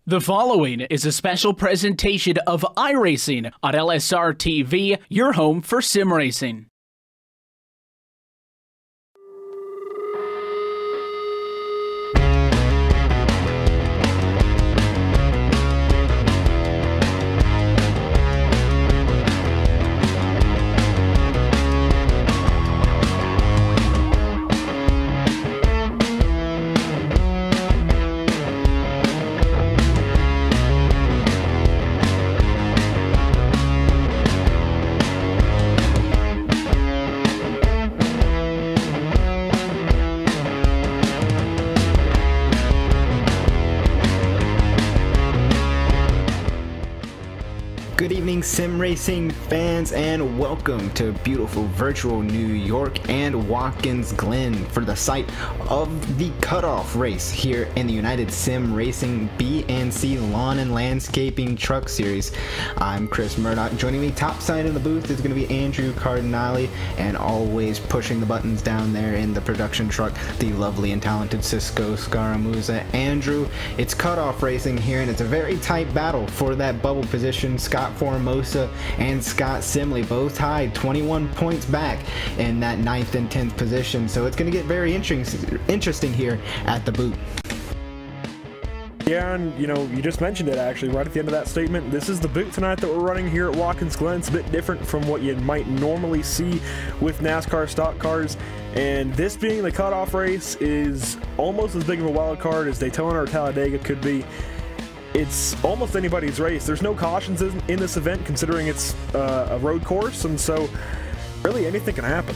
The following is a special presentation of iRacing on LSRTV, your home for sim racing. Good evening, sim racing fans, and welcome to beautiful virtual New York and Watkins Glen for the site of the cutoff race here in the United Sim Racing B&C Lawn and Landscaping Truck Series. I'm Chris Murdoch. Joining me topside in the booth is going to be Andrew Cardinale, and always pushing the buttons down there in the production truck, the lovely and talented Cisco Scaramuza. Andrew, it's cutoff racing here, and it's a very tight battle for that bubble position. Scott Formosa and Scott Simley both tied 21 points back in that 9th and 10th position, so it's going to get very interesting here at the boot. Yeah, and you know, you just mentioned it actually right at the end of that statement. This is the boot tonight that we're running here at Watkins Glen. It's a bit different from what you might normally see with NASCAR stock cars, and this being the cutoff race is almost as big of a wild card as Daytona or Talladega could be. It's almost anybody's race. There's no cautions in this event, considering it's a road course, and so really anything can happen.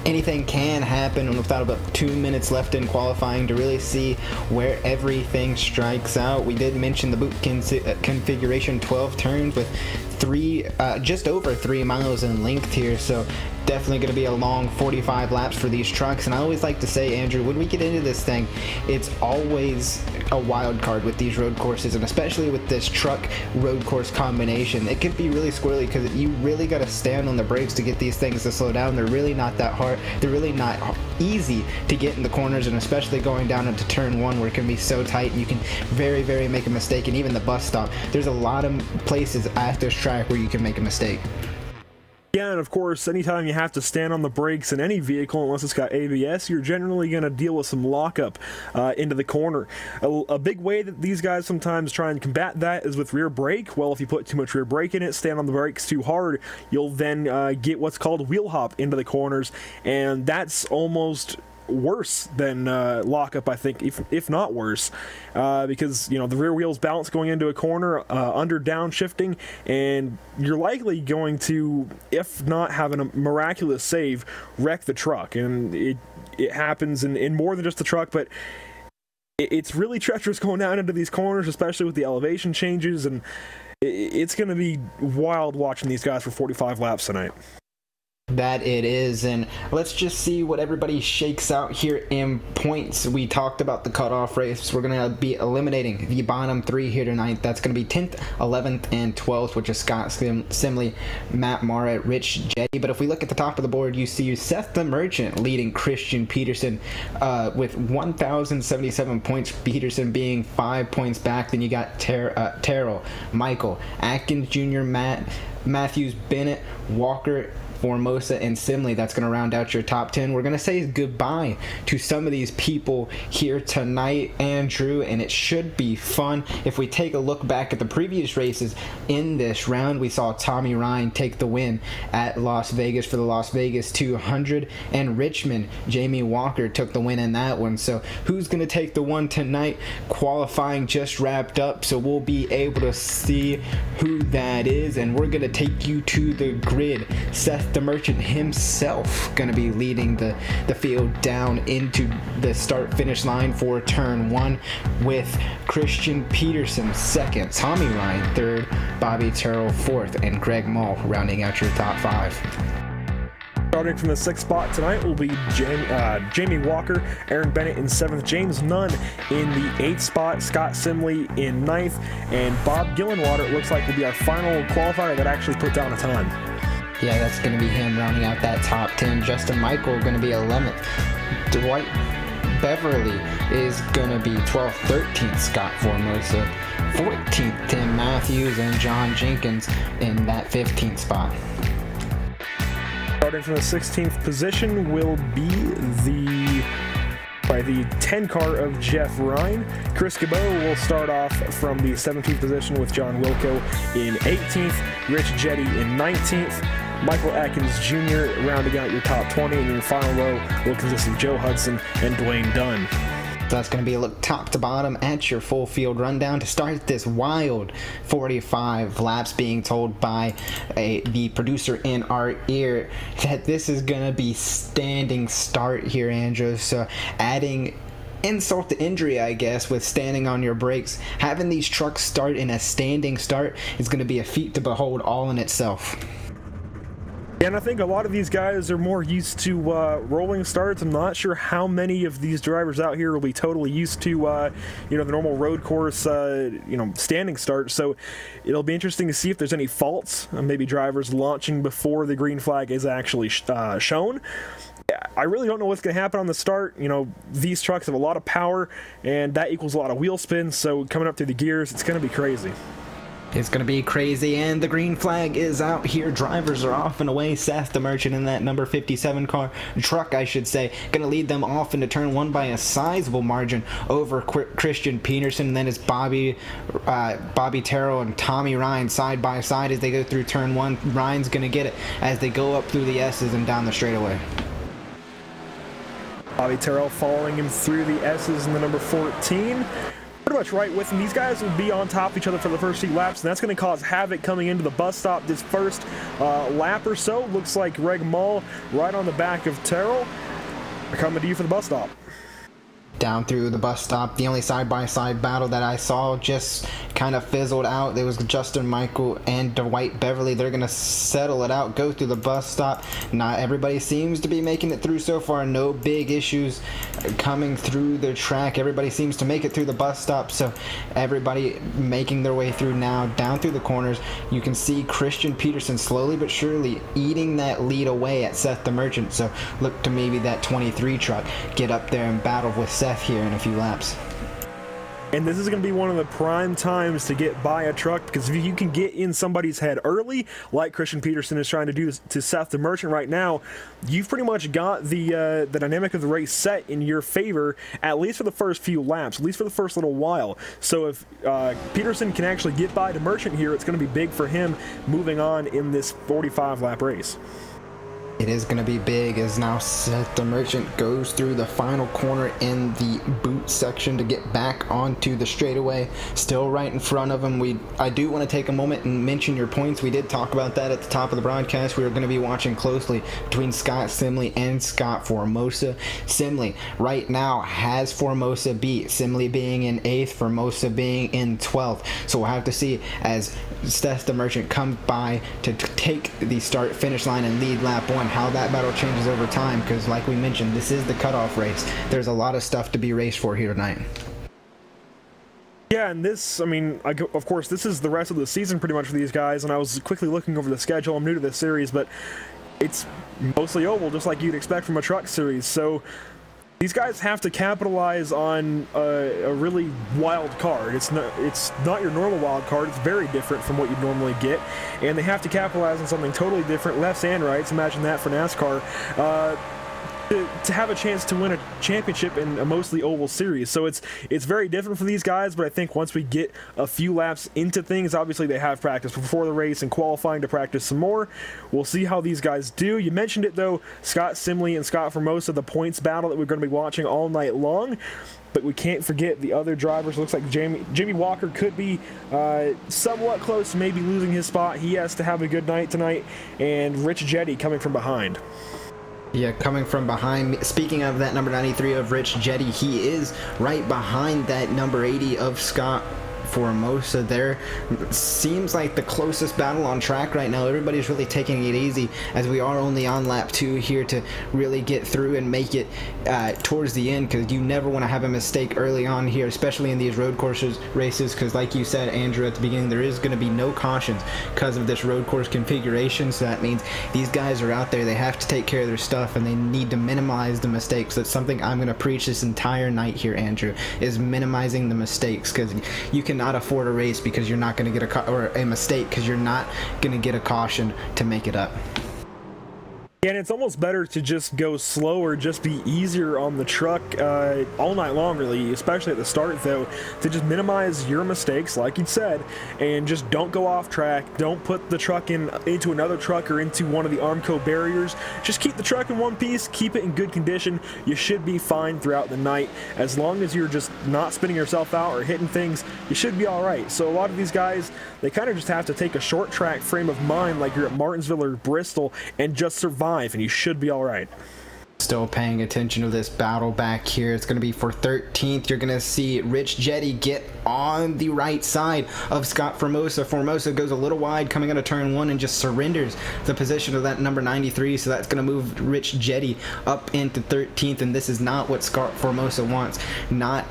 Anything can happen, and without about 2 minutes left in qualifying to really see where everything strikes out. We did mention the boot configuration, 12 turns with just over 3 miles in length here, so definitely going to be a long 45 laps for these trucks. And I always like to say, Andrew, when we get into this thing, it's always a wild card with these road courses, and especially with this truck road course combination. It could be really squirrely because you really got to stand on the brakes to get these things to slow down. They're really not that hard. They're really not easy to get in the corners, and especially going down into turn 1 where it can be so tight and you can very make a mistake. And even the bus stop, there's a lot of places at this track where you can make a mistake. Yeah, and of course, anytime you have to stand on the brakes in any vehicle, unless it's got ABS, you're generally going to deal with some lockup into the corner. A big way that these guys sometimes try and combat that is with rear brake. Well, if you put too much rear brake in it, stand on the brakes too hard, you'll then get what's called wheel hop into the corners, and that's almost worse than lockup, I think, if not worse, because you know the rear wheels balance going into a corner, under downshifting, and you're likely going to, if not having a miraculous save, wreck the truck. And it happens in more than just the truck, but it's really treacherous going down into these corners, especially with the elevation changes, and it's going to be wild watching these guys for 45 laps tonight. That it is, and let's just see what everybody shakes out here in points. We talked about the cutoff race. We're going to be eliminating the bottom 3 here tonight. That's going to be 10th, 11th, and 12th, which is Scott Simley, Matt Mara, Rich Jetty. But if we look at the top of the board, you see Seth the Merchant leading Christian Peterson with 1,077 points, Peterson being 5 points back. Then you got Terrell, Michael, Atkins Jr., Matthews, Bennett, Walker, Formosa, and Simley. That's going to round out your top 10. We're going to say goodbye to some of these people here tonight, Andrew, and it should be fun. If we take a look back at the previous races in this round, we saw Tommy Ryan take the win at Las Vegas for the Las Vegas 200, and Richmond, Jamie Walker took the win in that one. So who's going to take the one tonight? Qualifying just wrapped up, so we'll be able to see who that is, and we're going to take you to the grid. Seth the Merchant himself going to be leading the field down into the start-finish line for turn 1, with Christian Peterson 2nd, Tommy Ryan 3rd, Bobby Terrell 4th, and Greg Mall rounding out your top 5. Starting from the 6th spot tonight will be Jamie Walker, Aaron Bennett in 7th, James Nunn in the 8th spot, Scott Simley in 9th, and Bob Gillenwater, it looks like, will be our final qualifier that actually put down a time. Yeah, that's going to be him rounding out that top 10. Justin Michael going to be 11th. Dwight Beverly is going to be 12th, 13th. Scott Formosa 14th, Tim Matthews, and John Jenkins in that 15th spot. Starting from the 16th position will be the 10 car of Jeff Ryan. Chris Cabot will start off from the 17th position with John Wilco in 18th, Rich Jetty in 19th, Michael Atkins Jr. rounding out your top 20, and your final row will consist of Joe Hudson and Dwayne Dunn. So that's going to be a look top to bottom at your full field rundown to start this wild 45 laps, being told by the producer in our ear that this is going to be standing start here, Andrew. So adding insult to injury, I guess, with standing on your brakes. Having these trucks start in a standing start is going to be a feat to behold all in itself. And I think a lot of these guys are more used to rolling starts. I'm not sure how many of these drivers out here will be totally used to, the normal road course, standing start. So it'll be interesting to see if there's any faults. Maybe drivers launching before the green flag is actually shown. I really don't know what's going to happen on the start. These trucks have a lot of power, and that equals a lot of wheel spin. So coming up through the gears, it's going to be crazy. It's going to be crazy, and the green flag is out here. Drivers are off and away. Seth, the merchant in that number 57 truck, I should say, going to lead them off into turn one by a sizable margin over Christian Peterson. And then it's Bobby Terrell and Tommy Ryan side by side as they go through turn one. Ryan's going to get it as they go up through the S's and down the straightaway. Bobby Terrell following him through the S's in the number 14. Pretty much right with him. These guys will be on top of each other for the first few laps, and that's going to cause havoc coming into the bus stop this first lap or so. Looks like Greg Mull right on the back of Terrell. Coming to you for the bus stop. Down through the bus stop, the only side-by-side battle that I saw just kind of fizzled out. There was Justin Michael and Dwight Beverly. They're going to settle it out, go through the bus stop. Not everybody seems to be making it through so far. No big issues coming through the track. Everybody seems to make it through the bus stop, so everybody making their way through now. Down through the corners, you can see Christian Peterson slowly but surely eating that lead away at Seth the Merchant. So look to maybe that 23 truck get up there and battle with Seth here in a few laps. And this is going to be one of the prime times to get by a truck, because if you can get in somebody's head early, like Christian Peterson is trying to do to Seth the Merchant right now, you've pretty much got the dynamic of the race set in your favor, at least for the first few laps, at least for the first little while. So if Peterson can actually get by the Merchant here, it's going to be big for him moving on in this 45-lap race. It is going to be big as now Seth the Merchant goes through the final corner in the boot section to get back onto the straightaway. Still right in front of him. I do want to take a moment and mention your points. We did talk about that at the top of the broadcast. We are going to be watching closely between Scott Simley and Scott Formosa. Simley right now has Formosa beat, Simley being in 8th, Formosa being in 12th. So we'll have to see as Seth the Merchant comes by to take the start finish line and lead lap 1, how that battle changes over time, because like we mentioned, this is the cutoff race. There's a lot of stuff to be raced for here tonight. Yeah, and this, of course, this is the rest of the season pretty much for these guys, and I was quickly looking over the schedule. I'm new to this series, but it's mostly oval, just like you'd expect from a truck series. So these guys have to capitalize on a really wild card. It's not your normal wild card. It's very different from what you'd normally get, and they have to capitalize on something totally different, lefts and rights. Imagine that for NASCAR. To have a chance to win a championship in a mostly oval series. So it's very different for these guys, but I think once we get a few laps into things, obviously they have practice before the race and qualifying to practice some more. We'll see how these guys do. You mentioned it though, Scott Simley and Scott Formosa, the points battle that we're going to be watching all night long. But we can't forget the other drivers. Looks like Jamie Walker could be somewhat close to maybe losing his spot. He has to have a good night tonight. And Rich Jetty coming from behind. Yeah, coming from behind. Speaking of that number 93 of Rich Jetty, he is right behind that number 80 of Scott Formosa. There seems like the closest battle on track right now. Everybody's really taking it easy as we are only on lap 2 here to really get through and make it towards the end, because you never want to have a mistake early on here, especially in these road courses races, because like you said, Andrew, at the beginning, there is going to be no cautions because of this road course configuration. So that means these guys are out there, they have to take care of their stuff and they need to minimize the mistakes. That's something I'm going to preach this entire night here, Andrew, is minimizing the mistakes, because you can cannot afford a race because you're not going to get or a mistake because you're not going to get a caution to make it up. And it's almost better to just go slower, just be easier on the truck all night long, really, especially at the start, though, to just minimize your mistakes, like you said, and just don't go off track. Don't put the truck into another truck or into one of the Armco barriers. Just keep the truck in one piece, keep it in good condition. You should be fine throughout the night. As long as you're just not spinning yourself out or hitting things, you should be all right. So a lot of these guys, they kind of just have to take a short track frame of mind, like you're at Martinsville or Bristol, and just survive. And you should be all right. Still paying attention to this battle back here. It's going to be for 13th. You're going to see Rich Jetty get on the right side of Scott Formosa. Formosa goes a little wide coming out of turn 1 and just surrenders the position of that number 93. So that's going to move Rich Jetty up into 13th. And this is not what Scott Formosa wants.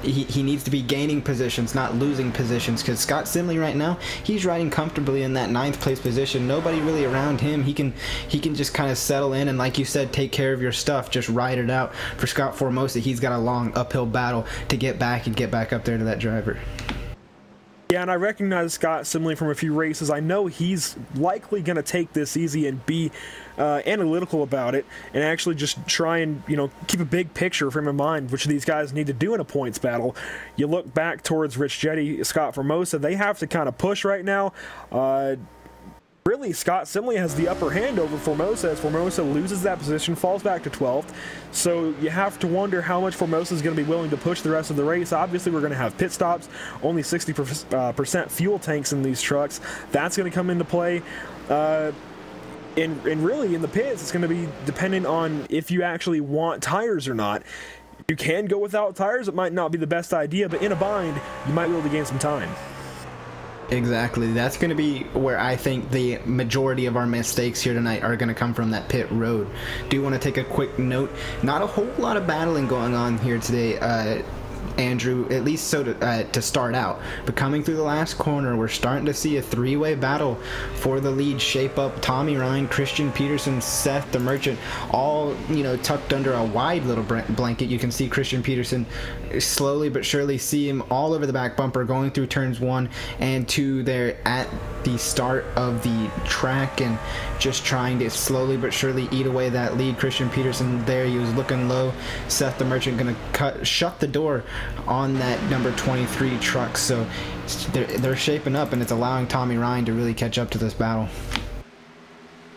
He needs to be gaining positions, not losing positions. Because Scott Simley right now, he's riding comfortably in that 9th place position. Nobody really around him. He can just kind of settle in and, like you said, take care of your stuff. Just ride it out. For Scott Formosa, he's got a long uphill battle to get back up there to that driver. Yeah, and I recognize Scott Simley from a few races. I know he's likely going to take this easy and be analytical about it and actually just try and, keep a big picture from in mind, which these guys need to do in a points battle. You look back towards Rich Jetty, Scott Formosa, they have to kind of push right now. Really, Scott Simley has the upper hand over Formosa as Formosa loses that position, falls back to 12th. So you have to wonder how much Formosa is going to be willing to push the rest of the race. Obviously, we're going to have pit stops, only 60% fuel tanks in these trucks. That's going to come into play. And really, in the pits, it's going to be dependent on if you actually want tires or not. You can go without tires. It might not be the best idea, but in a bind, you might be able to gain some time. Exactly. That's going to be where I think the majority of our mistakes here tonight are going to come from, that pit road. Do want to take a quick note. Not a whole lot of battling going on here today, Andrew, at least so to start out. But coming through the last corner, we're starting to see a three-way battle for the lead shape up. Tommy Ryan, Christian Peterson, Seth the Merchant, all tucked under a wide little blanket. You can see Christian Peterson slowly but surely see him all over the back bumper going through turns 1 and 2 there at the start of the track, and just trying to slowly but surely eat away that lead. Christian Peterson there, he was looking low. Seth the Merchant gonna shut the door on that number 23 truck. So they're shaping up, and it's allowing Tommy Ryan to really catch up to this battle.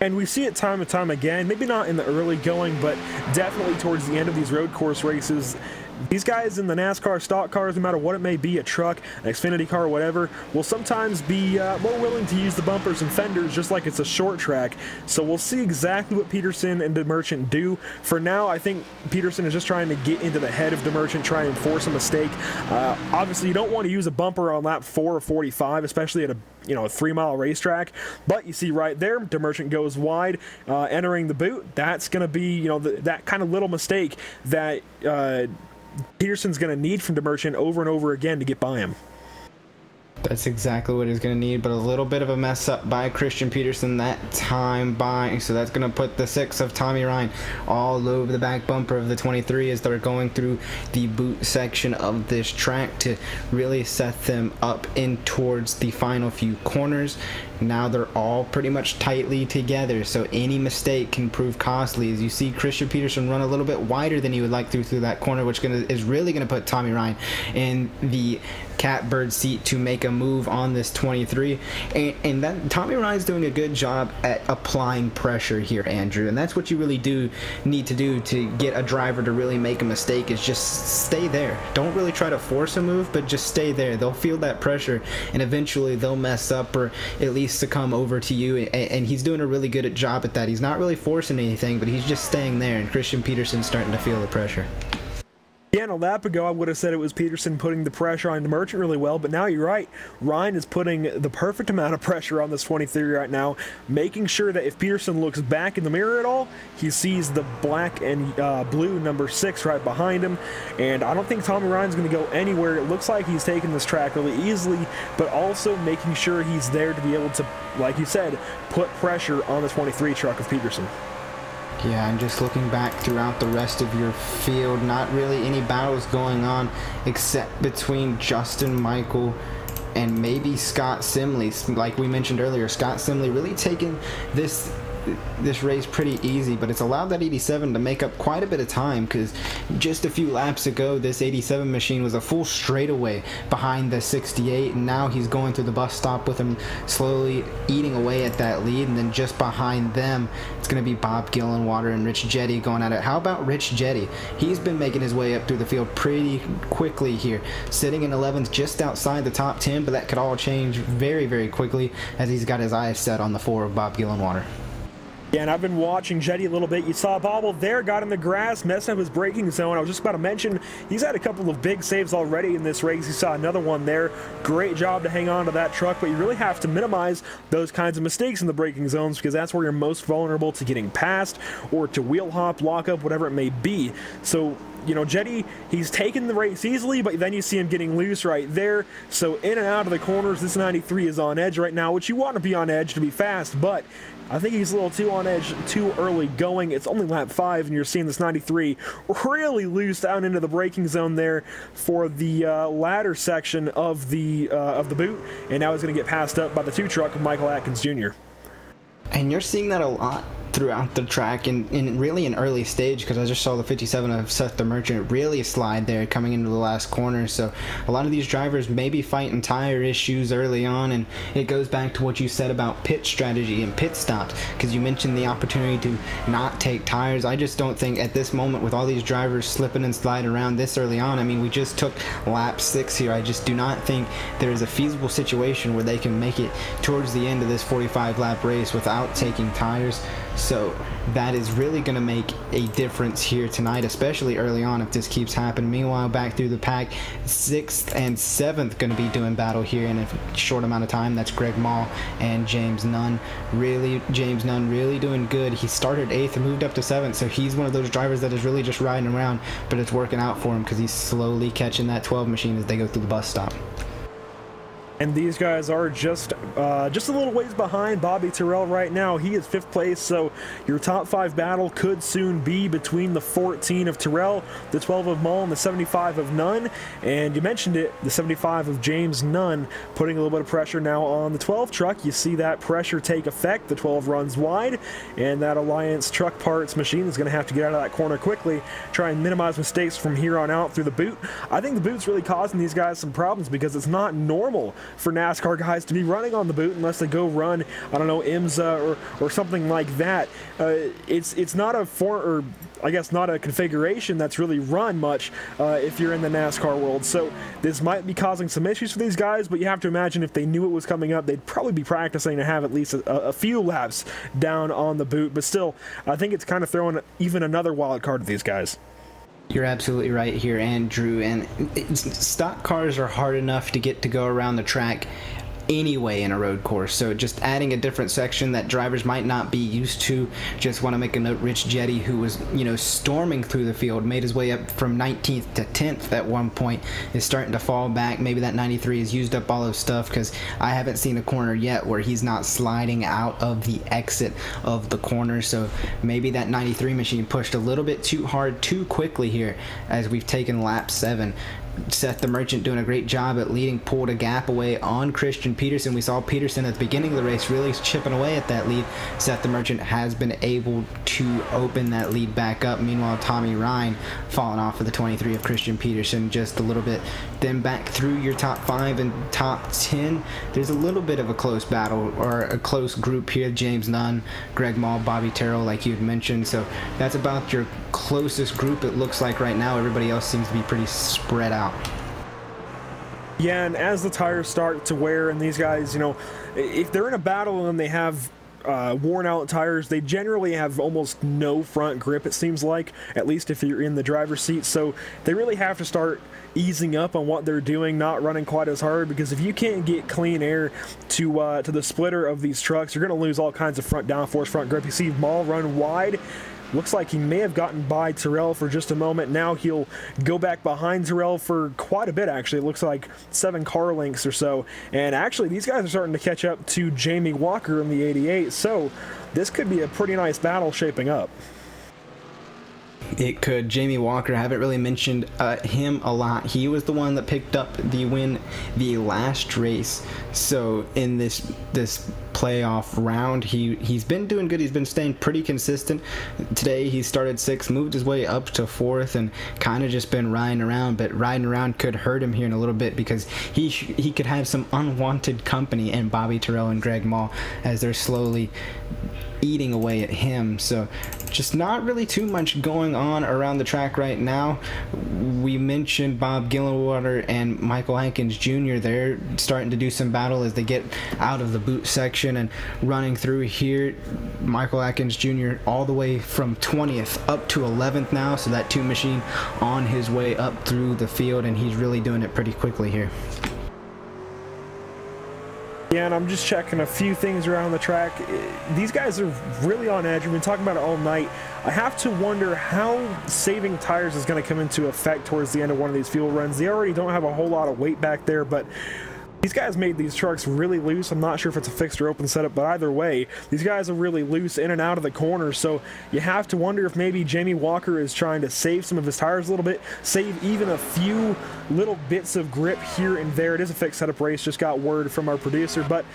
And we see it time and time again, maybe not in the early going, but definitely towards the end of these road course races. These guys in the NASCAR stock cars, no matter what it may be, a truck, an Xfinity car, whatever, will sometimes be more willing to use the bumpers and fenders just like it's a short track. So we'll see exactly what Peterson and DeMerchant do. For now, I think Peterson is just trying to get into the head of DeMerchant, try and force a mistake. Obviously, you don't want to use a bumper on lap 4 or 45, especially at a 3-mile racetrack. But you see right there, DeMerchant goes wide, entering the boot. That's going to be, that kind of little mistake that Peterson's going to need from DeMerchant over and over again to get by him. That's exactly what he's going to need, but a little bit of a mess up by Christian Peterson that time by, so that's going to put the 6 of Tommy Ryan all over the back bumper of the 23 as they're going through the boot section of this track to really set them up in towards the final few corners. Now they're all pretty much tightly together, so any mistake can prove costly. As you see Christian Peterson run a little bit wider than he would like through that corner, which is really going to put Tommy Ryan in the catbird seat to make a move on this 23. And that Tommy Ryan's doing a good job at applying pressure here, Andrew, and that's what you really do need to do to get a driver to really make a mistake, is just stay there. Don't really try to force a move, but just stay there. They'll feel that pressure, and eventually they'll mess up or at least succumb over to you, and he's doing a really good job at that. He's not really forcing anything, but he's just staying there, and Christian Peterson's starting to feel the pressure. Yeah, and a lap ago I would have said it was Peterson putting the pressure on DeMerchant really well, but now you're right. Ryan is putting the perfect amount of pressure on this 23 right now, making sure that if Peterson looks back in the mirror at all, he sees the black and blue number 6 right behind him. And I don't think Tommy Ryan's going to go anywhere. It looks like he's taking this track really easily, but also making sure he's there to be able to, like you said, put pressure on the 23 truck of Peterson. Yeah, and just looking back throughout the rest of your field, not really any battles going on except between Justin Michael and maybe Scott Simley, like we mentioned earlier, Scott Simley really taking this race pretty easy, but it's allowed that 87 to make up quite a bit of time, because just a few laps ago this 87 machine was a full straightaway behind the 68, and now he's going through the bus stop with him, slowly eating away at that lead. And then just behind them it's going to be Bob Gillenwater and Rich Jetty going at it. How about Rich Jetty? He's been making his way up through the field pretty quickly here, sitting in 11th, just outside the top 10, but that could all change very, very quickly as he's got his eyes set on the 4 of Bob Gillenwater. Yeah, and I've been watching Jetty a little bit. You saw Bobble there, got in the grass, messed up his braking zone. I was just about to mention, he's had a couple of big saves already in this race. You saw another one there. Great job to hang on to that truck, but you really have to minimize those kinds of mistakes in the braking zones, because that's where you're most vulnerable to getting past or to wheel hop, lock up, whatever it may be. So, you know, Jetty, he's taken the race easily, but then you see him getting loose right there. So in and out of the corners, this 93 is on edge right now, which you want to be on edge to be fast, but I think he's a little too on edge, too early going. It's only lap 5, and you're seeing this 93 really loose down into the braking zone there for the ladder section of the boot, and now he's going to get passed up by the 2 truck of Michael Atkins Jr. And you're seeing that a lot throughout the track, and really an early stage, because I just saw the 57 of Seth the Merchant really slide there coming into the last corner. So a lot of these drivers may be fighting tire issues early on, and it goes back to what you said about pit strategy and pit stops, because you mentioned the opportunity to not take tires. I just don't think at this moment, with all these drivers slipping and sliding around this early on, I mean, we just took lap 6 here. I just do not think there is a feasible situation where they can make it towards the end of this 45 lap race without taking tires. So that is really going to make a difference here tonight, especially early on, if this keeps happening. Meanwhile, back through the pack, 6th and 7th going to be doing battle here in a short amount of time. That's Greg Mall and James Nunn. James Nunn really doing good. He started 8th and moved up to 7th, so he's one of those drivers that is really just riding around, but it's working out for him because he's slowly catching that 12 machine as they go through the bus stop. And these guys are just a little ways behind Bobby Terrell right now. He is 5th place, so your top 5 battle could soon be between the 14 of Terrell, the 12 of Mull, and the 75 of Nunn. And you mentioned it, the 75 of James Nunn putting a little bit of pressure now on the 12 truck. You see that pressure take effect. The 12 runs wide, and that Alliance Truck Parts machine is going to have to get out of that corner quickly, try and minimize mistakes from here on out through the boot. I think the boot's really causing these guys some problems, because it's not normal for NASCAR guys to be running on the boot unless they go run, I don't know, IMSA or something like that. It's not not a configuration that's really run much if you're in the NASCAR world. So this might be causing some issues for these guys, but you have to imagine if they knew it was coming up, they'd probably be practicing to have at least a few laps down on the boot. But still, I think it's kind of throwing even another wild card to these guys. You're absolutely right here, Andrew, and stock cars are hard enough to get to go around the track anyway in a road course, so just adding a different section that drivers might not be used to. Just want to make a note, Rich Jetty, who was, you know, storming through the field, made his way up from 19th to 10th at one point, is starting to fall back. Maybe that 93 has used up all his stuff, because I haven't seen a corner yet where he's not sliding out of the exit of the corner. So maybe that 93 machine pushed a little bit too hard too quickly here as we've taken lap 7. Seth the Merchant doing a great job at leading, pulled a gap away on Christian Peterson. We saw Peterson at the beginning of the race really chipping away at that lead. Seth the Merchant has been able to open that lead back up. Meanwhile, Tommy Ryan falling off of the 23 of Christian Peterson just a little bit. Then back through your top 5 and top 10, there's a little bit of a close battle, or a close group here. James Nunn, Greg Mall, Bobby Terrell, like you had mentioned. So that's about your closest group, it looks like right now. Everybody else seems to be pretty spread out. Yeah, and as the tires start to wear, and these guys, you know, if they're in a battle and they have worn out tires, they generally have almost no front grip, it seems like, at least if you're in the driver's seat. So they really have to start easing up on what they're doing, not running quite as hard, because if you can't get clean air to the splitter of these trucks, you're going to lose all kinds of front downforce, front grip. You see Maul run wide. Looks like he may have gotten by Terrell for just a moment. Now he'll go back behind Terrell for quite a bit, actually. It looks like 7 car lengths or so. And actually, these guys are starting to catch up to Jamie Walker in the 88. So this could be a pretty nice battle shaping up. It could. Jamie Walker, I haven't really mentioned him a lot. He was the one that picked up the win the last race. So in this playoff round, he's been doing good. He's been staying pretty consistent. Today he started 6th, moved his way up to 4th, and kind of just been riding around. But riding around could hurt him here in a little bit, because he could have some unwanted company in Bobby Terrell and Greg Mall as they're slowly eating away at him. So just not really too much going on around the track right now. We mentioned Bob Gillenwater and Michael Hankins Jr. They're starting to do some battle as they get out of the boot section and running through here. Michael Hankins Jr. all the way from 20th up to 11th now, so that 2 machine on his way up through the field, and he's really doing it pretty quickly here. Yeah, and I'm just checking a few things around the track. These guys are really on edge. We've been talking about it all night. I have to wonder how saving tires is going to come into effect towards the end of one of these fuel runs. They already don't have a whole lot of weight back there, but these guys made these trucks really loose. I'm not sure if it's a fixed or open setup, but either way, these guys are really loose in and out of the corners, so you have to wonder if maybe Jamie Walker is trying to save some of his tires a little bit, save even a few little bits of grip here and there. It is a fixed setup race, just got word from our producer, but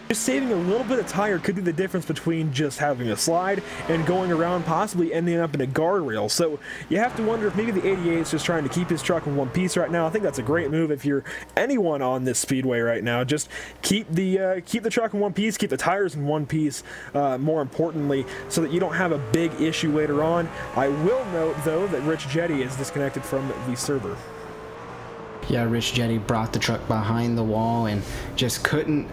just saving a little bit of tire could be the difference between just having a slide and going around, possibly ending up in a guardrail. So you have to wonder if maybe the 88 is just trying to keep his truck in one piece right now. I think that's a great move if you're anyone on this speedway right now. Just keep the truck in one piece, keep the tires in one piece, more importantly, so that you don't have a big issue later on. I will note, though, that Rich Jetty is disconnected from the server. Yeah, Rich Jetty brought the truck behind the wall and just couldn't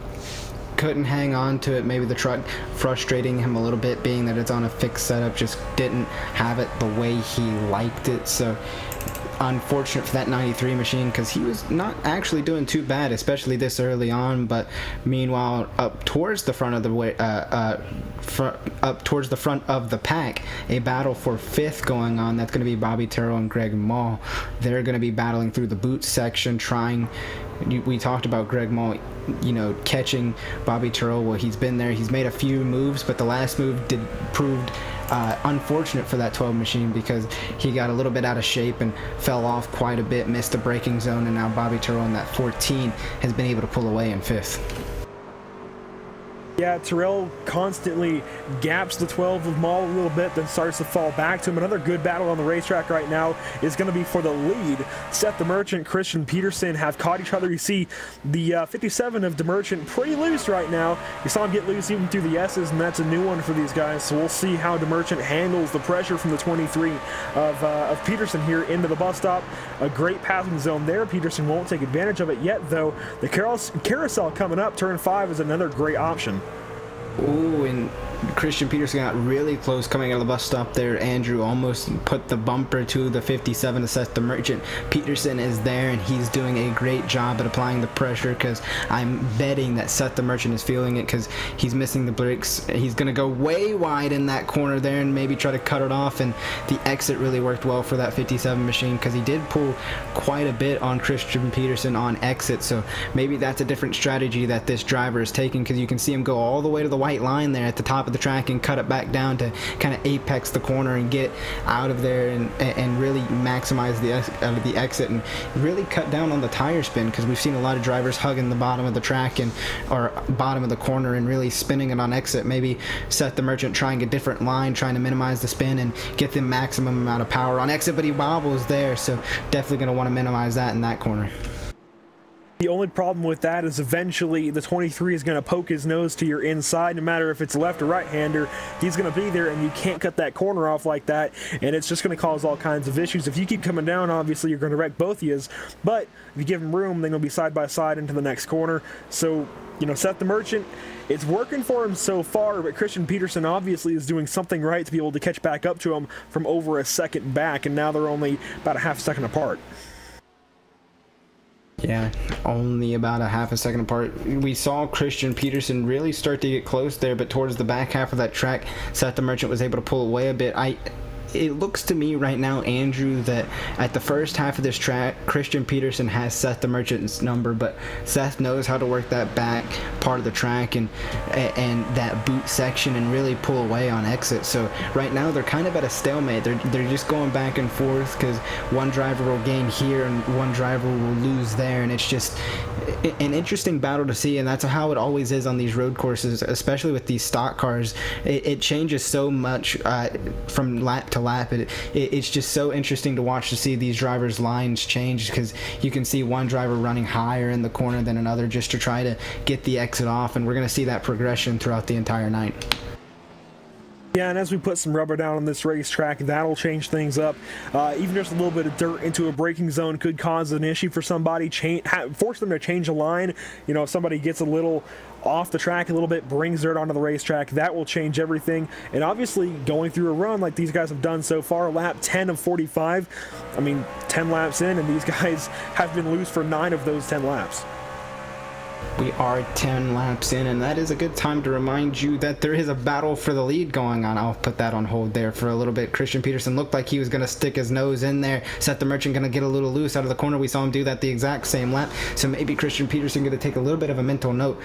hang on to it. Maybe the truck frustrating him a little bit, being that it's on a fixed setup, just didn't have it the way he liked it. So unfortunate for that 93 machine, because he was not actually doing too bad, especially this early on. But meanwhile, up towards the front of the way, up towards the front of the pack, a battle for 5th going on. That's going to be Bobby Terrell and Greg Mall. They're going to be battling through the boot section, trying. We talked about Greg Mall, you know, catching Bobby Terrell. Well, he's been there. He's made a few moves, but the last move proved unfortunate for that 12 machine, because he got a little bit out of shape and fell off quite a bit, missed the braking zone, and now Bobby Terrell in that 14 has been able to pull away in 5th. Yeah, Terrell constantly gaps the 12 of Mall a little bit, then starts to fall back to him. Another good battle on the racetrack right now is going to be for the lead. Seth the Merchant, Christian Peterson have caught each other. You see the 57 of the Merchant pretty loose right now. You saw him get loose even through the S's, and that's a new one for these guys. So we'll see how the Merchant handles the pressure from the 23 of Peterson here into the bus stop. A great passing zone there. Peterson won't take advantage of it yet, though. The carousel coming up, turn 5, is another great option. Ooh, and Christian Peterson got really close coming out of the bus stop there. Andrew almost put the bumper to the 57 to Seth the Merchant. Peterson is there, and he's doing a great job at applying the pressure, because I'm betting that Seth the Merchant is feeling it, because he's missing the brakes. He's going to go way wide in that corner there and maybe try to cut it off, and the exit really worked well for that 57 machine, because he did pull quite a bit on Christian Peterson on exit. So maybe that's a different strategy that this driver is taking, because you can see him go all the way to the white line there at the top of the track and cut it back down to kind of apex the corner and get out of there and really maximize the exit and really cut down on the tire spin, because we've seen a lot of drivers hugging the bottom of the track or bottom of the corner and really spinning it on exit. Maybe Seth the Merchant trying a different line, trying to minimize the spin and get the maximum amount of power on exit, but he wobbles there, so definitely going to want to minimize that in that corner. The only problem with that is eventually the 23 is going to poke his nose to your inside. No matter if it's left or right-hander, he's going to be there, and you can't cut that corner off like that, and it's just going to cause all kinds of issues. If you keep coming down, obviously you're going to wreck both of you, but if you give him room, then he'll be side by side into the next corner. So, you know, Seth the Merchant, it's working for him so far, but Christian Peterson obviously is doing something right to be able to catch back up to him from over a second back, and now they're only about a half second apart. Yeah, only about a half a second apart. We saw Christian Peterson really start to get close there, but towards the back half of that track, Seth the Merchant was able to pull away a bit. it looks to me right now, Andrew, that at the first half of this track, Christian Peterson has Seth the Merchant's number, but Seth knows how to work that back part of the track and that boot section and really pull away on exit. So right now they're kind of at a stalemate. They're just going back and forth because one driver will gain here and one driver will lose there, and it's just an interesting battle to see. And that's how it always is on these road courses, especially with these stock cars. It changes so much from lap to lap. It's just so interesting to watch, to see these drivers' lines change, because you can see one driver running higher in the corner than another just to try to get the exit off, and we're going to see that progression throughout the entire night. Yeah, and as we put some rubber down on this racetrack, that'll change things up. Even just a little bit of dirt into a braking zone could cause an issue for somebody, force them to change a line. You know, if somebody gets a little off the track a little bit, brings dirt onto the racetrack, that will change everything. And obviously, going through a run like these guys have done so far, lap 10 of 45, I mean, 10 laps in, and these guys have been loose for 9 of those 10 laps. We are 10 laps in, and that is a good time to remind you that there is a battle for the lead going on. I'll put that on hold there for a little bit. Christian Peterson looked like he was going to stick his nose in there. Seth the Merchant going to get a little loose out of the corner. We saw him do that the exact same lap, so maybe Christian Peterson going to take a little bit of a mental note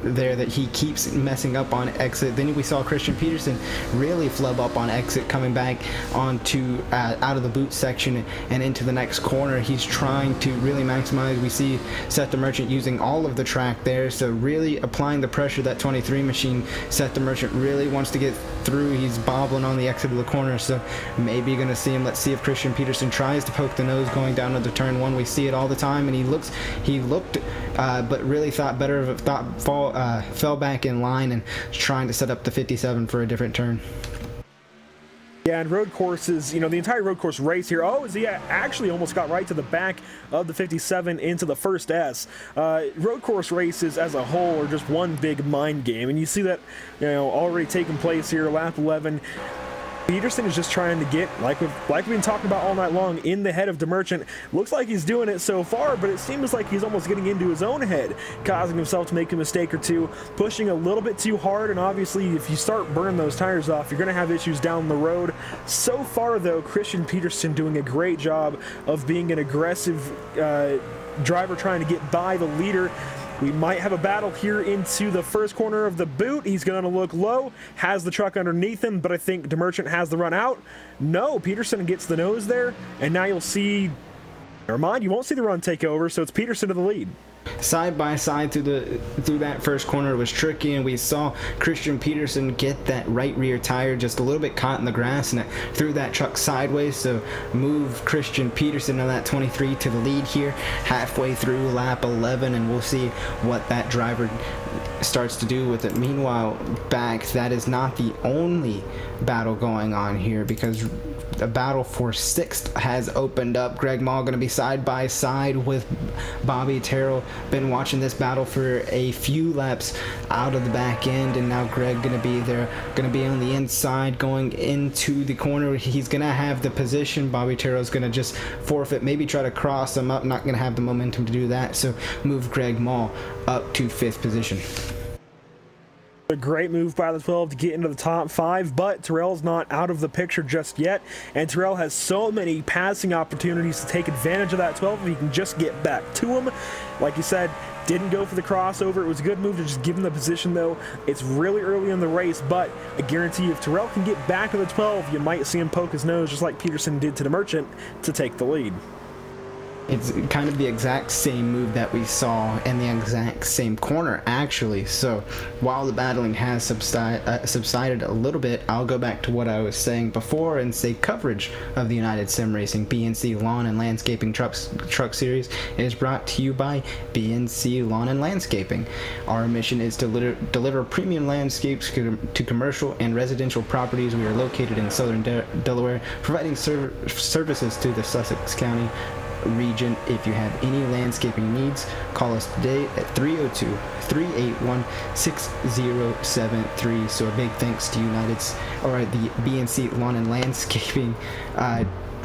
there that he keeps messing up on exit. Then we saw Christian Peterson really flub up on exit, coming back onto out of the boot section and into the next corner. He's trying to really maximize. We see Seth the Merchant using all of the track there, so really applying the pressure that 23 machine. Seth the Merchant really wants to get through. He's bobbling on the exit of the corner, so maybe you're gonna see him. Let's see if Christian Peterson tries to poke the nose going down to the turn one. We see it all the time, and he looked but really thought better of it, fell back in line and trying to set up the 57 for a different turn. Yeah, and road courses, you know, the entire road course race here. Oh, he actually almost got right to the back of the 57 into the first S. Road course races as a whole are just one big mind game, and you see that, you know, already taking place here, lap 11. Peterson is just trying to get, like we've been talking about all night long, in the head of the Merchant. Looks like he's doing it so far, but it seems like he's almost getting into his own head, causing himself to make a mistake or two, pushing a little bit too hard, and obviously if you start burning those tires off, you're going to have issues down the road. So far, though, Christian Peterson doing a great job of being an aggressive driver trying to get by the leader. We might have a battle here into the first corner of the boot. He's going to look low, has the truck underneath him, but I think DeMerchant has the run out. No, Peterson gets the nose there, and now you'll see, never mind, you won't see the run take over, so it's Peterson to the lead. Side by side through that first corner was tricky, and we saw Christian Peterson get that right rear tire just a little bit caught in the grass, and it threw that truck sideways, so move Christian Peterson on that 23 to the lead here halfway through lap 11, and we'll see what that driver starts to do with it. Meanwhile, back, that is not the only battle going on here, because a battle for 6th has opened up. Greg Maul going to be side by side with Bobby Terrell. Been watching this battle for a few laps out of the back end, and now Greg going to be there, going to be on the inside going into the corner. He's going to have the position. Bobby Terrell's going to just forfeit, maybe try to cross him up, not going to have the momentum to do that, so move Greg Maul up to 5th position. A great move by the 12 to get into the top 5, but Terrell's not out of the picture just yet, and Terrell has so many passing opportunities to take advantage of that 12 if he can just get back to him. Like you said, didn't go for the crossover. It was a good move to just give him the position, though. It's really early in the race, but I guarantee you if Terrell can get back to the 12, you might see him poke his nose just like Peterson did to the Merchant to take the lead. It's kind of the exact same move that we saw in the exact same corner, actually. So while the battling has subsided a little bit, I'll go back to what I was saying before and say coverage of the United Sim Racing BNC Lawn and Landscaping Truck Series is brought to you by BNC Lawn and Landscaping. Our mission is to deliver premium landscapes to commercial and residential properties. We are located in southern Delaware, providing services to the Sussex County region. If you have any landscaping needs, call us today at 302-381-6073. So a big thanks to the BNC Lawn and Landscaping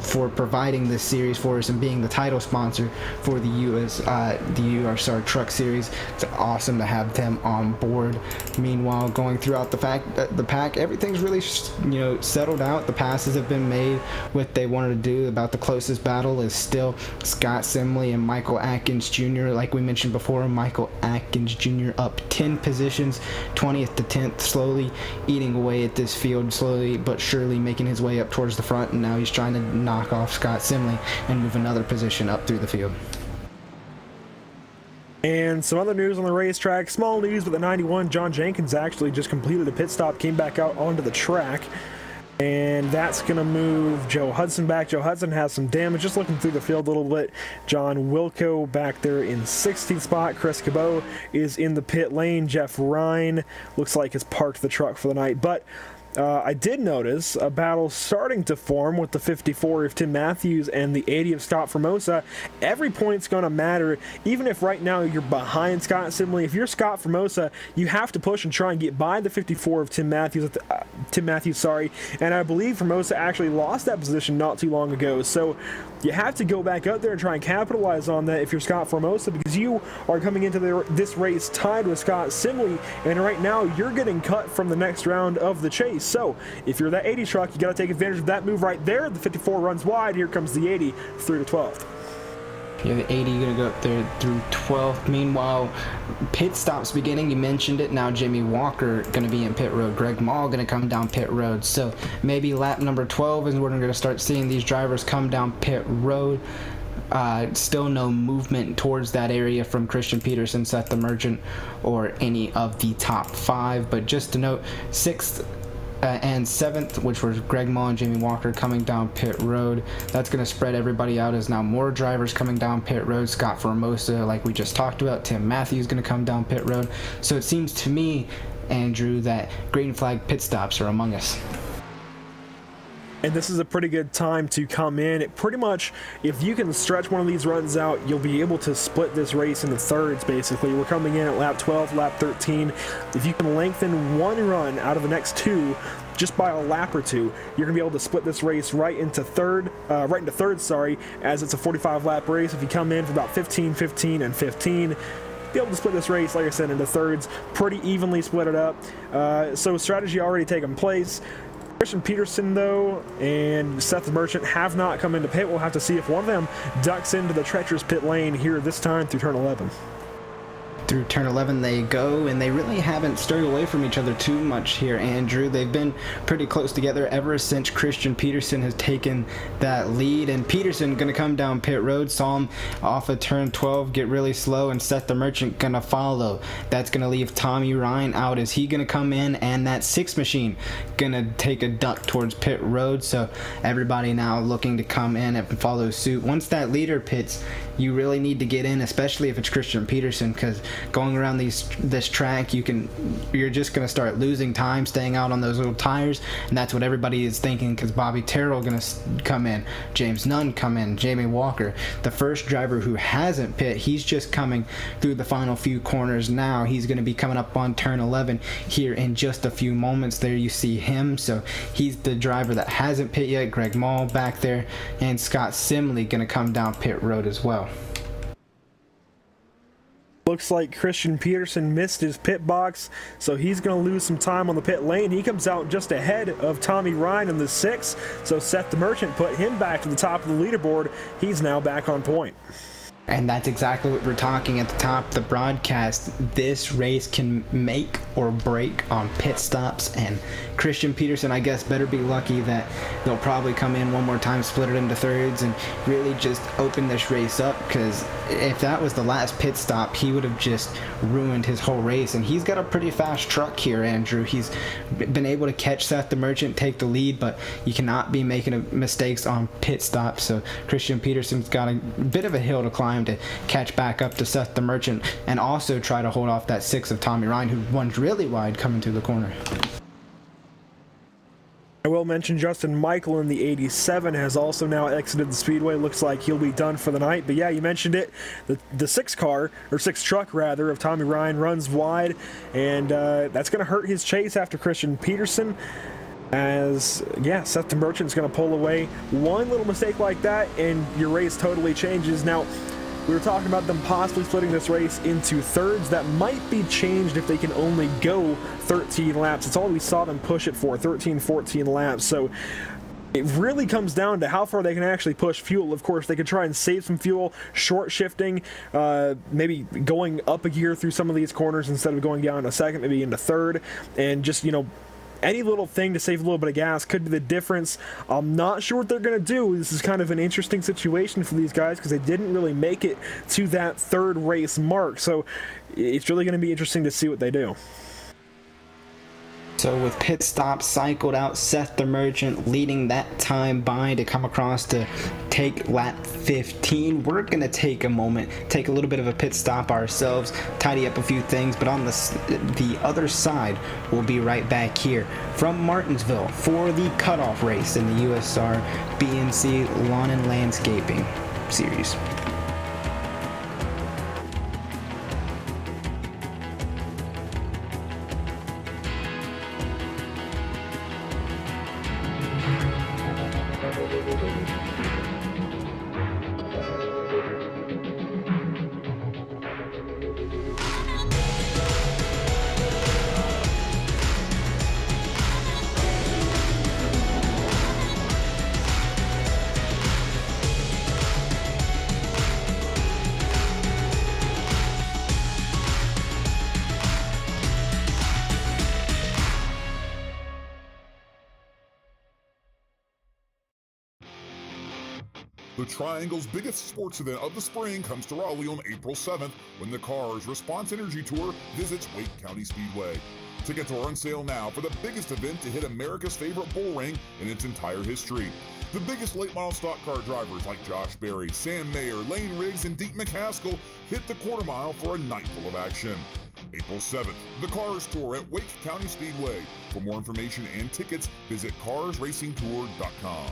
for providing this series for us and being the title sponsor for the USR Truck Series. It's awesome to have them on board. Meanwhile, going throughout the pack, everything's really, you know, settled out. The passes have been made. What they wanted to do. About the closest battle is still Scott Simley and Michael Atkins Jr. Like we mentioned before, Michael Atkins Jr. up 10 positions, 20th to 10th, slowly eating away at this field, slowly but surely making his way up towards the front, and now he's trying to knock off Scott Simley and move another position up through the field. And some other news on the racetrack, small news, but the 91 John Jenkins actually just completed a pit stop, came back out onto the track, and that's going to move Joe Hudson back. Joe Hudson has some damage. Just looking through the field a little bit, John Wilco back there in 16th spot. Chris Cabot is in the pit lane. Jeff Ryan looks like has parked the truck for the night. But I did notice a battle starting to form with the 54 of Tim Matthews and the 80 of Scott Formosa. Every point's going to matter, even if right now you're behind Scott Simley. If you're Scott Formosa, you have to push and try and get by the 54 of Tim Matthews. And I believe Formosa actually lost that position not too long ago. So you have to go back out there and try and capitalize on that if you're Scott Formosa, because you are coming into this race tied with Scott Simley, and right now you're getting cut from the next round of the chase. So if you're that 80 truck, you got to take advantage of that move right there. The 54 runs wide. Here comes the 80 through to 12th. Yeah, the 80 going to go up there through 12th. Meanwhile, pit stops beginning. You mentioned it. Now Jamie Walker going to be in pit road. Greg Mall going to come down pit road. So maybe lap number 12 is when we're going to start seeing these drivers come down pit road. Still no movement towards that area from Christian Peterson, Seth the Merchant, or any of the top 5. But just to note, 6th and 7th, which was Greg Mall and Jamie Walker, coming down pit road. That's going to spread everybody out as now more drivers coming down pit road. Scott Formosa, like we just talked about. Tim Matthews going to come down pit road. So it seems to me, Andrew, that green flag pit stops are among us. And this is a pretty good time to come in. It pretty much, if you can stretch one of these runs out, you'll be able to split this race into thirds, basically. We're coming in at lap 12, lap 13. If you can lengthen one run out of the next 2 just by a lap or 2, you're going to be able to split this race right into third, as it's a 45-lap race. If you come in for about 15, 15, and 15, be able to split this race, like I said, into thirds, pretty evenly split it up. So strategy already taken place. Christian Peterson, though, and Seth the Merchant have not come into pit. We'll have to see if one of them ducks into the treacherous pit lane here this time through turn 11. Through turn 11 they go, and they really haven't strayed away from each other too much here, Andrew. They've been pretty close together ever since Christian Peterson has taken that lead. And Peterson gonna come down pit road, saw him off of turn 12 get really slow, and Seth the Merchant gonna follow. That's gonna leave Tommy Ryan out. Is he gonna come in, and that 6 machine gonna take a duck towards pit road? So everybody now looking to come in and follow suit. Once that leader pits, you really need to get in, especially if it's Christian Peterson, because going around this track, you're just going to start losing time staying out on those little tires, and that's what everybody is thinking, because Bobby Terrell going to come in, James Nunn come in, Jamie Walker, the first driver who hasn't pit, he's just coming through the final few corners now. He's going to be coming up on turn 11 here in just a few moments. There you see him, so he's the driver that hasn't pit yet. Greg Mall back there, and Scott Simley going to come down pit road as well. Looks like Christian Peterson missed his pit box, so he's going to lose some time on the pit lane. He comes out just ahead of Tommy Ryan in the 6th, so Seth the Merchant put him back to the top of the leaderboard. He's now back on point. And that's exactly what we're talking at the top of the broadcast. This race can make or break on pit stops, and Christian Peterson, I guess, better be lucky that they'll probably come in one more time, split it into thirds, and really just open this race up, because if that was the last pit stop, he would have just ruined his whole race. And he's got a pretty fast truck here, Andrew. He's been able to catch Seth the Merchant, take the lead, but you cannot be making mistakes on pit stops. So Christian Peterson's got a bit of a hill to climb to catch back up to Seth the Merchant, and also try to hold off that 6 of Tommy Ryan, who runs really wide coming through the corner. I will mention Justin Michael in the 87 has also now exited the speedway. Looks like he'll be done for the night. But yeah, you mentioned it. The 6 truck of Tommy Ryan runs wide, and that's going to hurt his chase after Christian Peterson. as, yeah, Seth the Merchant's going to pull away. One little mistake like that, and your race totally changes. Now, we were talking about them possibly splitting this race into thirds. That might be changed if they can only go 13 laps. It's all we saw them push it for, 13, 14 laps. So it really comes down to how far they can actually push fuel. Of course, they could try and save some fuel, short shifting, maybe going up a gear through some of these corners instead of going down a second, maybe into third, and just, you know, any little thing to save a little bit of gas could be the difference. I'm not sure what they're going to do. This is kind of an interesting situation for these guys because they didn't really make it to that third race mark. So it's really going to be interesting to see what they do. So with pit stop cycled out, Seth the Merchant leading that time by to come across to take lap 15. We're going to take a moment, take a little bit of a pit stop ourselves, tidy up a few things, but on the other side, we'll be right back here from Martinsville for the cutoff race in the USR BNC Lawn and Landscaping Series. The Triangle's biggest sports event of the spring comes to Raleigh on April 7th when the Cars Response Energy Tour visits Wake County Speedway. Tickets are on sale now for the biggest event to hit America's favorite bull ring in its entire history. The biggest late model stock car drivers like Josh Berry, Sam Mayer, Lane Riggs, and Deep McCaskill hit the quarter mile for a night full of action. April 7th, the Cars Tour at Wake County Speedway. For more information and tickets, visit carsracingtour.com.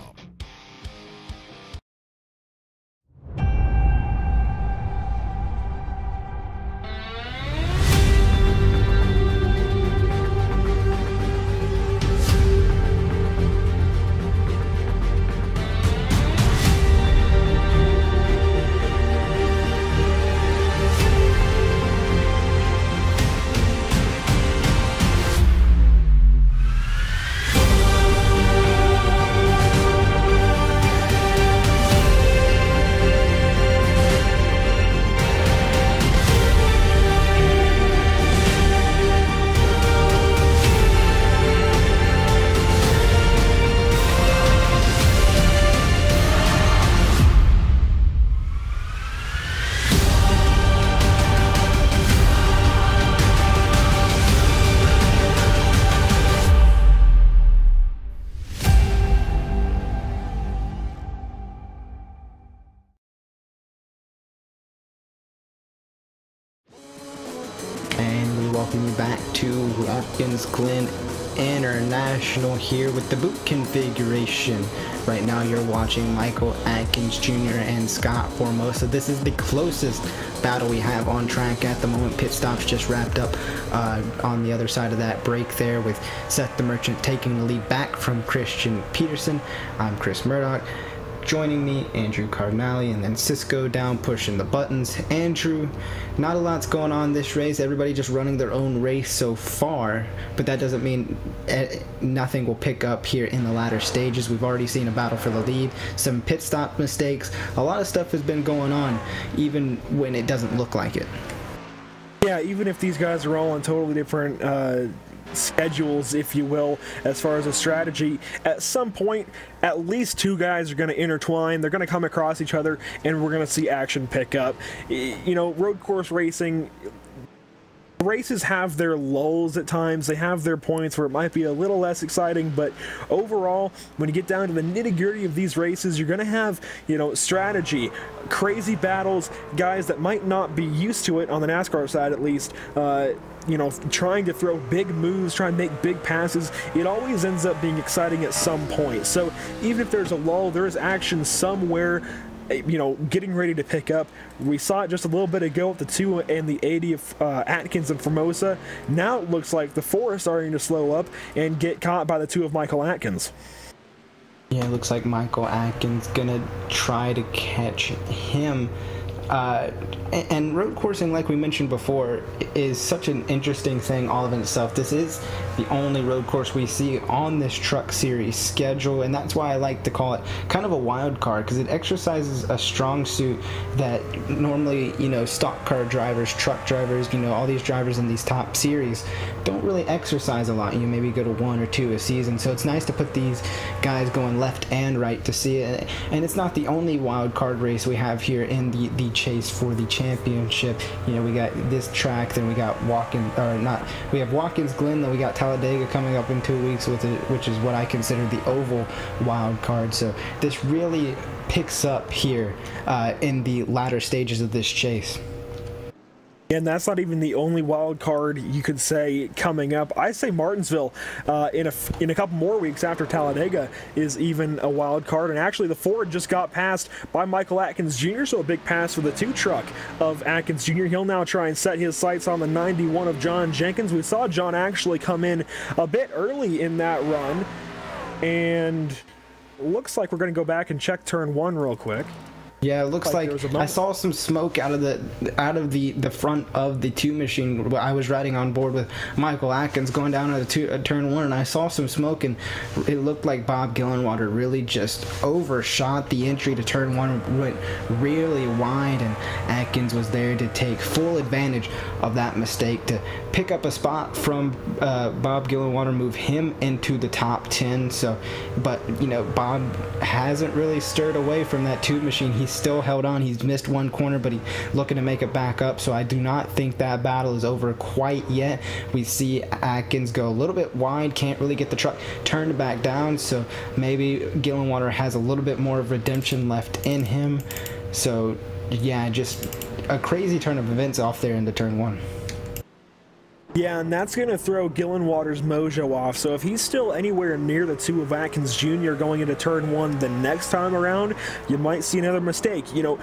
Welcome you back to Watkins Glen International here with the boot configuration. Right now you're watching Michael Atkins Jr. and Scott Formosa. This is the closest battle we have on track at the moment. Pit stops just wrapped up on the other side of that break there with Seth the Merchant taking the lead back from Christian Peterson. I'm Chris Murdoch. Joining me, Andrew Cardinale, and then Cisco down pushing the buttons. Andrew, not a lot's going on this race. Everybody just running their own race so far, but that doesn't mean nothing will pick up here in the latter stages. We've already seen a battle for the lead, some pit stop mistakes. A lot of stuff has been going on, even when it doesn't look like it. Yeah, even if these guys are all on totally different schedules, if you will, as far as a strategy, at some point at least two guys are going to intertwine. They're going to come across each other and we're going to see action pick up. You know, road course racing, races have their lulls at times. They have their points where it might be a little less exciting, but overall, when you get down to the nitty-gritty of these races, you're going to have, you know, strategy, crazy battles, guys that might not be used to it on the NASCAR side at least, you know, trying to throw big moves, trying to make big passes. It always ends up being exciting at some point. So even if there's a lull, there is action somewhere getting ready to pick up. We saw it just a little bit ago with the 2 and the 80 of Atkins and Formosa. Now it looks like the 4 is starting to slow up and get caught by the 2 of Michael Atkins. Yeah, it looks like Michael Atkins gonna try to catch him. And road coursing, like we mentioned before, is such an interesting thing all of itself. This is the only road course we see on this truck series schedule, and that's why I like to call it kind of a wild card, because it exercises a strong suit that normally, stock car drivers, truck drivers, all these drivers in these top series don't really exercise a lot. Maybe go to 1 or 2 a season. So it's nice to put these guys going left and right to see it. And it's not the only wild card race we have here in the chase for the championship. We got this track, then we got we have Watkins Glen, then we got Talladega coming up in 2 weeks with it, which is what I consider the oval wild card. So this really picks up here in the latter stages of this chase. And that's not even the only wild card you could say coming up. I say Martinsville in a couple more weeks after Talladega is even a wild card. And actually the Ford just got passed by Michael Atkins Jr., so a big pass for the 2 truck of Atkins Jr. He'll now try and set his sights on the 91 of John Jenkins. We saw John actually come in a bit early in that run. And looks like we're going to go back and check turn 1 real quick. Yeah, it looks like I saw some smoke out of the front of the 2 machine. I was riding on board with Michael Atkins going down to turn 1, and I saw some smoke, and it looked like Bob Gillenwater really just overshot the entry to turn 1, went really wide, and Atkins was there to take full advantage of that mistake to pick up a spot from Bob Gillenwater, move him into the top 10. So, but Bob hasn't really stirred away from that 2 machine. He's still held on. He's missed 1 corner, but he's looking to make it back up. So I do not think that battle is over quite yet. We see Atkins go a little bit wide, can't really get the truck turned back down. So maybe Gillenwater has a little bit more of redemption left in him. So yeah, just a crazy turn of events off there into turn 1. Yeah, and that's going to throw Gillenwater's mojo off. So if he's still anywhere near the 2 of Atkins Jr. going into turn 1 the next time around, you might see another mistake. You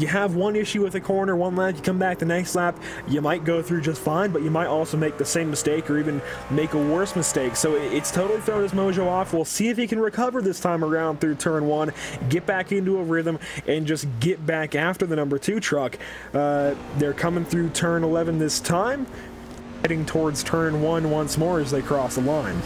have one issue with a corner, one lap, you come back the next lap, you might go through just fine, but you might also make the same mistake or even make a worse mistake. So it's totally thrown his mojo off. We'll see if he can recover this time around through turn 1, get back into a rhythm, and just get back after the number 2 truck. They're coming through turn 11 this time, heading towards turn 1 once more as they cross the line.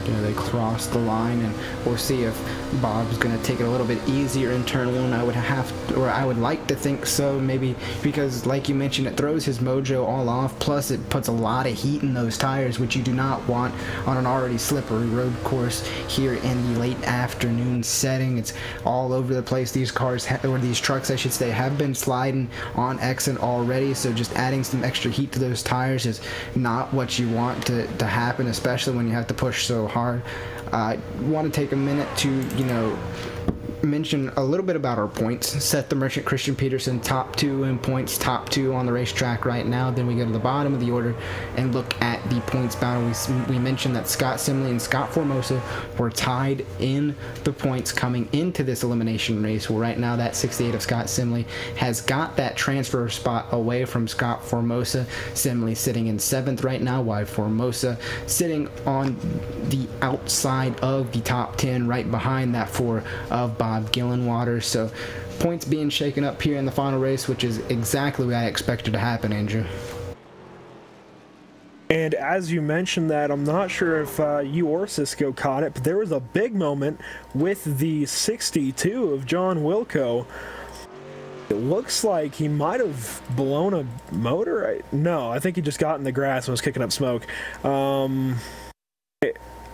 Yeah, they cross the line, and we'll see if Bob's going to take it a little bit easier in turn 1. I would like to think so, maybe because, like you mentioned, it throws his mojo all off, plus it puts a lot of heat in those tires, which you do not want on an already slippery road course here in the late afternoon setting. It's all over the place. These cars, or these trucks I should say, have been sliding on exit already, so just adding some extra heat to those tires is not what you want to happen, especially when you have to push so hard. I want to take a minute to mention a little bit about our points. Seth the Merchant, Christian Peterson, top 2 in points, top 2 on the racetrack right now. Then we go to the bottom of the order and look at the points battle. We mentioned that Scott Simley and Scott Formosa were tied in the points coming into this elimination race. Well, right now that 68 of Scott Simley has got that transfer spot away from Scott Formosa. Simley sitting in 7th right now, while Formosa sitting on the outside of the top 10, right behind that 4 of Bob Gillenwater. So points being shaken up here in the final race, which is exactly what I expected to happen, Andrew. And as you mentioned that, I'm not sure if you or Cisco caught it, but there was a big moment with the 62 of John Wilco. It looks like he might have blown a motor. No, I think he just got in the grass and was kicking up smoke.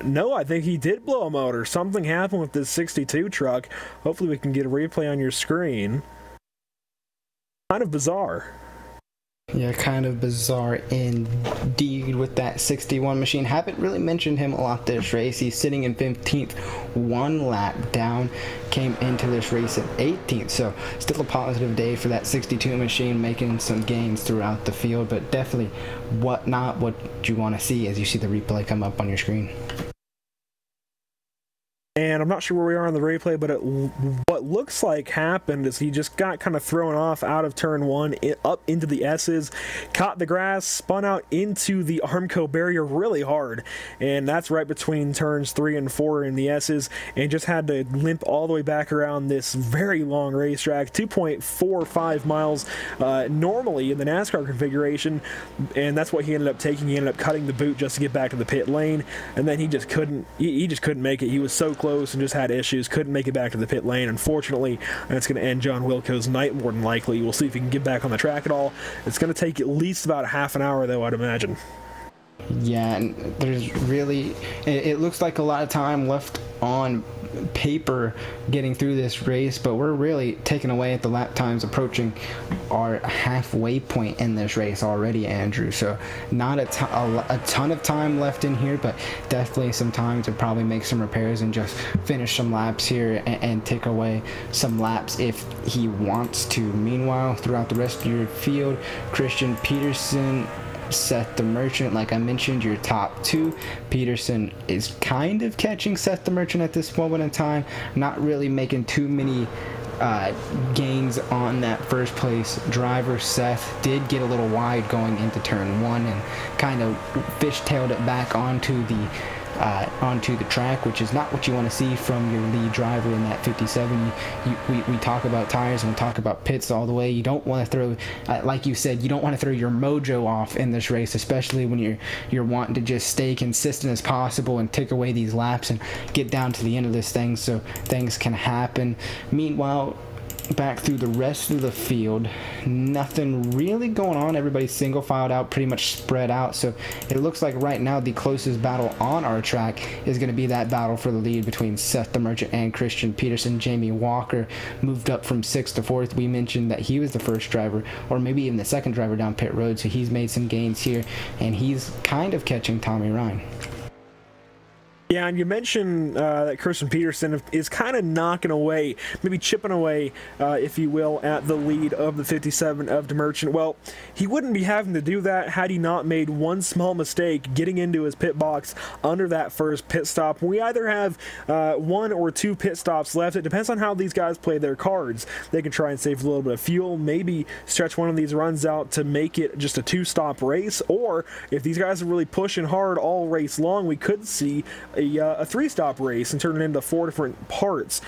No, I think he did blow a motor. Something happened with this 62 truck. Hopefully we can get a replay on your screen. Kind of bizarre. Yeah, kind of bizarre indeed with that 61 machine. Haven't really mentioned him a lot this race. He's sitting in 15th, 1 lap down. Came into this race at 18th, so still a positive day for that 62 machine, making some gains throughout the field, but definitely what you want to see as you see the replay come up on your screen. And I'm not sure where we are on the replay, but what looks like happened is he just got kind of thrown off out of turn 1, up into the S's, caught the grass, spun out into the Armco barrier really hard, and that's right between turns 3 and 4 in the S's, and just had to limp all the way back around this very long racetrack, 2.45 miles normally in the NASCAR configuration, and that's what he ended up taking. He ended up cutting the boot just to get back to the pit lane, and then he just couldn't make it. He was so close and just had issues, couldn't make it back to the pit lane. Unfortunately, that's going to end John Wilco's night more than likely. We'll see if he can get back on the track at all. It's going to take at least about a half an hour, though, I'd imagine. Yeah, and there's really, it looks like a lot of time left on paper getting through this race, but we're really taking away at the lap times, approaching our halfway point in this race already, Andrew. So not a ton of time left in here, but definitely some time to probably make some repairs and just finish some laps here and take away some laps if he wants to. Meanwhile, throughout the rest of your field, Christian Peterson, Seth the Merchant, like I mentioned, your top two. Peterson is kind of catching Seth the Merchant at this moment in time, not really making too many gains on that first place driver. Seth did get a little wide going into turn 1 and kind of fishtailed it back onto the track, which is not what you want to see from your lead driver in that 57. We talk about tires and we talk about pits all the way. You don't want to throw, like you said, you don't want to throw your mojo off in this race, especially when you're wanting to just stay consistent as possible and take away these laps and get down to the end of this thing, so things can happen. Meanwhile, back through the rest of the field, nothing really going on. Everybody's single filed out, pretty much spread out. So it looks like right now the closest battle on our track is going to be that battle for the lead between Seth the Merchant and Christian Peterson. Jamie Walker moved up from 6th to 4th. We mentioned that he was the first driver, or maybe even the second driver down pit road, so he's made some gains here, and he's kind of catching Tommy Ryan. Yeah, and you mentioned that Christian Peterson is kind of knocking away, maybe chipping away, if you will, at the lead of the 57 of the Merchant. Well, he wouldn't be having to do that had he not made one small mistake getting into his pit box under that first pit stop. We either have 1 or 2 pit stops left. It depends on how these guys play their cards. They can try and save a little bit of fuel, maybe stretch one of these runs out to make it just a 2-stop race, or if these guys are really pushing hard all race long, we could see a 3-stop race and turn it into 4 different parts.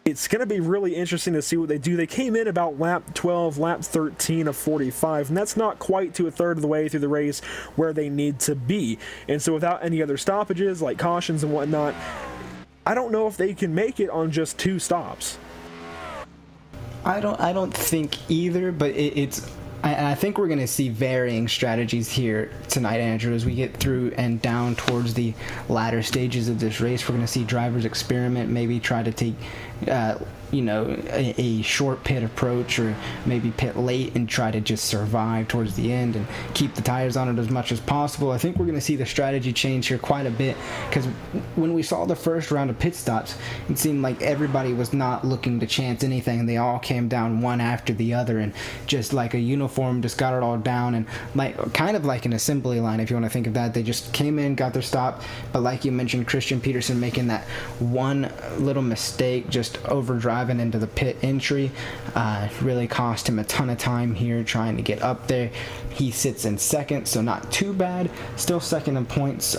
It's going to be really interesting to see what they do. They came in about lap 12, lap 13 of 45, and that's not quite to a third of the way through the race where they need to be. And so without any other stoppages like cautions and whatnot, I don't know if they can make it on just 2 stops. I don't think either, but I think we're going to see varying strategies here tonight, Andrew, as we get through and down towards the latter stages of this race. We're going to see drivers experiment, maybe try to take a short pit approach, or maybe pit late and try to just survive towards the end and keep the tires on it as much as possible. I think we're going to see the strategy change here quite a bit, because when we saw the first round of pit stops, it seemed like everybody was not looking to chance anything. They all came down one after the other and just like a uniform, just got it all down, and kind of like an assembly line, if you want to think of that. They just came in, got their stop, but like you mentioned, Christian Peterson making that one little mistake, just over driving into the pit entry, really cost him a ton of time here trying to get up there. He sits in 2nd, so not too bad, still 2nd in points,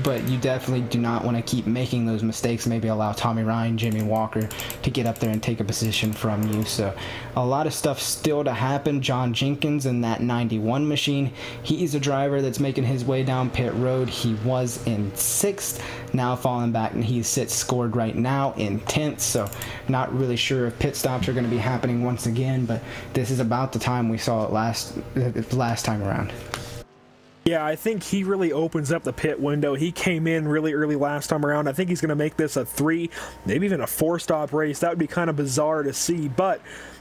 but you definitely do not want to keep making those mistakes. Maybe allow Tommy Ryan, Jamie Walker to get up there and take a position from you. So a lot of stuff still to happen. John Jenkins in that 91 machine, he's a driver that's making his way down pit road. He was in 6th, now falling back, and he sits scored right now in 10th. So not really sure if pit stops are going to be happening once again, but this is about the time we saw it last time around. Yeah, I think he really opens up the pit window. He came in really early last time around. I think he's going to make this a 3, maybe even a 4-stop race. That would be kind of bizarre to see, but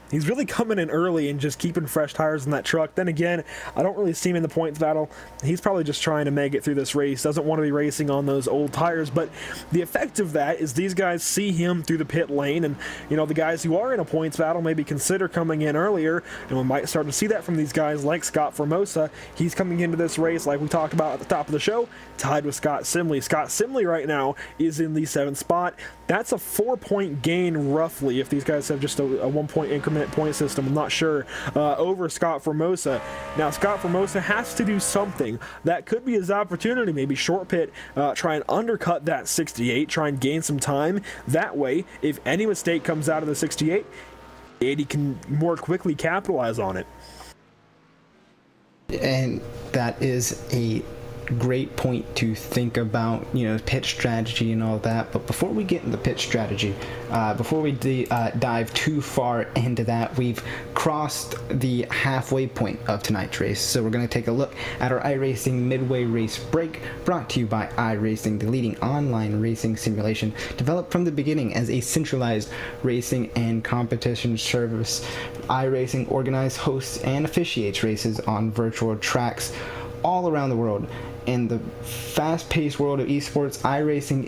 he's really coming in early and just keeping fresh tires in that truck. Then again, I don't really see him in the points battle. He's probably just trying to make it through this race. Doesn't want to be racing on those old tires, but the effect of that is these guys see him through the pit lane, and the guys who are in a points battle maybe consider coming in earlier, and we might start to see that from these guys like Scott Formosa. He's coming into this race race, like we talked about at the top of the show, tied with Scott Simley. Scott Simley right now is in the 7th spot. That's a 4-point gain, roughly, if these guys have just a 1-point increment point system. I'm not sure, over Scott Formosa. Now, Scott Formosa has to do something. That could be his opportunity. Maybe short pit, try and undercut that 68, try and gain some time. That way, if any mistake comes out of the 68, 80 can more quickly capitalize on it. And that is a great point to think about, you know, pit strategy and all that. But before we get into pit strategy, before we dive too far into that, we've crossed the halfway point of tonight's race. So we're going to take a look at our iRacing Midway race break, brought to you by iRacing, the leading online racing simulation developed from the beginning as a centralized racing and competition service. iRacing organizes, hosts, and officiates races on virtual tracks all around the world. In the fast-paced world of esports, iRacing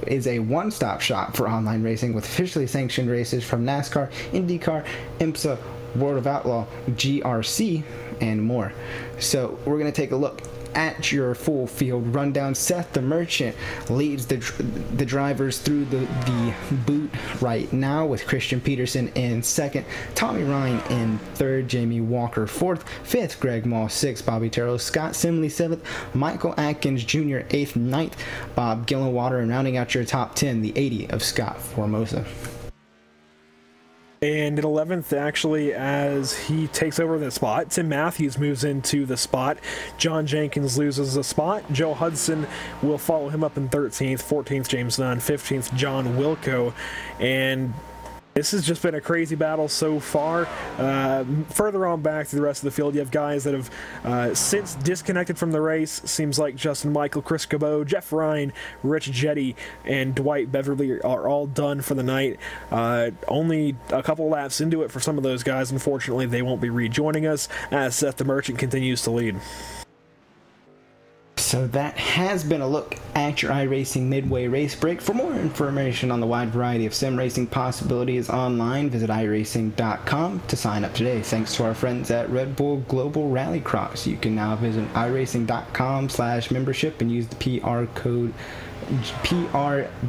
is a one-stop shop for online racing with officially sanctioned races from NASCAR, IndyCar, IMSA, World of Outlaw, GRC, and more. So we're going to take a look at your full field rundown. Seth the Merchant leads the drivers through the boot right now, with Christian Peterson in 2nd, Tommy Ryan in 3rd, Jamie Walker 4th, 5th, Greg Moss 6th, Bobby Terrell, Scott Simley 7th, Michael Atkins Jr. 8th, 9th, Bob Gillenwater, and rounding out your top 10, the 80 of Scott Formosa. And in 11th, actually, as he takes over the spot, Tim Matthews moves into the spot. John Jenkins loses a spot. Joe Hudson will follow him up in 13th, 14th, James Nunn, 15th, John Wilco. And this has just been a crazy battle so far. Further on back to the rest of the field, you have guys that have since disconnected from the race. Seems like Justin Michael, Chris Cabot, Jeff Ryan, Rich Jetty, and Dwight Beverly are all done for the night. Only a couple laps into it for some of those guys. Unfortunately, they won't be rejoining us as Seth the Merchant continues to lead. So that has been a look at your iRacing Midway race break. For more information on the wide variety of sim racing possibilities online, visit iRacing.com to sign up today. Thanks to our friends at Red Bull Global Rallycross. You can now visit iRacing.com/membership and use the PR code PR-GRC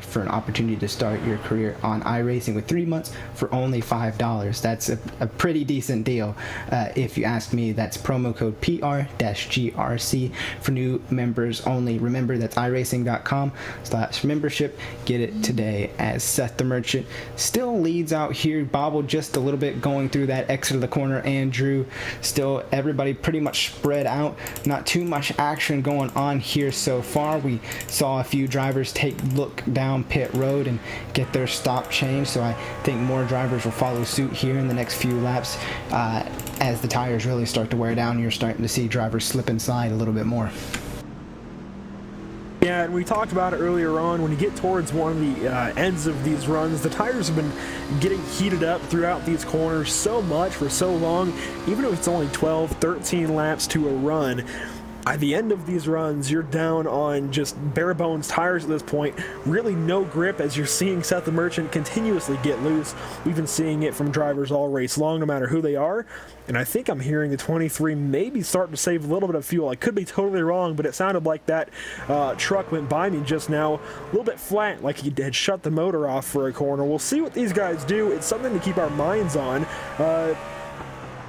for an opportunity to start your career on iRacing with 3 months for only $5. That's a pretty decent deal. If you ask me, that's promo code PR-GRC for new members only. Remember, that's iRacing.com/membership. Get it today, as Seth the Merchant still leads out here, bobbled just a little bit going through that exit of the corner. Andrew, still everybody pretty much spread out. Not too much action going on here so far. We saw a few drivers look down pit road and get their stop changed, so I think more drivers will follow suit here in the next few laps. As the tires really start to wear down, you're starting to see drivers slip inside a little bit more. Yeah, and we talked about it earlier on. When you get towards one of the ends of these runs, the tires have been getting heated up throughout these corners so much for so long. Even if it's only 12, 13 laps to a run, at the end of these runs, you're down on just bare bones tires at this point. Really no grip, as you're seeing Seth the Merchant continuously get loose. We've been seeing it from drivers all race long, no matter who they are. And I think I'm hearing the 23 maybe starting to save a little bit of fuel. I could be totally wrong, but it sounded like that truck went by me just now a little bit flat, like he had shut the motor off for a corner. We'll see what these guys do. It's something to keep our minds on.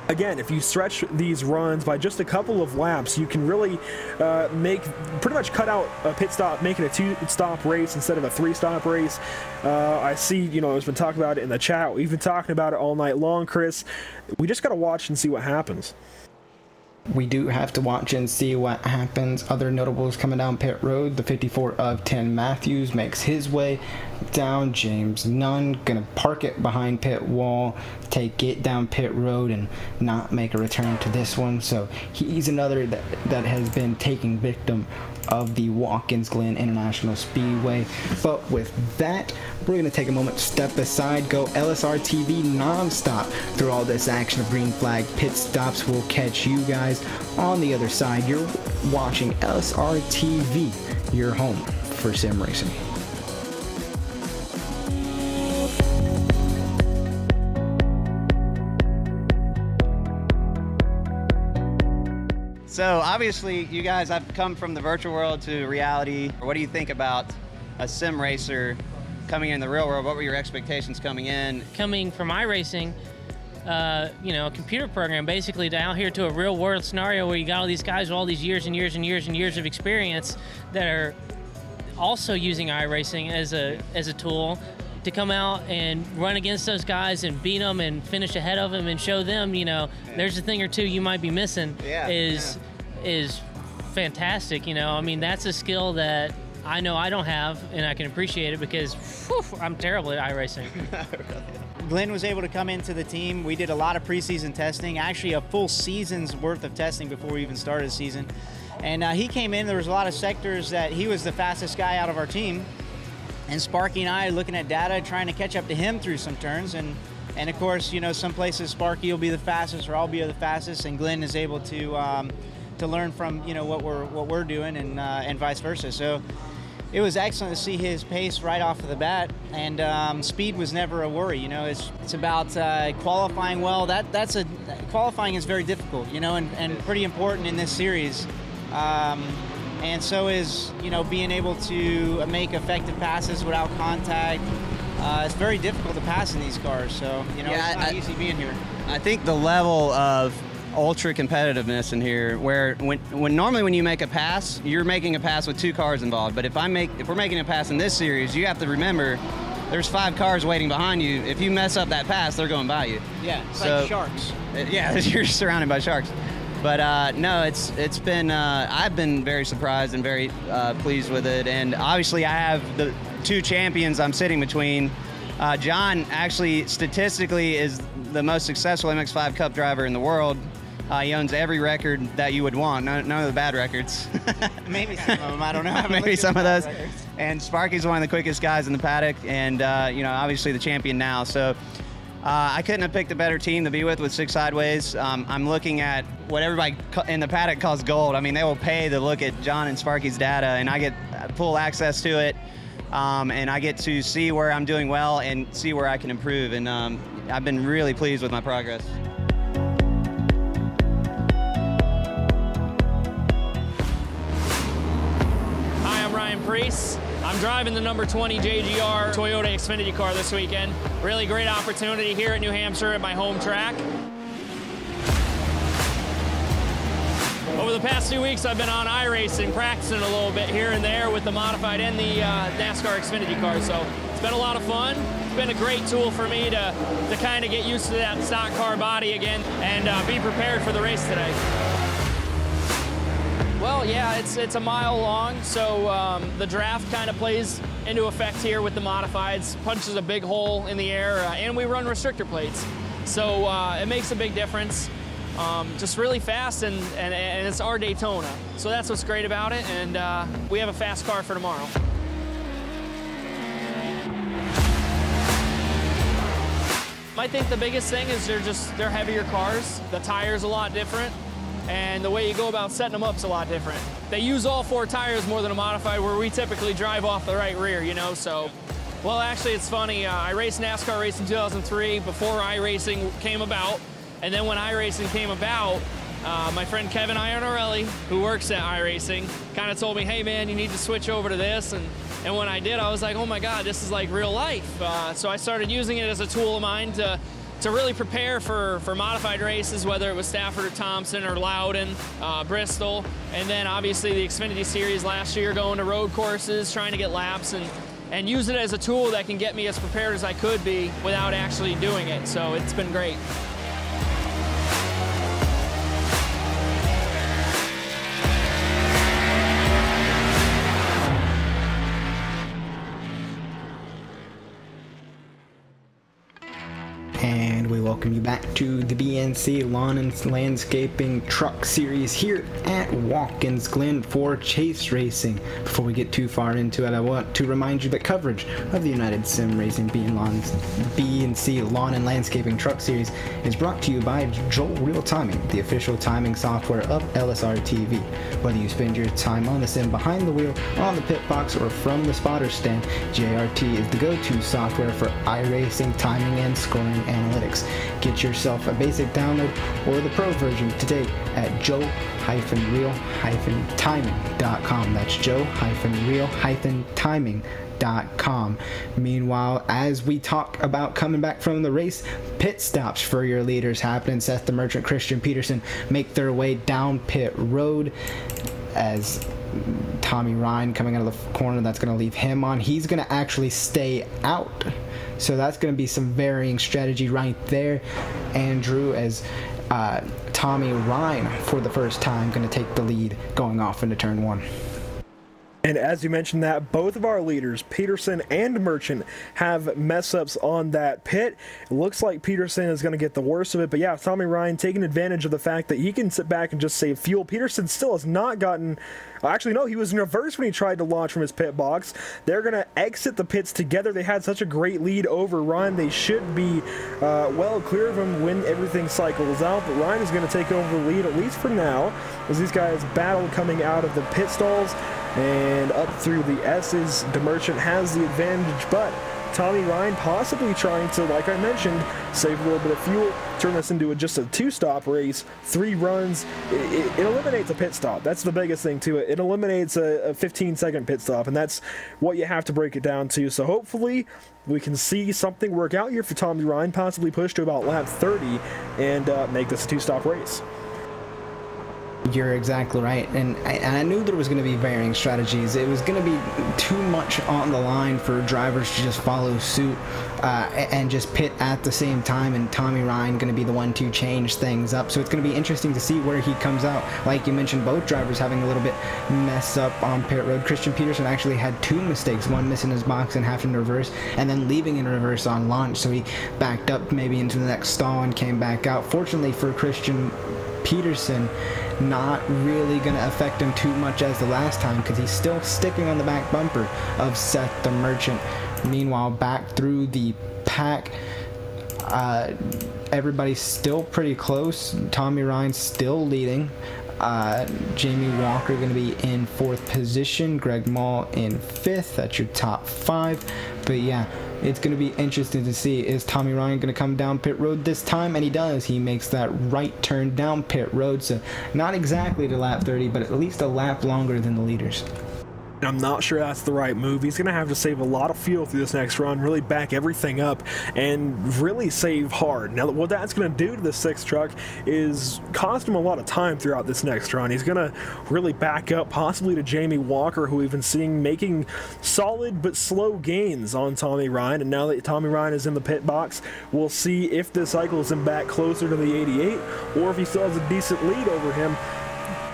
Again, if you stretch these runs by just a couple of laps, you can really pretty much cut out a pit stop, make it a 2-stop race instead of a 3-stop race. I see, you know, it's been talking about it in the chat. We've been talking about it all night long, Chris. We just got to watch and see what happens. We do have to watch and see what happens. Other notables coming down pit road. The 54 of 10 Matthews makes his way down. James Nunn gonna park it behind pit wall, take it down pit road, and not make a return to this one. So he's another that has been taking victim of the Watkins Glen International Speedway. But with that, we're going to take a moment to step aside, go LSRTV non-stop through all this action of green flag pit stops. We'll catch you guys on the other side. You're watching LSRTV, your home for sim racing. So obviously you guys have come from the virtual world to reality. What do you think about a sim racer coming in the real world? What were your expectations coming in? Coming from iRacing, you know, a computer program basically down here to a real world scenario where you got all these guys with all these years and years and years and years of experience that are also using iRacing as a tool to come out and run against those guys and beat them and finish ahead of them and show them, you know, there's a thing or two you might be missing is fantastic. You know, I mean, that's a skill that I know I don't have, and I can appreciate it because whew, I'm terrible at iRacing. Glen was able to come into the team. We did a lot of preseason testing, actually a full season's worth of testing before we even started the season. And he came in, there was a lot of sectors that he was the fastest guy out of our team. And Sparky and I looking at data, trying to catch up to him through some turns. And of course, you know, some places Sparky will be the fastest or I'll be the fastest, and Glen is able to learn from, you know, what we're doing and vice versa. So it was excellent to see his pace right off of the bat, and speed was never a worry. You know, it's about qualifying well. Qualifying is very difficult, you know, and pretty important in this series. And so is, you know, being able to make effective passes without contact. It's very difficult to pass in these cars, so, you know, it's not easy being here. I think the level of ultra competitiveness in here, where when normally when you make a pass, you're making a pass with 2 cars involved. But if we're making a pass in this series, you have to remember there's 5 cars waiting behind you. If you mess up that pass, they're going by you. Yeah, it's like sharks. Yeah, you're surrounded by sharks. But no, it's been I've been very surprised and very pleased with it. And obviously, I have the 2 champions I'm sitting between. John actually statistically is the most successful MX-5 Cup driver in the world. He owns every record that you would want, none of the bad records. Maybe some of them, I don't know. Maybe some of those. And Sparky's one of the quickest guys in the paddock, and you know, obviously the champion now. So I couldn't have picked a better team to be with 6 Sideways. I'm looking at what everybody in the paddock calls gold. I mean, they will pay to look at John and Sparky's data, and I get full access to it. And I get to see where I'm doing well and see where I can improve. And I've been really pleased with my progress. Hi, I'm Ryan Priest. I'm driving the number 20 JGR Toyota Xfinity car this weekend. Really great opportunity here at New Hampshire at my home track. Over the past 2 weeks, I've been on iRacing, practicing a little bit here and there with the modified and the NASCAR Xfinity car. So it's been a lot of fun. It's been a great tool for me to kind of get used to that stock car body again and be prepared for the race today. Well, yeah, it's a mile long, so the draft kind of plays into effect here with the modifieds. Punches a big hole in the air, and we run restrictor plates. So it makes a big difference. Just really fast, and it's our Daytona. So that's what's great about it, and we have a fast car for tomorrow. I think the biggest thing is they're heavier cars. The tire's a lot different, and the way you go about setting them up is a lot different. They use all 4 tires more than a modified, where we typically drive off the right rear, you know, so. Well, actually, it's funny. I raced NASCAR race in 2003 before iRacing came about. And then when iRacing came about, my friend Kevin Iannarelli, who works at iRacing, kind of told me, hey man, you need to switch over to this. And when I did, I was like, oh my God, this is like real life. So I started using it as a tool of mine to really prepare for modified races, whether it was Stafford or Thompson or Loudon, Bristol. And then obviously the Xfinity Series last year, going to road courses, trying to get laps, and use it as a tool that can get me as prepared as I could be without actually doing it. So it's been great. And we welcome you back to the BNC Lawn and Landscaping Truck Series here at Watkins Glen for Chase Racing. Before we get too far into it, I want to remind you that coverage of the United Sim Racing BNC Lawn and Landscaping Truck Series is brought to you by Joel Real Timing, the official timing software of LSRTV. Whether you spend your time on the sim behind the wheel, on the pit box, or from the spotter stand, JRT is the go-to software for iRacing, timing, and scoring analytics. Get yourself a basic download or the pro version today at joe-real-timing.com. That's joe-real-timing.com. Meanwhile, as we talk about coming back from the race, pit stops for your leaders happen. Seth the Merchant, Christian Peterson make their way down pit road as Tommy Ryan coming out of the corner. That's going to leave him on. He's going to actually stay out. So that's going to be some varying strategy right there, Andrew, as Tommy Ryan, for the first time, going to take the lead going off into turn 1. And as you mentioned that, both of our leaders, Peterson and Merchant, have mess-ups on that pit. It looks like Peterson is going to get the worst of it, but yeah, Tommy Ryan taking advantage of the fact that he can sit back and just save fuel. Peterson still has not gotten... Actually, no, he was in reverse when he tried to launch from his pit box. They're going to exit the pits together. They had such a great lead over Ryan. They should be well clear of him when everything cycles out, but Ryan is going to take over the lead, at least for now, as these guys battle coming out of the pit stalls. And up through the S's, the Merchant has the advantage, but Tommy Ryan possibly trying to, like I mentioned, save a little bit of fuel, turn this into just a 2-stop race, 3 runs. It eliminates a pit stop. That's the biggest thing to it. It eliminates a 15-second pit stop, and that's what you have to break it down to. So hopefully we can see something work out here for Tommy Ryan, possibly push to about lap 30 and make this a 2-stop race. You're exactly right, and I knew there was going to be varying strategies. It was going to be too much on the line for drivers to just follow suit and just pit at the same time, and Tommy Ryan going to be the one to change things up. So it's going to be interesting to see where he comes out. Like you mentioned, both drivers having a little bit mess up on pit road. Christian Peterson actually had 2 mistakes, one missing his box and having to reverse, and then leaving in reverse on launch. So he backed up maybe into the next stall and came back out. Fortunately for Christian Peterson, not really going to affect him too much as the last time, because he's still sticking on the back bumper of Seth the Merchant. Meanwhile, back through the pack, everybody's still pretty close. Tommy Ryan still leading. Jamie Walker going to be in 4th position. Greg Mall in 5th. That's your top 5. But yeah, it's going to be interesting to see, is Tommy Ryan going to come down pit road this time? And he does. He makes that right turn down pit road. So not exactly to lap 30, but at least a lap longer than the leaders. I'm not sure that's the right move. He's going to have to save a lot of fuel through this next run, really back everything up, and really save hard. Now, what that's going to do to the 6th truck is cost him a lot of time throughout this next run. He's going to really back up, possibly to Jamie Walker, who we've been seeing making solid but slow gains on Tommy Ryan. And now that Tommy Ryan is in the pit box, we'll see if this cycles him back closer to the 88, or if he still has a decent lead over him.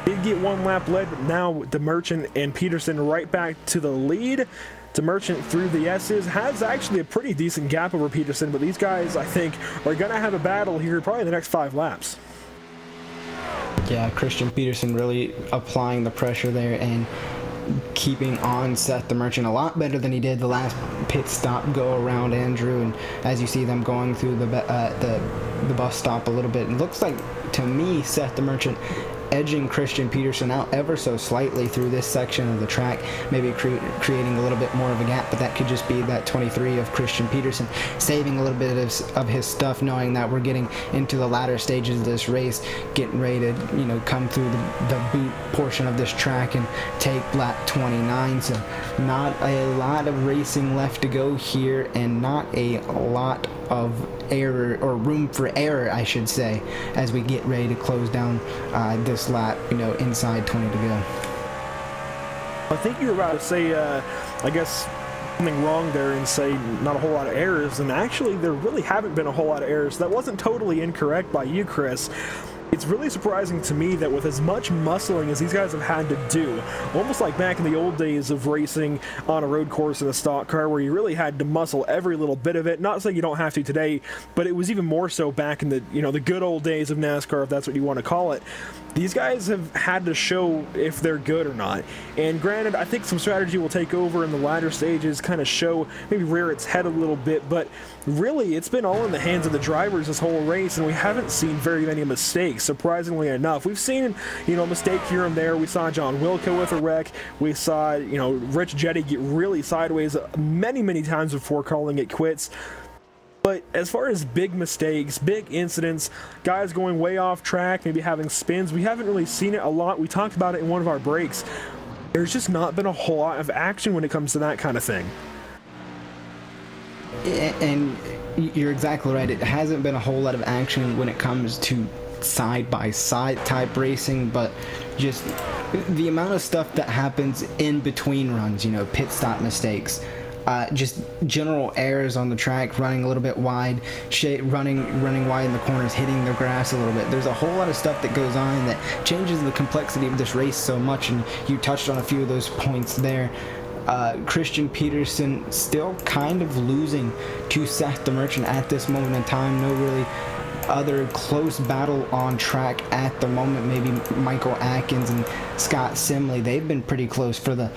Did get 1 lap led, but now the Merchant and Peterson right back to the lead. The Merchant through the S's has actually a pretty decent gap over Peterson, but these guys, I think, are going to have a battle here probably the next 5 laps. Yeah, Christian Peterson really applying the pressure there and keeping on Seth the Merchant a lot better than he did the last pit stop go around, Andrew. And as you see them going through the bus stop a little bit, it looks like to me Seth the Merchant edging Christian Peterson out ever so slightly through this section of the track, maybe creating a little bit more of a gap, but that could just be that 23 of Christian Peterson saving a little bit of his stuff, knowing that we're getting into the latter stages of this race, getting ready to, you know, come through the boot portion of this track and take lap 29. So not a lot of racing left to go here, and not a lot of error, or room for error I should say, as we get ready to close down this lap, you know, inside 20 to go. I think you were about to say I guess something wrong there and say not a whole lot of errors, and actually there really haven't been a whole lot of errors. That wasn't totally incorrect by you, Chris. It's really surprising to me that with as much muscling as these guys have had to do, almost like back in the old days of racing on a road course in a stock car where you really had to muscle every little bit of it, not saying you don't have to today, but it was even more so back in the, you know, the good old days of NASCAR, if that's what you want to call it. These guys have had to show if they're good or not. And granted, I think some strategy will take over in the latter stages, kind of show, maybe rear its head a little bit, but really it's been all in the hands of the drivers this whole race, and we haven't seen very many mistakes, surprisingly enough. We've seen, you know, a mistake here and there. We saw John Wilco with a wreck. We saw, you know, Rich Jetty get really sideways many times before calling it quits. But as far as big mistakes, big incidents, guys going way off track, maybe having spins, we haven't really seen it a lot. We talked about it in one of our breaks. There's just not been a whole lot of action when it comes to that kind of thing. And you're exactly right. It hasn't been a whole lot of action when it comes to side-by-side type racing, but just the amount of stuff that happens in between runs, you know, pit stop mistakes, just general errors on the track, running a little bit wide, running wide in the corners, hitting the grass a little bit. There's a whole lot of stuff that goes on that changes the complexity of this race so much, and you touched on a few of those points there. Christian Peterson still kind of losing to Seth the Merchant at this moment in time. No really other close battle on track at the moment. Maybe Michael Atkins and Scott Simley, they've been pretty close for the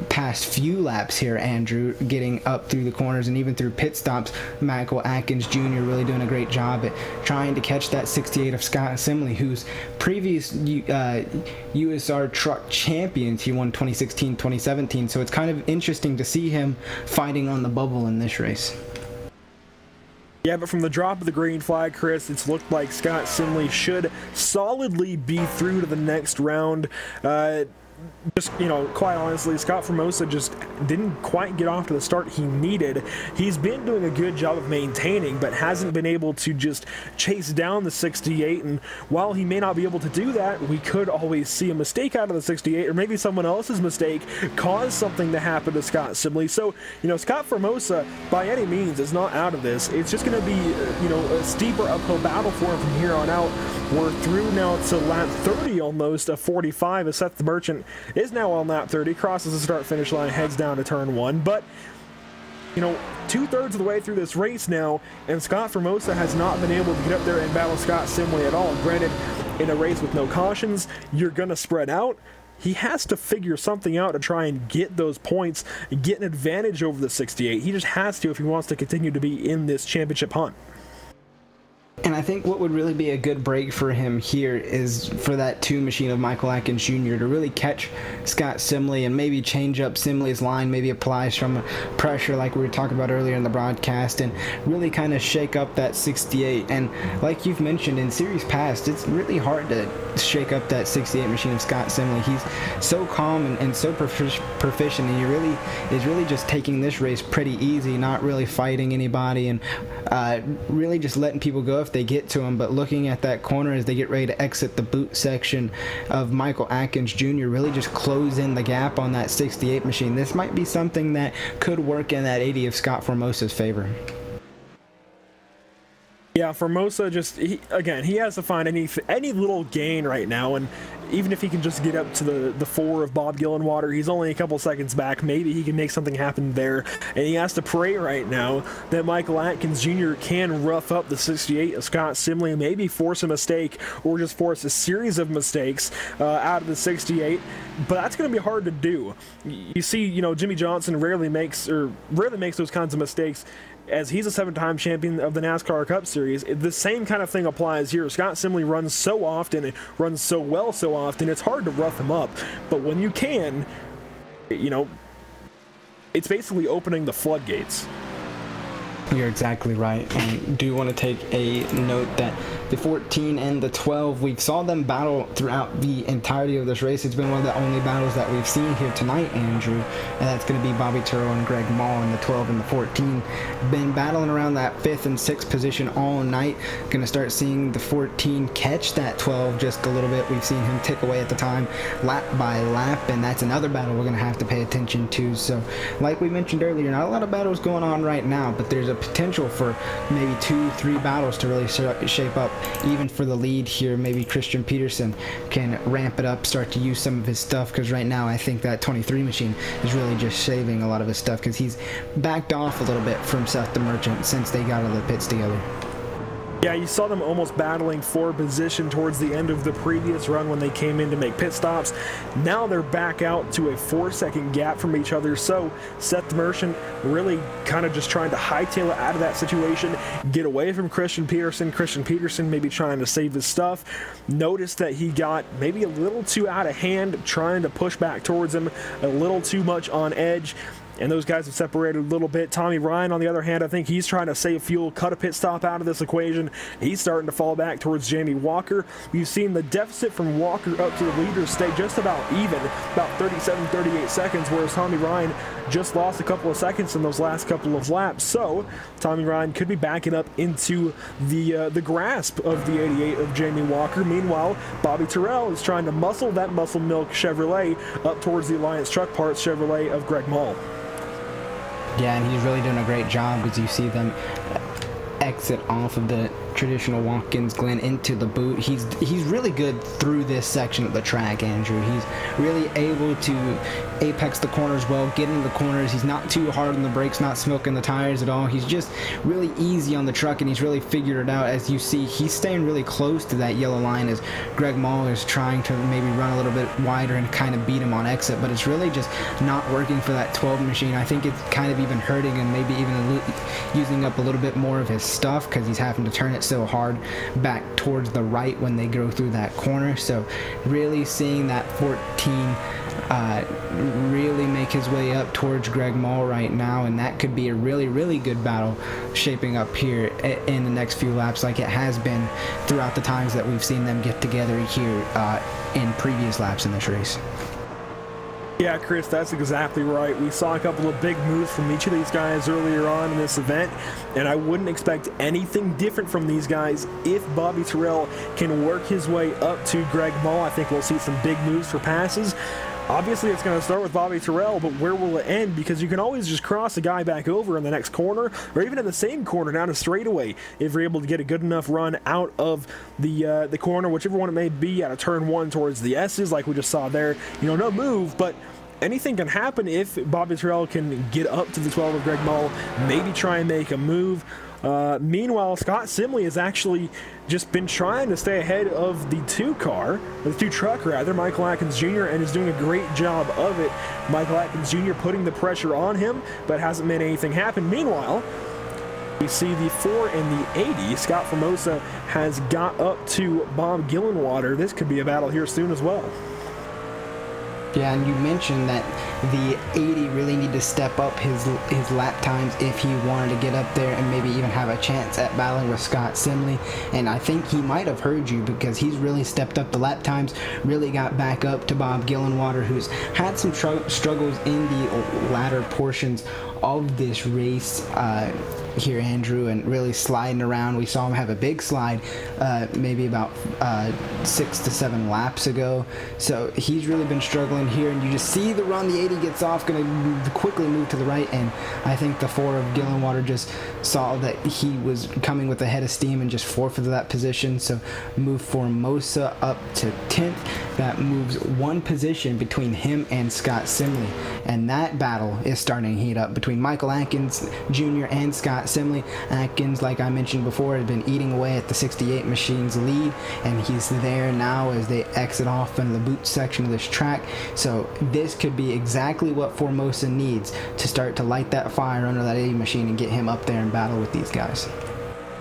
past few laps here, Andrew, getting up through the corners and even through pit stops. Michael Atkins Jr. really doing a great job at trying to catch that 68 of Scott Simley, who's previous USR truck champions. He won 2016, 2017, so it's kind of interesting to see him fighting on the bubble in this race. Yeah, but from the drop of the green flag, Chris, it's looked like Scott Simley should solidly be through to the next round. Just, you know, quite honestly, Scott Formosa just didn't quite get off to the start he needed. He's been doing a good job of maintaining, but hasn't been able to just chase down the 68. And while he may not be able to do that, we could always see a mistake out of the 68, or maybe someone else's mistake cause something to happen to Scott Simley. So, you know, Scott Formosa, by any means, is not out of this. It's just going to be, you know, a steeper uphill battle for him from here on out. We're through now to lap 30 almost of 45, as Seth the Merchant is now on lap 30, crosses the start-finish line, heads down to turn 1. But, you know, 2/3 of the way through this race now, and Scott Formosa has not been able to get up there and battle Scott Simley at all. Granted, in a race with no cautions, you're going to spread out. He has to figure something out to try and get those points, get an advantage over the 68. He just has to if he wants to continue to be in this championship hunt. And I think what would really be a good break for him here is for that 2 machine of Michael Atkins Jr. to really catch Scott Simley and maybe change up Simley's line, maybe apply some pressure like we were talking about earlier in the broadcast, and really kind of shake up that 68. And like you've mentioned in series past, it's really hard to shake up that 68 machine of Scott Simley. He's so calm and so proficient, and he is really just taking this race pretty easy, not really fighting anybody, and really just letting people go if they get to him. But looking at that corner as they get ready to exit the boot section of Michael Atkins Jr., really just close in the gap on that 68 machine. This might be something that could work in that 80 of Scott Formosa's favor. Yeah, Formosa just, he has to find any little gain right now, and even if he can just get up to the 4 of Bob Gillenwater, he's only a couple seconds back. Maybe he can make something happen there, and he has to pray right now that Michael Atkins Jr. can rough up the 68 of Scott Simley, maybe force a mistake or just force a series of mistakes out of the 68. But that's going to be hard to do. You see, you know, Jimmy Johnson rarely makes those kinds of mistakes, as he's a 7-time champion of the NASCAR Cup Series. The same kind of thing applies here. Scott Simley runs so often, and runs so well so often, it's hard to rough him up. But when you can, you know, it's basically opening the floodgates. You're exactly right, and do want to take a note that the 14 and the 12, we saw them battle throughout the entirety of this race. It's been one of the only battles that we've seen here tonight, Andrew, and that's going to be Bobby Turro and Greg Mall in the 12 and the 14. Been battling around that 5th and 6th position all night. Going to start seeing the 14 catch that 12 just a little bit. We've seen him tick away at the time, lap by lap, and that's another battle we're going to have to pay attention to. So, like we mentioned earlier, not a lot of battles going on right now, but there's a potential for maybe 2-3 battles to really shape up, even for the lead here. Maybe Christian Peterson can ramp it up, start to use some of his stuff, because right now I think that 23 machine is really just saving a lot of his stuff, because he's backed off a little bit from Seth the Merchant since they got out of the pits together. Yeah, you saw them almost battling for position towards the end of the previous run when they came in to make pit stops. Now they're back out to a 4-second gap from each other, so Seth the Merchant really kind of just trying to hightail it out of that situation, get away from Christian Peterson. Christian Peterson maybe trying to save his stuff. Noticed that he got maybe a little too out of hand, trying to push back towards him, a little too much on edge. and those guys have separated a little bit. Tommy Ryan, on the other hand, I think he's trying to save fuel, cut a pit stop out of this equation. He's starting to fall back towards Jamie Walker. We've seen the deficit from Walker up to the leaders stay just about even, about 37, 38 seconds, whereas Tommy Ryan just lost a couple of seconds in those last couple of laps. So Tommy Ryan could be backing up into the grasp of the 88 of Jamie Walker. Meanwhile, Bobby Terrell is trying to muscle that Muscle Milk Chevrolet up towards the Alliance Truck Parts Chevrolet of Greg Mall. Yeah, and he's really doing a great job as you see them exit off of the traditional Watkins Glen into the boot. He's really good through this section of the track, Andrew. He's really able to apex the corners well, get into the corners. He's not too hard on the brakes, not smoking the tires at all. He's just really easy on the truck, and he's really figured it out. As you see, he's staying really close to that yellow line as Greg Mall is trying to maybe run a little bit wider and kind of beat him on exit, but it's really just not working for that 12 machine. I think it's kind of even hurting and maybe even using up a little bit more of his stuff because he's having to turn it so hard back towards the right when they go through that corner. So really seeing that 14 really make his way up towards Greg Mall right now, and that could be a really good battle shaping up here in the next few laps, like it has been throughout the times that we've seen them get together here in previous laps in this race. Yeah, Chris, that's exactly right. We saw a couple of big moves from each of these guys earlier on in this event, and I wouldn't expect anything different from these guys if Bobby Terrell can work his way up to Greg Mall. I think we'll see some big moves for passes. Obviously, it's going to start with Bobby Terrell, but where will it end? Because you can always just cross a guy back over in the next corner, or even in the same corner down a straightaway, if you're able to get a good enough run out of the corner, whichever one it may be, out of turn 1 towards the S's, like we just saw there. You know, no move, but anything can happen if Bobby Terrell can get up to the 12 of Greg Mall, maybe try and make a move. Meanwhile, Scott Simley has actually just been trying to stay ahead of the two truck, Michael Atkins Jr., and is doing a great job of it. Michael Atkins Jr. putting the pressure on him, but hasn't made anything happen. Meanwhile, we see the 4 and the 80. Scott Formosa has got up to Bob Gillenwater. This could be a battle here soon as well. Yeah, and you mentioned that the 80 really need to step up his lap times if he wanted to get up there and maybe even have a chance at battling with Scott Simley. And I think he might have heard you because he's really stepped up the lap times, really got back up to Bob Gillenwater, who's had some struggles in the latter portions of this race here, Andrew, and really sliding around. We saw him have a big slide maybe about 6 to 7 laps ago. So he's really been struggling here, and you just see the run the 80 gets off, going to quickly move to the right, and I think the 4 of Gillenwater just saw that he was coming with a head of steam and just forfeited that position. So move Formosa up to 10th. That moves 1 position between him and Scott Simley, and that battle is starting to heat up between Michael Atkins Jr. and Scott Simley. Atkins, like I mentioned before, had been eating away at the 68 machine's lead, and he's there now as they exit off into the boot section of this track. So this could be exactly what Formosa needs to start to light that fire under that 80 machine and get him up there and battle with these guys.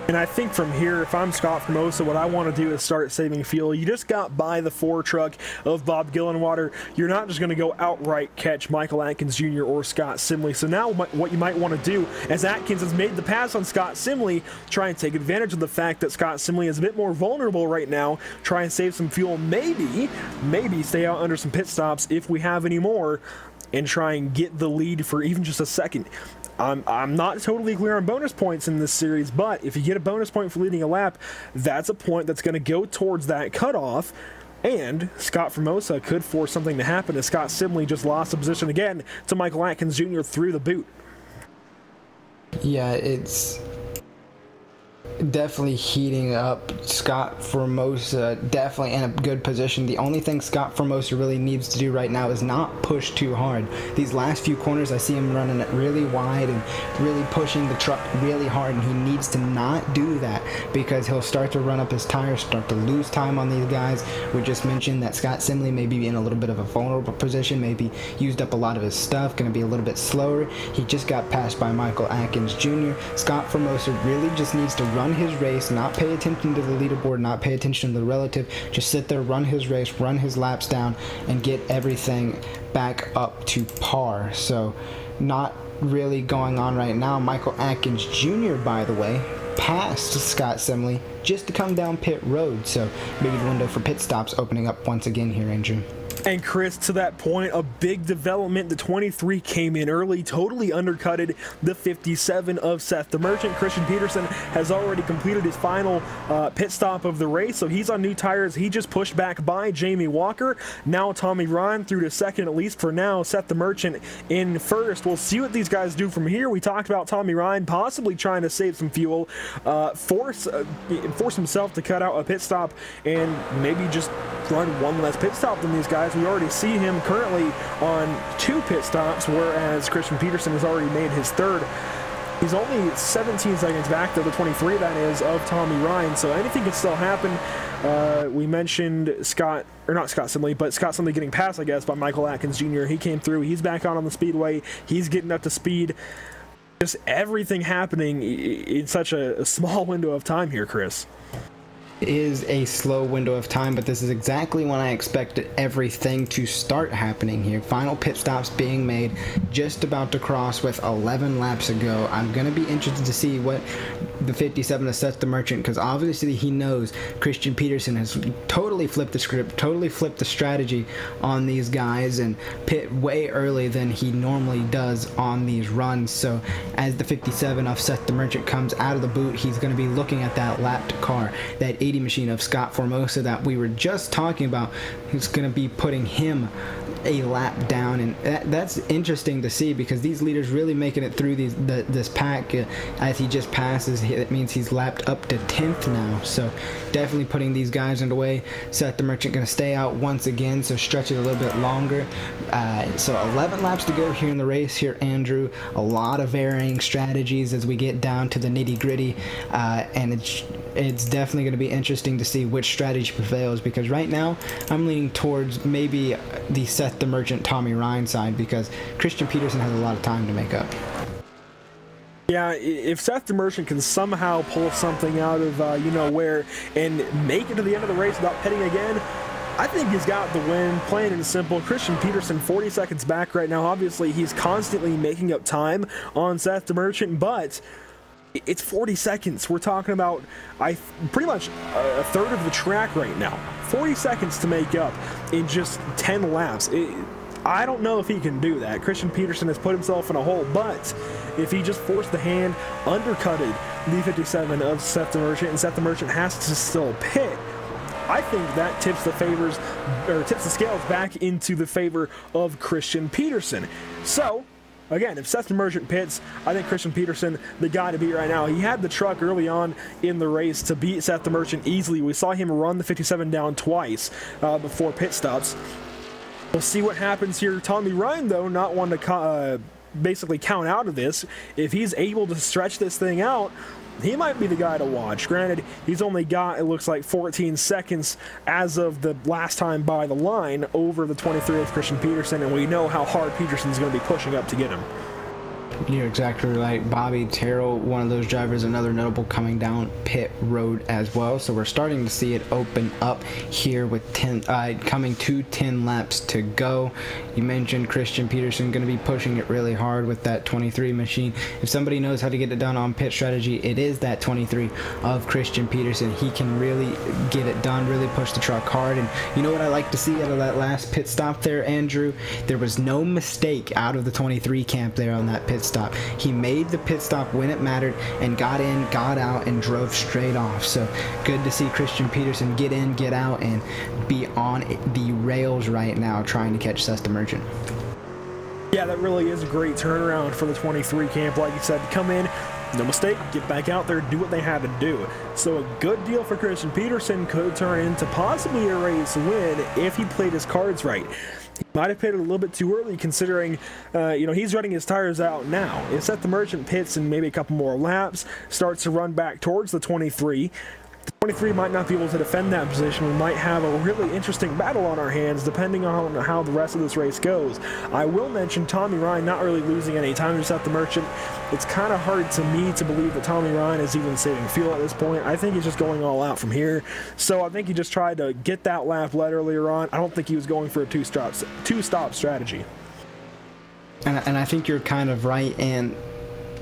And I think from here, if I'm Scott Formosa, what I want to do is start saving fuel. You just got by the 4 truck of Bob Gillenwater. You're not just going to go outright catch Michael Atkins Jr. or Scott Simley. So now what you might want to do, as Atkins has made the pass on Scott Simley, try and take advantage of the fact that Scott Simley is a bit more vulnerable right now. Try and save some fuel. Maybe stay out under some pit stops if we have any more, and try and get the lead for even just a second. I'm not totally clear on bonus points in this series, but if you get a bonus point for leading a lap, that's a point that's going to go towards that cutoff, and Scott Formosa could force something to happen as Scott Simley just lost a position again to Michael Atkins Jr. through the boot. Yeah, it's definitely heating up. Scott Formosa definitely in a good position. The only thing Scott Formosa really needs to do right now is not push too hard. These last few corners, I see him running it really wide and really pushing the truck really hard, and he needs to not do that because he'll start to run up his tires, start to lose time on these guys. We just mentioned that Scott Simley may be in a little bit of a vulnerable position, maybe used up a lot of his stuff, going to be a little bit slower. He just got passed by Michael Atkins Jr. Scott Formosa really just needs to run run his race, not pay attention to the leaderboard, not pay attention to the relative, just sit there, run his race, run his laps down, and get everything back up to par. So not really going on right now. Michael Atkins Jr., by the way, passed Scott Simley just to come down pit road. So maybe the window for pit stops opening up once again here, Andrew. And Chris, to that point, a big development. The 23 came in early, totally undercutted the 57 of Seth the Merchant. Christian Peterson has already completed his final pit stop of the race, so he's on new tires. He just pushed back by Jamie Walker. Now Tommy Ryan through to second, at least for now. Seth the Merchant in first. We'll see what these guys do from here. We talked about Tommy Ryan possibly trying to save some fuel, force himself to cut out a pit stop and maybe just run one less pit stop than these guys. We already see him currently on 2 pit stops, whereas Christian Peterson has already made his 3rd. He's only 17 seconds back, though, the 23, that is, of Tommy Ryan, so anything can still happen. We mentioned Scott Simley getting passed, I guess, by Michael Atkins Jr. He came through. He's back on the speedway. He's getting up to speed. Just everything happening in such a small window of time here, Chris. Is a slow window of time, but this is exactly when I expected everything to start happening here. Final pit stops being made, just about to cross with 11 laps ago. I'm going to be interested to see what the 57 of Seth the Merchant, because obviously he knows Christian Peterson has totally flipped the script, totally flipped the strategy on these guys, and pit way early than he normally does on these runs. So as the 57 of Seth the Merchant comes out of the boot, he's going to be looking at that lapped car, that 80 machine of Scott Formosa that we were just talking about. He's going to be putting him a lap down, and that's interesting to see, because these leaders really making it through this pack. As he just passes, it means he's lapped up to 10th now, so definitely putting these guys in the way. Seth the Merchant going to stay out once again, so stretch it a little bit longer. So 11 laps to go here in the race here, Andrew. A lot of varying strategies as we get down to the nitty-gritty, and it's definitely going to be interesting to see which strategy prevails, because right now I'm leaning towards maybe the Seth the Merchant Tommy Ryan side, because Christian Peterson has a lot of time to make up. Yeah, if Seth the Merchant can somehow pull something out of where and make it to the end of the race without pitting again, I think he's got the win, plain and simple. Christian Peterson 40 seconds back right now. Obviously he's constantly making up time on Seth the Merchant, but it's 40 seconds. We're talking about pretty much a third of the track right now. 40 seconds to make up in just 10 laps. I don't know if he can do that. Christian Peterson has put himself in a hole, but if he just forced the hand, undercutted the 57 of Seth the Merchant, and Seth the Merchant has to still pit, I think that tips the scales back into the favor of Christian Peterson. So again, if Seth the Merchant pits, I think Christian Peterson, the guy to beat right now. He had the truck early on in the race to beat Seth the Merchant easily. We saw him run the 57 down twice before pit stops. We'll see what happens here. Tommy Ryan, though, not one to basically count out of this. If he's able to stretch this thing out, he might be the guy to watch. Granted, he's only got, it looks like, 14 seconds as of the last time by the line over the 23 of Christian Peterson, and we know how hard Peterson's going to be pushing up to get him. You're exactly right. Bobby Terrell, one of those drivers, another notable coming down pit road as well. So we're starting to see it open up here with coming to 10 laps to go. You mentioned Christian Peterson going to be pushing it really hard with that 23 machine. If somebody knows how to get it done on pit strategy, it is that 23 of Christian Peterson. He can really get it done, really push the truck hard. And you know what I like to see out of that last pit stop there, Andrew? There was no mistake out of the 23 camp there on that pit stop. He made the pit stop when it mattered and got in, got out, and drove straight off. So good to see Christian Peterson get in, get out, and be on the rails right now trying to catch Seth the Merchant. Yeah, that really is a great turnaround for the 23 camp. Like you said, come in, no mistake, get back out there, do what they had to do. So a good deal for Christian Peterson could turn into possibly a race win if he played his cards right. He might have pitted a little bit too early, considering, he's running his tires out now. If Seth the Merchant pits in maybe a couple more laps, starts to run back towards the 23, The 23 might not be able to defend that position. We might have a really interesting battle on our hands depending on how the rest of this race goes. I will mention Tommy Ryan not really losing any time to Seth the Merchant. It's kind of hard to me to believe that Tommy Ryan is even saving fuel at this point. I think he's just going all out from here. So I think he just tried to get that lap led earlier on. I don't think he was going for a two-stop strategy. And I think you're kind of right, and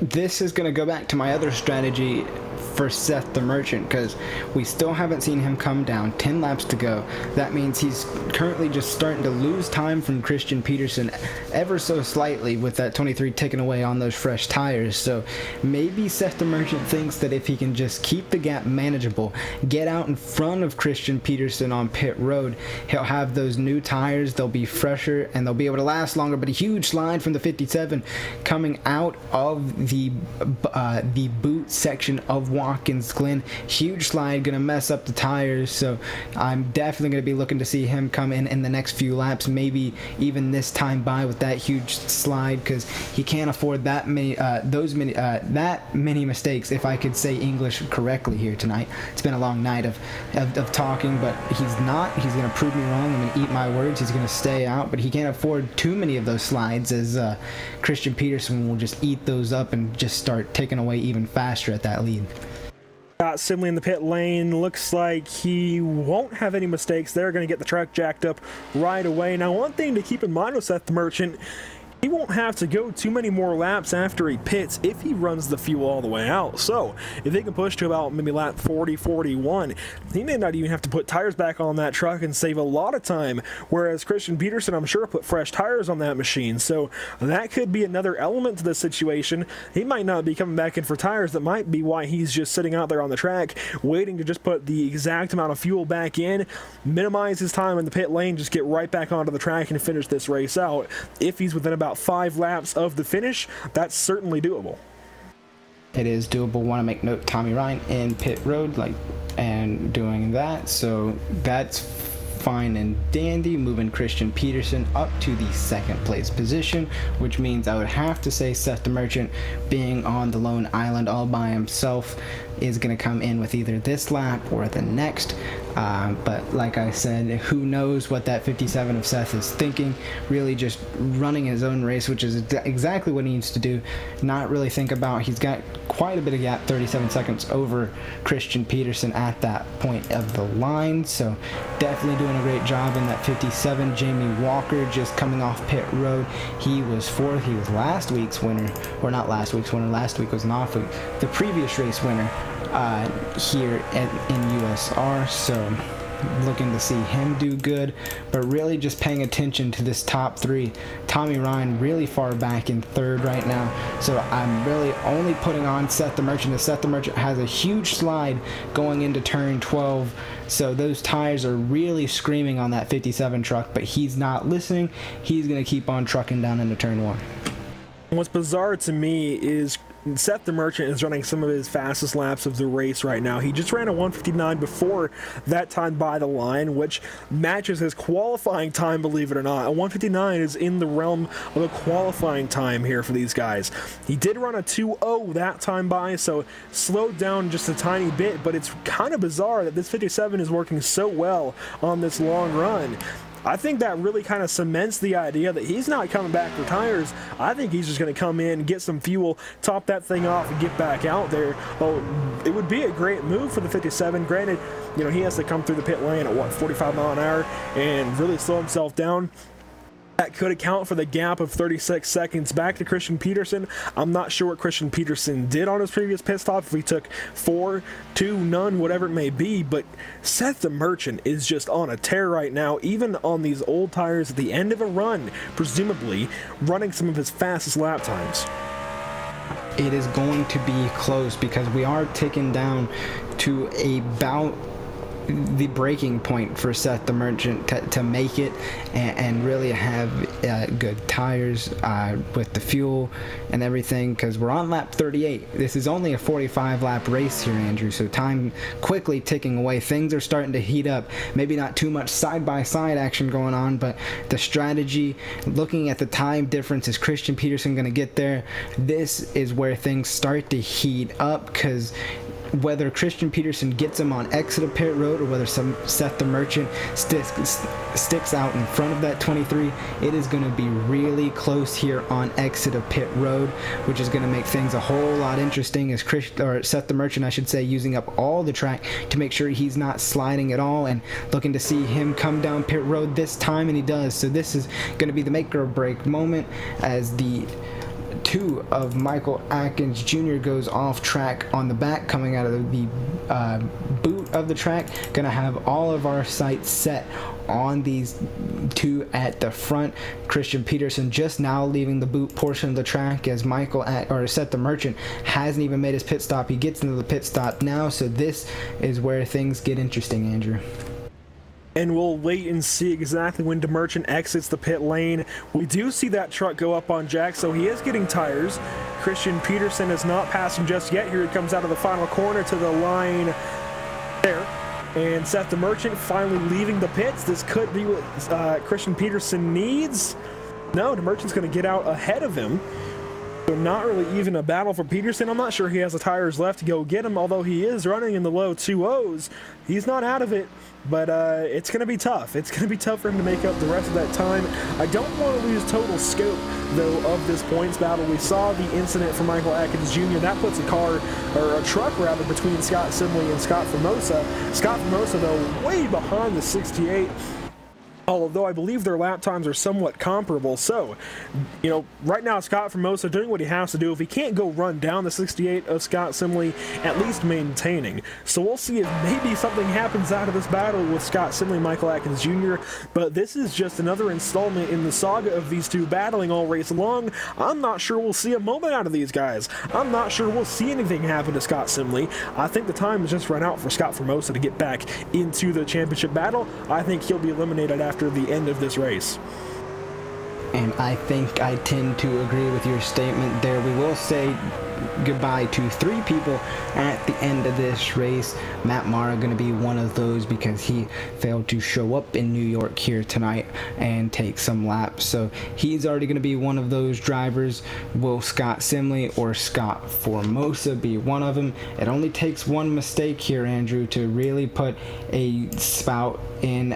this is going to go back to my other strategy for Seth the Merchant, because we still haven't seen him come down. 10 laps to go. That means he's currently just starting to lose time from Christian Peterson ever so slightly with that 23 ticking away on those fresh tires. So maybe Seth the Merchant thinks that if he can just keep the gap manageable, get out in front of Christian Peterson on pit road, he'll have those new tires, they'll be fresher, and they'll be able to last longer. But a huge slide from the 57 coming out of the boot section of Watkins Glen. Huge slide, gonna mess up the tires, so I'm definitely gonna be looking to see him come in the next few laps, maybe even this time by with that huge slide, because he can't afford that many mistakes, if I could say English correctly here tonight. It's been a long night of talking, but he's gonna prove me wrong. I'm gonna eat my words. He's gonna stay out, but he can't afford too many of those slides, as Christian Peterson will just eat those up and just start taking away even faster at that lead. Scott Simley in the pit lane. Looks like he won't have any mistakes. They're going to get the truck jacked up right away. Now, one thing to keep in mind with Seth the Merchant, he won't have to go too many more laps after he pits if he runs the fuel all the way out. So if he can push to about maybe lap 40, 41, he may not even have to put tires back on that truck and save a lot of time. Whereas Christian Peterson, I'm sure, put fresh tires on that machine. So that could be another element to this situation. He might not be coming back in for tires. That might be why he's just sitting out there on the track, waiting to just put the exact amount of fuel back in, minimize his time in the pit lane, just get right back onto the track and finish this race out. If he's within about 5 laps of the finish, that's certainly doable. It is doable. Want to make note, Tommy Ryan in pit road, and doing that, so that's fine and dandy. Moving Christian Peterson up to the 2nd place position, which means I would have to say Seth the Merchant, being on the lone island all by himself, is going to come in with either this lap or the next. But like I said, who knows what that 57 of Seth is thinking. Really just running his own race, which is exactly what he needs to do. Not really think about, he's got quite a bit of gap, 37 seconds over Christian Peterson at that point of the line. So definitely doing a great job in that 57. Jamie Walker just coming off pit road. He was 4th. He was last week's winner, or not last week's winner. Last week was an off week. The previous race winner here in USR. So looking to see him do good, but really just paying attention to this top 3. Tommy Ryan really far back in 3rd right now, so I'm really only putting on Seth the Merchant, as Seth the Merchant has a huge slide going into turn 12, so those tires are really screaming on that 57 truck, but he's not listening. He's going to keep on trucking down into turn 1. What's bizarre to me is Seth the Merchant is running some of his fastest laps of the race right now. He just ran a 1:59 before that time by the line, which matches his qualifying time, believe it or not. A 1:59 is in the realm of a qualifying time here for these guys. He did run a 2:0 that time by, so slowed down just a tiny bit, but it's kind of bizarre that this 57 is working so well on this long run. I think that really kind of cements the idea that he's not coming back for tires. I think he's just going to come in, get some fuel, top that thing off, and get back out there. Well, it would be a great move for the 57. Granted, you know, he has to come through the pit lane at, what, 45 mile an hour and really slow himself down. That could account for the gap of 36 seconds back to Christian Peterson. I'm not sure what Christian Peterson did on his previous pit stop, if he took 4, 2, none, whatever it may be, but Seth the Merchant is just on a tear right now, even on these old tires at the end of a run, presumably running some of his fastest lap times. It is going to be close, because we are ticking down to about the breaking point for Seth the Merchant to make it and really have good tires with the fuel and everything, because we're on lap 38. This is only a 45 lap race here, Andrew, so time quickly ticking away. Things are starting to heat up. Maybe not too much side-by-side action going on, but the strategy, looking at the time difference, is Christian Peterson going to get there? This is where things start to heat up, because whether Christian Peterson gets him on exit of pit road or whether Seth the Merchant sticks out in front of that 23, it is going to be really close here on exit of pit road, which is going to make things a whole lot interesting, as Seth the Merchant, I should say, using up all the track to make sure he's not sliding at all, and looking to see him come down pit road this time, and he does. So this is going to be the make or break moment, as the 2 of Michael Atkins Jr. goes off track on the back, coming out of the boot of the track. Gonna have all of our sights set on these 2 at the front. Christian Peterson just now leaving the boot portion of the track, as Seth the Merchant hasn't even made his pit stop. He gets into the pit stop now, so this is where things get interesting, Andrew. And we'll wait and see exactly when DeMerchant exits the pit lane. We do see that truck go up on Jack, so he is getting tires. Christian Peterson is not passing just yet. Here he comes out of the final corner to the line there. And Seth DeMerchant finally leaving the pits. This could be what Christian Peterson needs. No, DeMerchant's going to get out ahead of him. So not really even a battle for Peterson. I'm not sure he has the tires left to go get him, although he is running in the low 2.0s. He's not out of it, but it's going to be tough. It's going to be tough for him to make up the rest of that time. I don't want to lose total scope, though, of this points battle. We saw the incident for Michael Atkins Jr. That puts a car, or a truck rather, between Scott Simley and Scott Formosa. Scott Formosa, though, way behind the 68. Although I believe their lap times are somewhat comparable. So, you know, right now Scott Formosa doing what he has to do. If he can't go run down the 68 of Scott Simley, at least maintaining. So we'll see if maybe something happens out of this battle with Scott Simley, Michael Atkins Jr. But this is just another installment in the saga of these 2 battling all race long. I'm not sure we'll see a moment out of these guys. I'm not sure we'll see anything happen to Scott Simley. I think the time has just run out for Scott Formosa to get back into the championship battle. I think he'll be eliminated after the end of this race. And I think I tend to agree with your statement there. We will say goodbye to 3 people at the end of this race. Matt Mara going to be one of those, because he failed to show up in New York here tonight and take some laps, so he's already going to be one of those drivers. Will Scott Simley or Scott Formosa be one of them? It only takes one mistake here, Andrew, to really put a spout in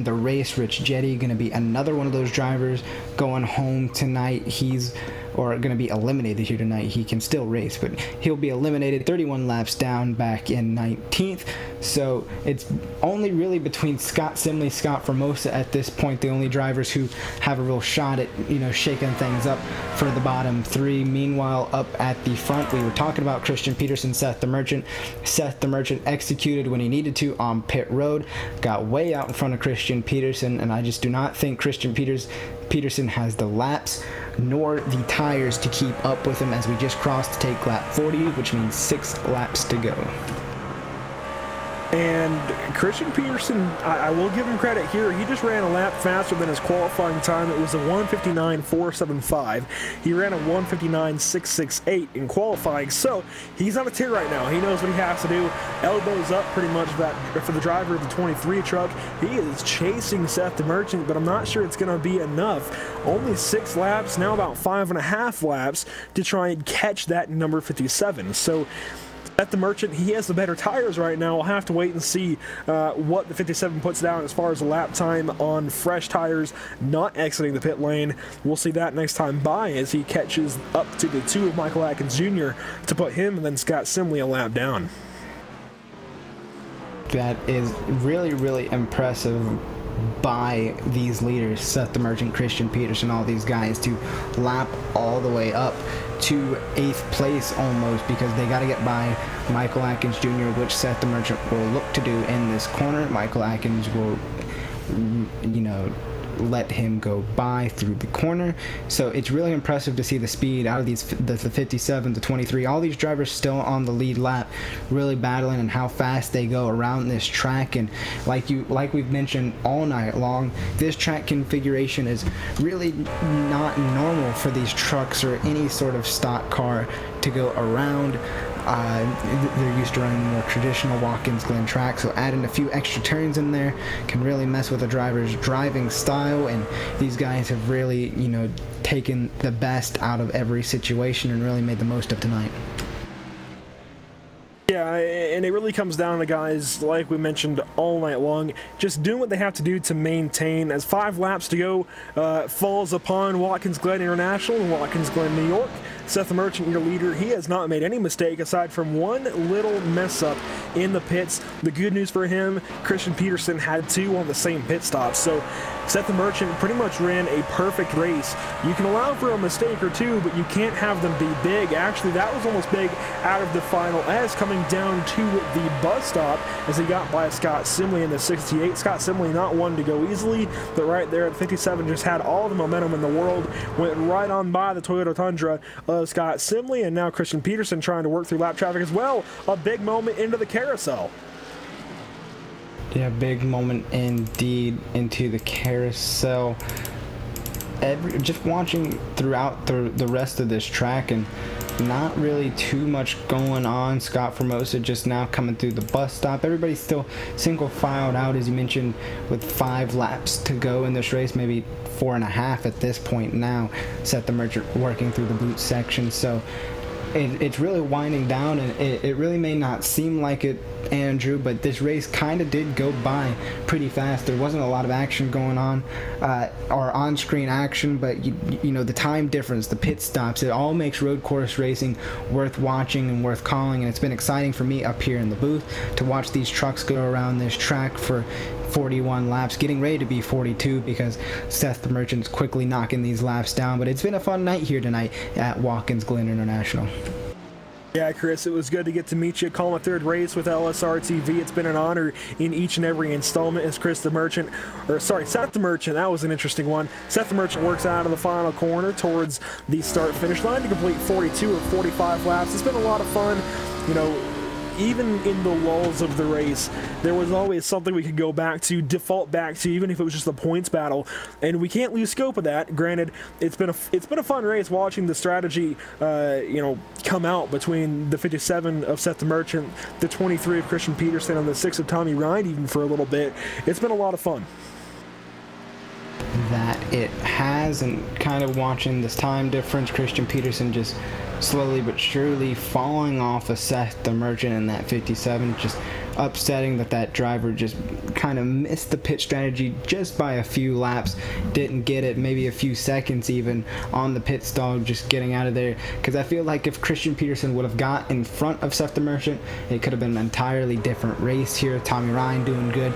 the race. Rich Jetty going to be another one of those drivers going home tonight. He's going to be eliminated here tonight. He can still race, but he'll be eliminated 31 laps down, back in 19th. So it's only really between Scott Simley, Scott Formosa at this point, the only drivers who have a real shot at, you know, shaking things up for the bottom 3. Meanwhile, up at the front, we were talking about Christian Peterson, Seth the Merchant. Seth the Merchant executed when he needed to on pit road, got way out in front of Christian Peterson, and I just do not think Christian Peterson has the laps nor the tires to keep up with him, as we just crossed to take lap 40, which means 6 laps to go. And Christian Peterson, I will give him credit here. He just ran a lap faster than his qualifying time. It was a 1:59.475. He ran a 1:59.668 in qualifying. So he's on a tear right now. He knows what he has to do. Elbows up pretty much for the driver of the 23 truck. He is chasing Seth the Merchant, but I'm not sure it's going to be enough. Only 6 laps, now about 5.5 laps to try and catch that number 57. So Seth the Merchant, he has the better tires right now. We'll have to wait and see what the 57 puts down as far as the lap time on fresh tires, not exiting the pit lane. We'll see that next time by, as he catches up to the 2 of Michael Atkins Jr. to put him and then Scott Simley a lap down. That is really, really impressive by these leaders, Seth the Merchant, Christian Peterson, all these guys, to lap all the way up to 8th place almost, because they got to get by Michael Atkins Jr., which Seth the Merchant will look to do in this corner. Michael Atkins will, you know, let him go by through the corner. So it's really impressive to see the speed out of these, the 57, the 23, all these drivers still on the lead lap, really battling, and how fast they go around this track. And like we've mentioned all night long, this track configuration is really not normal for these trucks or any sort of stock car to go around. They're used to running more traditional Watkins Glen track, so adding a few extra turns in there can really mess with a driver's driving style. And these guys have really, you know, taken the best out of every situation and really made the most of tonight. Yeah, and it really comes down to guys, like we mentioned, all night long, just doing what they have to do to maintain. As 5 laps to go, falls upon Watkins Glen International and Watkins Glen, New York. Seth the Merchant, your leader, he has not made any mistake aside from one little mess up in the pits. The good news for him, Christian Peterson had 2 on the same pit stop. So Seth the Merchant pretty much ran a perfect race. You can allow for a mistake or 2, but you can't have them be big. Actually, that was almost big out of the final S, coming down to the bus stop as he got by Scott Simley in the 68. Scott Simley not one to go easily, but right there at 57 just had all the momentum in the world, went right on by the Toyota Tundra of Scott Simley, and now Christian Peterson trying to work through lap traffic as well. A big moment into the carousel. Yeah, big moment indeed into the carousel. Just watching throughout the rest of this track, and not really too much going on. Scott Formosa just now coming through the bus stop. Everybody's still single filed out, as you mentioned, with 5 laps to go in this race, maybe 4.5 at this point now. Seth the Merchant working through the boot section, so it's really winding down, and it really may not seem like it, Andrew, but this race kind of did go by pretty fast. There wasn't a lot of action going on, or on-screen action, but you know, the time difference, the pit stops, it all makes road course racing worth watching and worth calling, and it's been exciting for me up here in the booth to watch these trucks go around this track for 41 laps, getting ready to be 42 because Seth the Merchant's quickly knocking these laps down. But it's been a fun night here tonight at Watkins Glen International. Yeah, Chris, it was good to get to meet you, call my 3rd race with LSRTV. It's been an honor in each and every installment as Seth the Merchant, that was an interesting one. Seth the Merchant works out of the final corner towards the start-finish line to complete 42 of 45 laps. It's been a lot of fun, you know. Even in the lulls of the race, there was always something we could go back to, default back to, even if it was just a points battle, and we can't lose scope of that. Granted, it's been a fun race watching the strategy, you know, come out between the 57 of Seth the Merchant, the 23 of Christian Peterson, and the 6 of Tommy Ryan, even for a little bit. It's been a lot of fun. That it has, and kind of watching this time difference, Christian Peterson just slowly but surely falling off of Seth the Merchant in that 57, just upsetting that driver just kind of missed the pit strategy just by a few laps, didn't get it, maybe a few seconds even on the pit stall, just getting out of there, because I feel like if Christian Peterson would have got in front of Seth the Merchant, it could have been an entirely different race here. Tommy Ryan doing good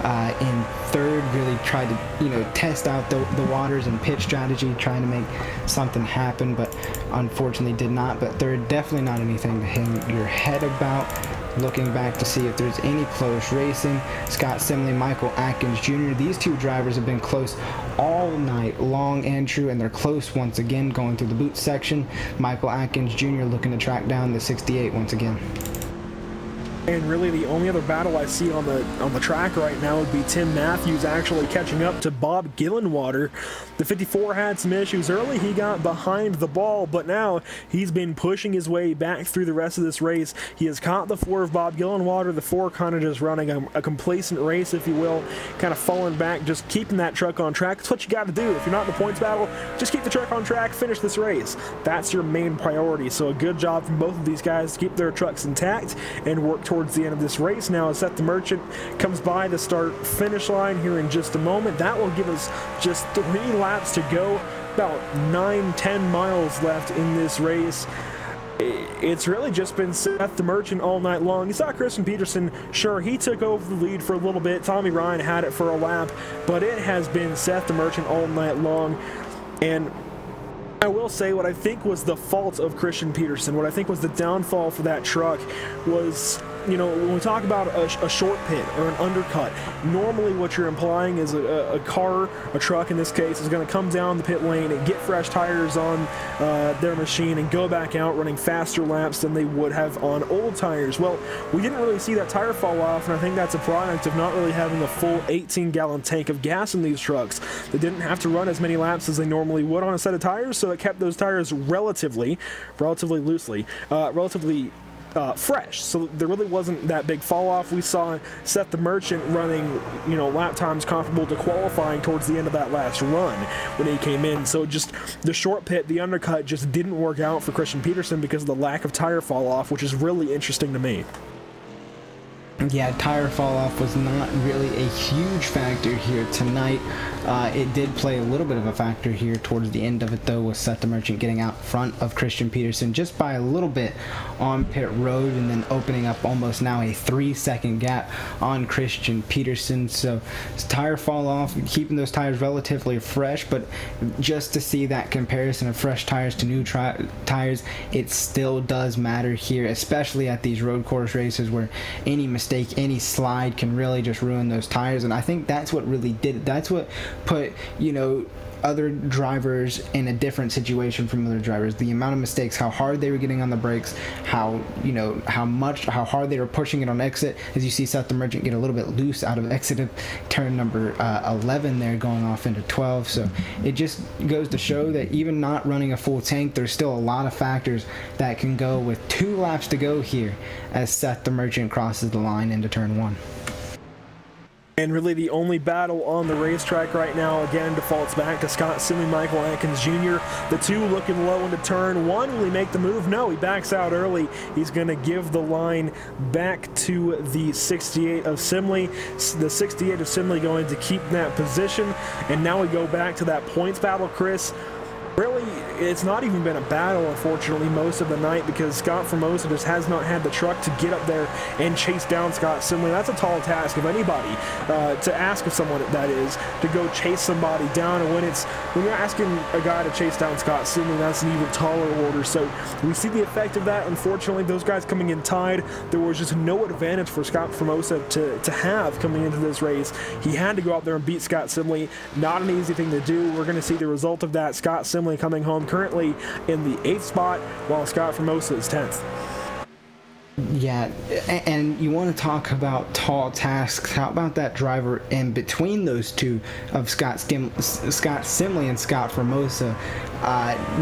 in 3rd, really tried to, you know, test out the waters and pit strategy, trying to make something happen, but unfortunately did not. But 3rd, definitely not anything to hang your head about. Looking back to see if there's any close racing. Scott Simley, Michael Atkins Jr., these 2 drivers have been close all night long, Andrew, and they're close once again going through the boot section. Michael Atkins Jr. looking to track down the 68 once again. And really the only other battle I see on the track right now would be Tim Matthews actually catching up to Bob Gillenwater. The 54 had some issues early. He got behind the ball, but now he's been pushing his way back through the rest of this race. He has caught the 4 of Bob Gillenwater. The 4 kind of just running a complacent race, if you will, kind of falling back, just keeping that truck on track. That's what you got to do. If you're not in the points battle, just keep the truck on track, finish this race. That's your main priority. So a good job from both of these guys to keep their trucks intact and work towards the end of this race. Now as Seth the Merchant comes by the start-finish line here in just a moment, that will give us just 3 laps to go, about 9-10 miles left in this race. It's really just been Seth the Merchant all night long. You saw Christian Peterson, sure, he took over the lead for a little bit. Tommy Ryan had it for a lap, but it has been Seth the Merchant all night long. And I will say what I think was the fault of Christian Peterson, what I think was the downfall for that truck was, you know, when we talk about a short pit or an undercut, normally what you're implying is a car, a truck in this case, is going to come down the pit lane and get fresh tires on their machine and go back out running faster laps than they would have on old tires. Well, we didn't really see that tire fall off, and I think that's a product of not really having a full 18-gallon tank of gas in these trucks. They didn't have to run as many laps as they normally would on a set of tires, so it kept those tires relatively fresh, so there really wasn't that big fall off. We saw Seth the Merchant running, you know, lap times comparable to qualifying towards the end of that last run when he came in. So just the short pit, the undercut just didn't work out for Christian Peterson because of the lack of tire fall off, which is really interesting to me. Yeah, tire fall off was not really a huge factor here tonight. It did play a little bit of a factor here towards the end of it, though, with Seth the Merchant getting out front of Christian Peterson just by a little bit on pit road, and then opening up almost now a 3-second gap on Christian Peterson. So tire fall off, keeping those tires relatively fresh, but just to see that comparison of fresh tires to new tires, it still does matter here, especially at these road course races where any mistake, any slide can really just ruin those tires. And I think that's what really did it. That's what put, you know, other drivers in a different situation from other drivers. The amount of mistakes, how hard they were getting on the brakes, how, you know, how hard they were pushing it on exit. As you see Seth the Merchant get a little bit loose out of exit of turn number 11 there, going off into 12. So it just goes to show that even not running a full tank, there's still a lot of factors that can go with 2 laps to go here as Seth the Merchant crosses the line into turn 1. And really the only battle on the racetrack right now, again, defaults back to Scott Simley, Michael Atkins Jr. The two looking low into turn 1. Will he make the move? No, he backs out early. He's going to give the line back to the 68 of Simley. The 68 of Simley going to keep that position. And now we go back to that points battle, Chris. Really, it's not even been a battle, unfortunately, most of the night, because Scott Formosa just has not had the truck to get up there and chase down Scott Simley. That's a tall task of anybody, to ask of someone, that is, to go chase somebody down. And when you're asking a guy to chase down Scott Simley, that's an even taller order. So we see the effect of that. Unfortunately, those guys coming in tied, there was just no advantage for Scott Formosa to have coming into this race. He had to go out there and beat Scott Simley. Not an easy thing to do. We're going to see the result of that. Scott Simley coming home currently in the 8th spot, while Scott Formosa is 10th. Yeah, and you want to talk about tall tasks. How about that driver in between those two of Scott Simley and Scott Formosa?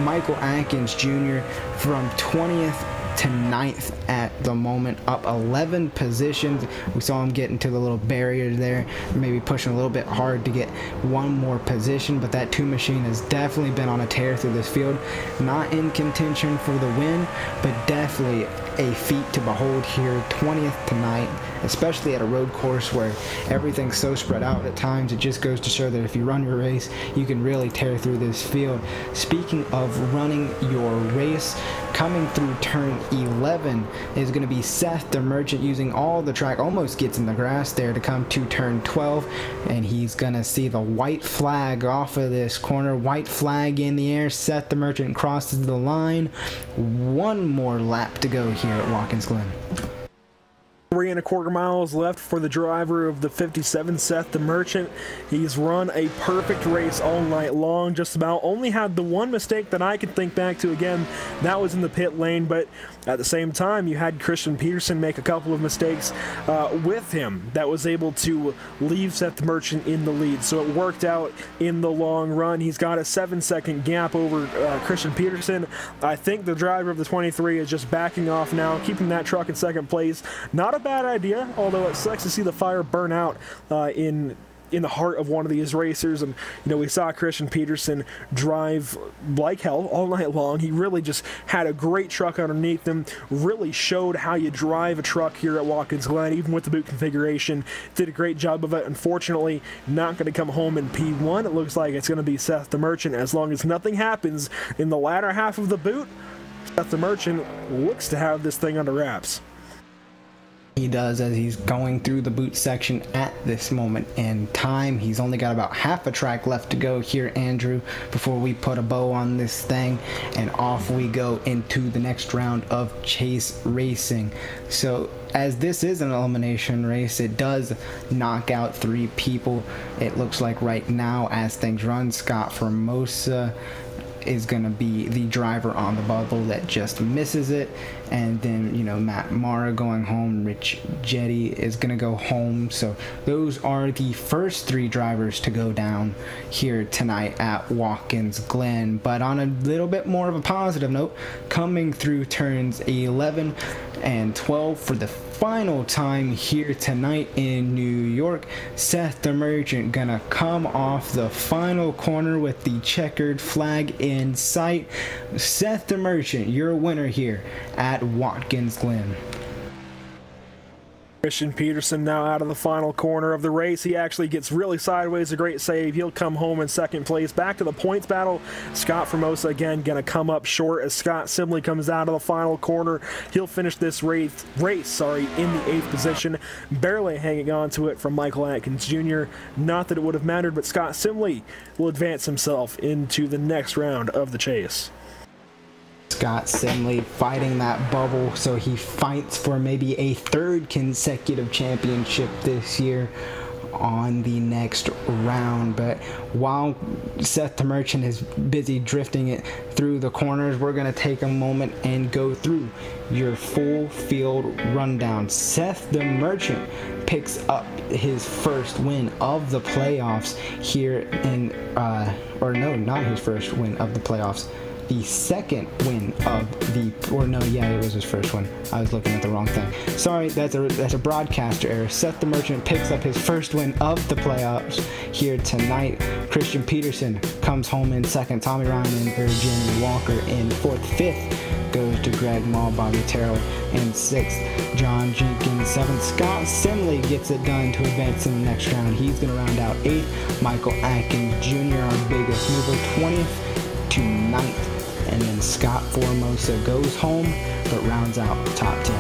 Michael Atkins Jr. from 20th to 9th at the moment, up 11 positions. We saw him get into the little barrier there, maybe pushing a little bit hard to get one more position, but that 2 machine has definitely been on a tear through this field. Not in contention for the win, but definitely a feat to behold here, 20th to 9th, especially at a road course where everything's so spread out at times. It just goes to show that if you run your race, you can really tear through this field. Speaking of running your race, coming through turn 11 is going to be Seth the Merchant, using all the track, almost gets in the grass there to come to turn 12, and he's going to see the white flag off of this corner. White flag in the air. Seth the Merchant crosses the line. 1 more lap to go here at Watkins Glen. 3¼ miles left for the driver of the 57, Seth the Merchant. He's run a perfect race all night long, just about. Only had the one mistake that I can think back to, again, that was in the pit lane, but at the same time, you had Christian Peterson make a couple of mistakes with him that was able to leave Seth the Merchant in the lead, so it worked out in the long run. He's got a 7-second gap over Christian Peterson. I think the driver of the 23 is just backing off now, keeping that truck in 2nd place. Not a bad idea, although it sucks to see the fire burn out in the heart of one of these racers. And you know, we saw Christian Peterson drive like hell all night long. He really just had a great truck underneath him, really showed how you drive a truck here at Watkins Glen, even with the boot configuration. Did a great job of it. Unfortunately, not going to come home in P1. It looks like it's going to be Seth the Merchant. As long as nothing happens in the latter half of the boot, Seth the Merchant looks to have this thing under wraps. He does, as he's going through the boot section at this moment in time. He's only got about half a track left to go here, Andrew, before we put a bow on this thing, and off we go into the next round of chase racing. So as this is an elimination race, it does knock out 3 people. It looks like right now, as things run, Scott Formosa is going to be the driver on the bubble that just misses it. And then, you know, Matt Mara going home, Rich Jetty is going to go home. So those are the first 3 drivers to go down here tonight at Watkins Glen. But on a little bit more of a positive note, coming through turns 11 and 12 for the final time here tonight in New York, Seth the Merchant gonna come off the final corner with the checkered flag in sight. Seth the Merchant, your winner here at Watkins Glen. Christian Peterson now out of the final corner of the race. He actually gets really sideways, a great save. He'll come home in second place. Back to the points battle. Scott Formosa again going to come up short as Scott Simley comes out of the final corner. He'll finish this race in the 8th position, barely hanging on to it from Michael Atkins Jr. Not that it would have mattered, but Scott Simley will advance himself into the next round of the chase. Scott Simley fighting that bubble, so he fights for maybe a 3rd consecutive championship this year on the next round. But while Seth the Merchant is busy drifting it through the corners, we're going to take a moment and go through your full field rundown. Seth the Merchant picks up his first win of the playoffs here in, or no, not his first win of the playoffs. The second win of the, or no, yeah, it was his first one. I was looking at the wrong thing. Sorry, that's a broadcaster error. Seth the Merchant picks up his first win of the playoffs here tonight. Christian Peterson comes home in 2nd. Tommy Ryan and Virginia Walker in 4th. 5th goes to Greg Mall, Bobby Terrell in 6th. John Jenkins 7th. Scott Simley gets it done to advance in the next round. He's going to round out 8th. Michael Atkins Jr., our biggest mover, 20th to 9th. And then Scott Formosa goes home, but rounds out the top 10.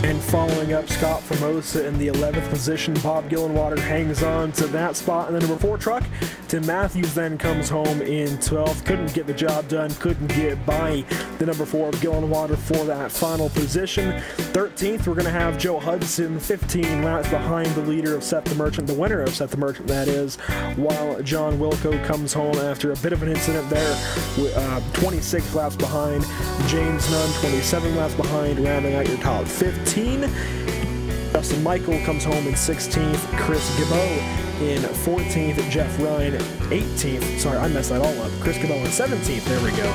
And following up Scott Formosa in the 11th position, Bob Gillenwater hangs on to that spot in the number 4 truck. Tim Matthews then comes home in 12th. Couldn't get the job done, couldn't get by the number 4 of Gillenwater for that final position. 13th, we're going to have Joe Hudson, 15 laps behind the leader of Seth the Merchant, the winner of Seth the Merchant, that is, while John Wilco comes home after a bit of an incident there, 26 laps behind. James Nunn, 27 laps behind, rounding out your top 15. Justin Michael comes home in 16th. Chris Gibbo in 14th. Jeff Ryan 18th. Sorry, I messed that all up. Chris Gibbo in 17th. There we go.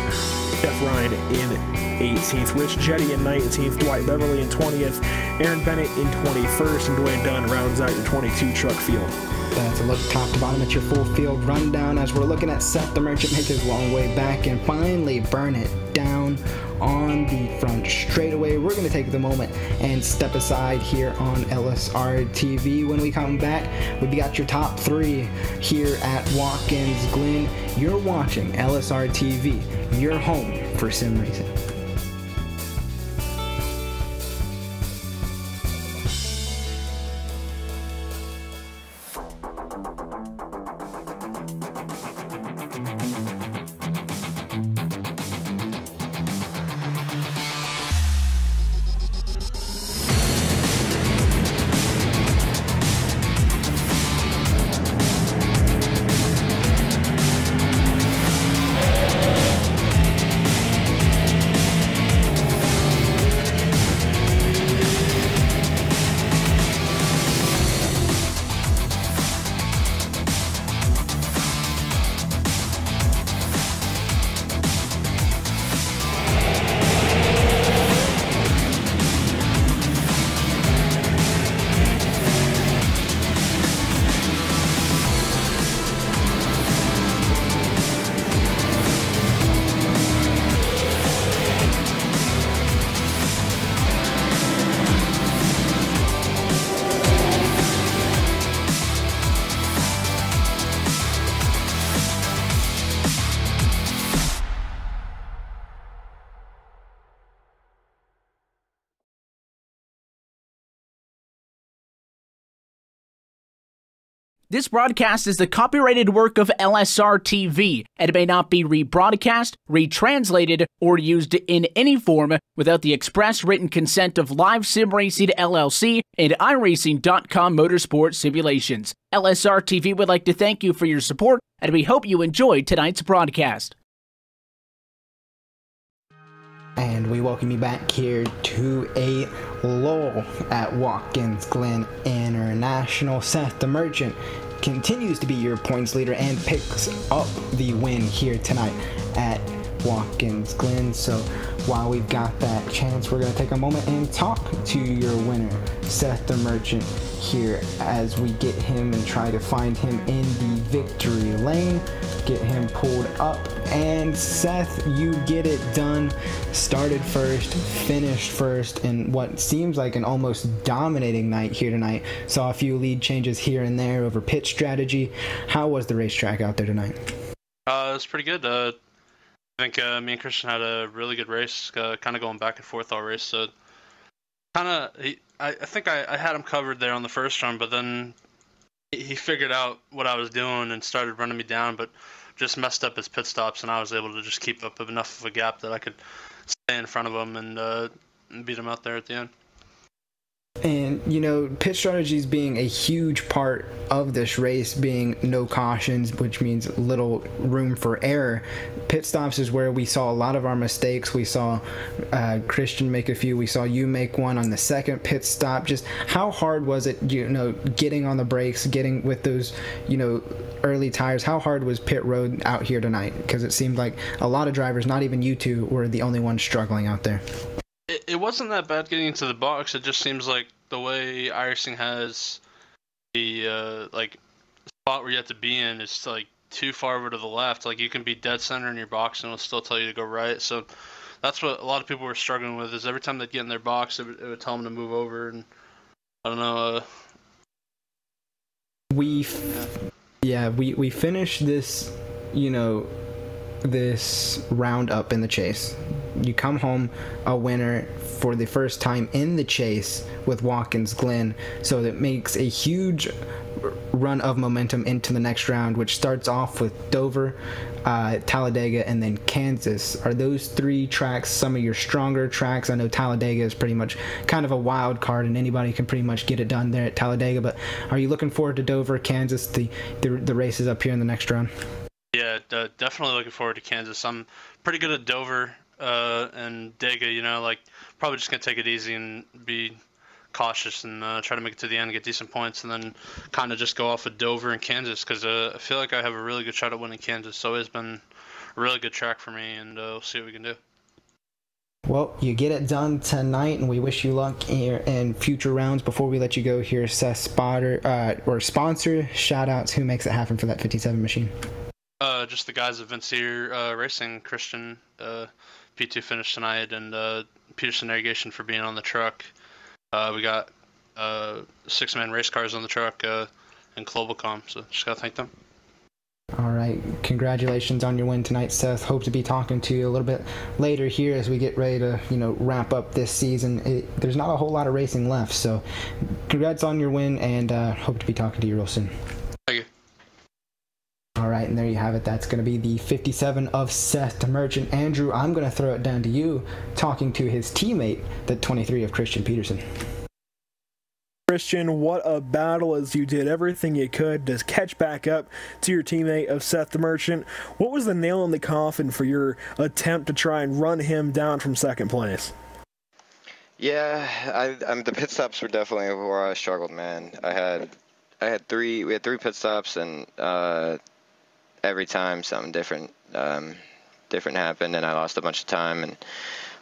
Jeff Ryan in 18th. Rich Jetty in 19th. Dwight Beverly in 20th. Aaron Bennett in 21st. And Dwayne Dunn rounds out your 22 truck field. That's a look top to bottom at your full field rundown as we're looking at Seth the Merchant make his long way back and finally burn it down on the front straightaway. We're going to take the moment and step aside here on LSRTV. When we come back, we've got your top 3 here at Watkins Glen. You're watching LSRTV, your home for sim racing. This broadcast is the copyrighted work of LSRTV, and it may not be rebroadcast, retranslated, or used in any form without the express written consent of Live Sim Racing LLC and iRacing.com Motorsport Simulations. LSRTV would like to thank you for your support and we hope you enjoyed tonight's broadcast. And we welcome you back here to a lull at Watkins Glen International. Seth the Merchant continues to be your points leader and picks up the win here tonight at Watkins Glen. So while we've got that chance, we're going to take a moment and talk to your winner, Seth the Merchant, here as we get him and try to find him in the victory lane, get him pulled up. And Seth, you get it done. Started first, finished first in what seems like an almost dominating night here tonight. Saw a few lead changes here and there over pit strategy. How was the racetrack out there tonight? It was pretty good. I think me and Christian had a really good race, kind of going back and forth all race. So I think I had him covered there on the first run, but then he figured out what I was doing and started running me down, but just messed up his pit stops, and I was able to just keep up enough of a gap that I could stay in front of him and beat him out there at the end. And, you know, pit strategies being a huge part of this race, being no cautions, which means little room for error. Pit stops is where we saw a lot of our mistakes. We saw Christian make a few. We saw you make one on the second pit stop. Just how hard was it, you know, getting on the brakes, getting with those, you know, early tires? How hard was pit road out here tonight? Because it seemed like a lot of drivers, not even you two, were the only ones struggling out there. It wasn't that bad getting into the box. It just seems like the way iRacing has the like spot where you have to be in is like too far over to the left. Like you can be dead center in your box and it'll still tell you to go right. So that's what a lot of people were struggling with. Is every time they'd get in their box, it would tell them to move over. And I don't know. We finished this, you know, this round up in the chase. You come home a winner for the first time in the chase with Watkins Glen, so that makes a huge run of momentum into the next round, which starts off with Dover, Talladega, and then Kansas. Are those three tracks some of your stronger tracks? I know Talladega is pretty much kind of a wild card, and anybody can pretty much get it done there at Talladega, but are you looking forward to Dover, Kansas, the races up here in the next round? Yeah, definitely looking forward to Kansas. I'm pretty good at Dover and Dega, you know, like probably just going to take it easy and be cautious and try to make it to the end and get decent points, and then kind of just go off of Dover and Kansas because I feel like I have a really good shot at winning Kansas. So it's been a really good track for me, and we'll see what we can do. Well, you get it done tonight, and we wish you luck in future rounds. Before we let you go here, Seth, sponsor shout-outs. Who makes it happen for that 57 machine? Just the guys at Vincier Racing, Christian, P2 finished tonight, and Peterson Irrigation for being on the truck. We got 6-man race cars on the truck and Globalcom, so just gotta thank them. All right, congratulations on your win tonight, Seth. Hope to be talking to you a little bit later here as we get ready to, you know, wrap up this season. There's not a whole lot of racing left, so congrats on your win, and hope to be talking to you real soon. Thank you. All right, and there you have it. That's going to be the 57 of Seth the Merchant. Andrew, I'm going to throw it down to you, talking to his teammate, the 23 of Christian Peterson. Christian, what a battle as you did everything you could to catch back up to your teammate of Seth the Merchant. What was the nail in the coffin for your attempt to try and run him down from second place? Yeah, the pit stops were definitely where I struggled, man. We had three pit stops, and every time something different happened, and I lost a bunch of time. And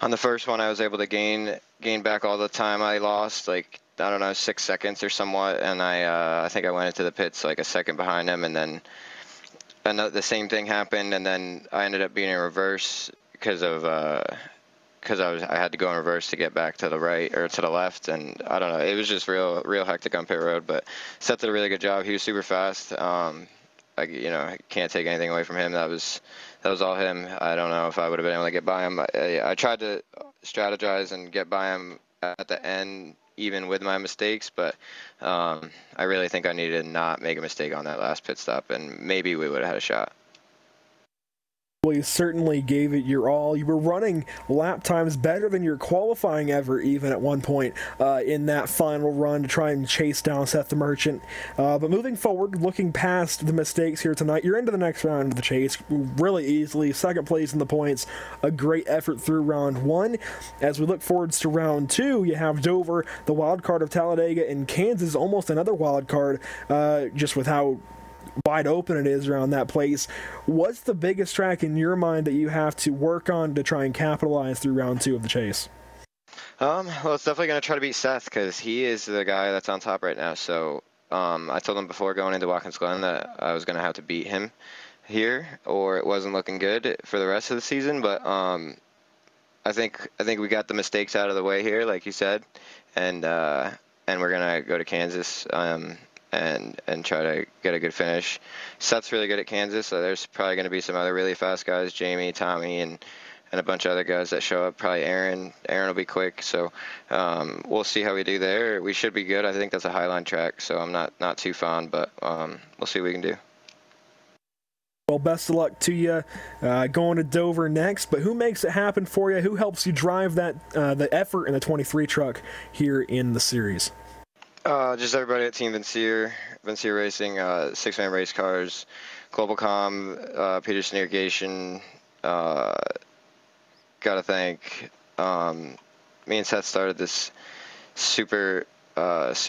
on the first one, I was able to gain back all the time I lost, like, I don't know, 6 seconds or somewhat, and I think I went into the pits like a second behind him, and then the same thing happened, and then I ended up being in reverse because I had to go in reverse to get back to the right or to the left, and I don't know, it was just real hectic on pit road. But Seth did a really good job. He was super fast. I can't take anything away from him. That was all him. I don't know if I would have been able to get by him. I tried to strategize and get by him at the end, even with my mistakes, but I really think I needed to not make a mistake on that last pit stop, and maybe we would have had a shot. Well, you certainly gave it your all. You were running lap times better than your qualifying ever, even at one point in that final run to try and chase down Seth the Merchant. But moving forward, looking past the mistakes here tonight, you're into the next round of the chase really easily. Second place in the points, a great effort through round one. As we look forwards to round two, you have Dover, the wild card of Talladega, and Kansas, almost another wild card, just with how wide open it is around that place. What's the biggest track in your mind that you have to work on to try and capitalize through round two of the chase? Well, it's definitely going to try to beat Seth because he is the guy that's on top right now. So I told him before going into Watkins Glen that I was going to have to beat him here, or it wasn't looking good for the rest of the season. But I think we got the mistakes out of the way here, like you said, and we're going to go to Kansas. And try to get a good finish. Seth's really good at Kansas, so there's probably going to be some other really fast guys, Jamie, Tommy, and a bunch of other guys that show up. Probably Aaron. Aaron will be quick, so we'll see how we do there. We should be good. I think that's a Highline track, so I'm not too fond, but we'll see what we can do. Well, best of luck to you going to Dover next, but who makes it happen for you? Who helps you drive that the effort in the 23 truck here in the series? Just everybody at Team Vincier Racing, 6-man race cars, Globalcom, Peterson Irrigation. Gotta thank me and Seth started this Super 6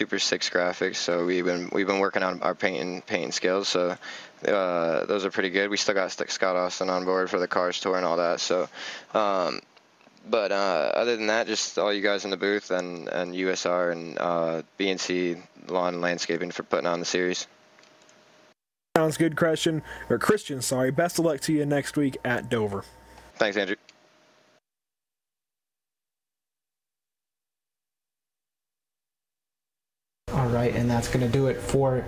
graphics, so we've been working on our painting skills. So those are pretty good. We still got Scott Austin on board for the cars tour and all that. So. But other than that, just all you guys in the booth and USR and BNC Lawn and Landscaping for putting on the series. Sounds good, Christian. Sorry. Best of luck to you next week at Dover. Thanks, Andrew. All right, and that's going to do it for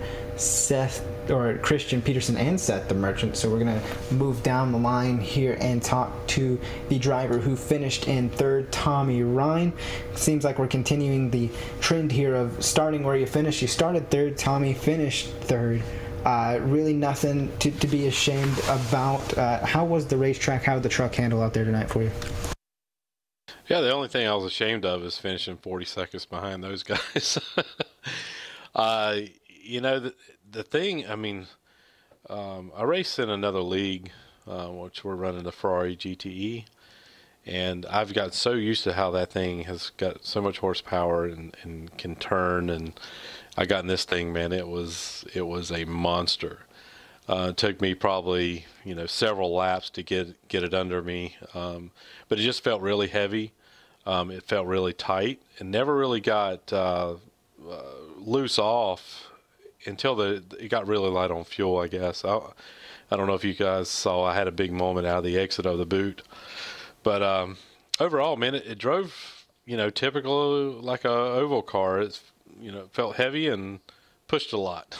Christian Peterson and Seth the Merchant. So we're going to move down the line here and talk to the driver who finished in third, Tommy Ryan. Seems like we're continuing the trend here of starting where you finish. You started third, Tommy finished third. Really nothing to be ashamed about. How was the racetrack? How did the truck handle out there tonight for you? Yeah, the only thing I was ashamed of is finishing 40 seconds behind those guys. You know, the thing, I mean, I race in another league, which we're running the Ferrari GTE, and I've got so used to how that thing has got so much horsepower and can turn, and I got in this thing, man, it was a monster. It took me probably, several laps to get it under me, but it just felt really heavy. It felt really tight and never really got loose off until it got really light on fuel, I guess. I don't know if you guys saw, I had a big moment out of the exit of the boot. But overall, man, it drove, typical like a oval car. It's, felt heavy and pushed a lot.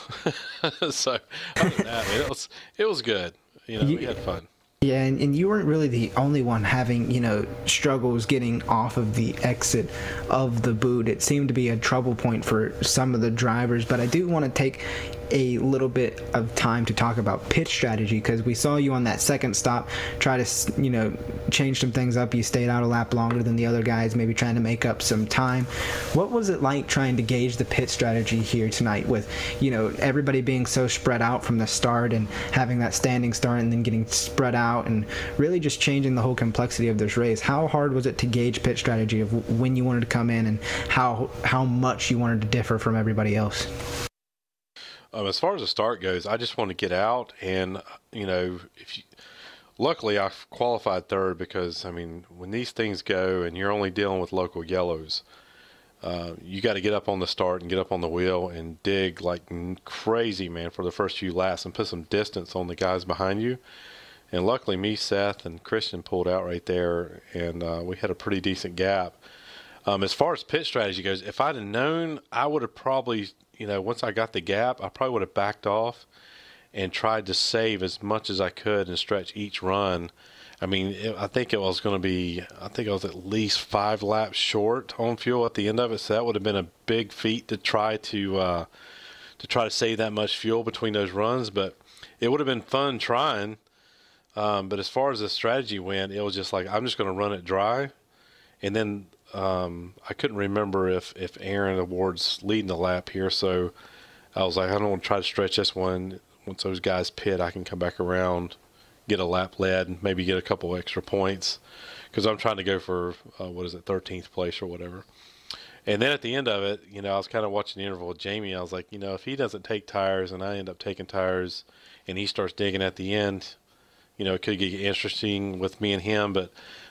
So other than that, man, it was good. We had fun. Yeah, and you weren't really the only one having, struggles getting off of the exit of the boot. It seemed to be a trouble point for some of the drivers, but I do want to take a little bit of time to talk about pit strategy, because we saw you on that second stop try to, change some things up. You stayed out a lap longer than the other guys, maybe trying to make up some time. What was it like trying to gauge the pit strategy here tonight with, everybody being so spread out from the start and having that standing start and then getting spread out and really just changing the whole complexity of this race? How hard was it to gauge pit strategy of when you wanted to come in and how much you wanted to differ from everybody else? As far as the start goes, I just want to get out, and luckily I qualified third because when these things go and you're only dealing with local yellows, you got to get up on the start and get up on the wheel and dig like crazy, man, for the first few laps and put some distance on the guys behind you. And luckily, me, Seth, and Christian pulled out right there, and we had a pretty decent gap. As far as pit strategy goes, if I'd have known, I would have probably, once I got the gap, I probably would have backed off and tried to save as much as I could and stretch each run. I think it was at least 5 laps short on fuel at the end of it, so that would have been a big feat to try to save that much fuel between those runs. But it would have been fun trying. But as far as the strategy went, it was just like, I'm just going to run it dry. And then I couldn't remember if Aaron Award's leading the lap here. So I was like, I don't want to try to stretch this one. Once those guys pit, I can come back around, get a lap led, and maybe get a couple extra points. Because I'm trying to go for, 13th place or whatever. And then at the end of it, I was kind of watching the interval with Jamie. I was like, if he doesn't take tires and I end up taking tires and he starts digging at the end, it could get interesting with me and him. But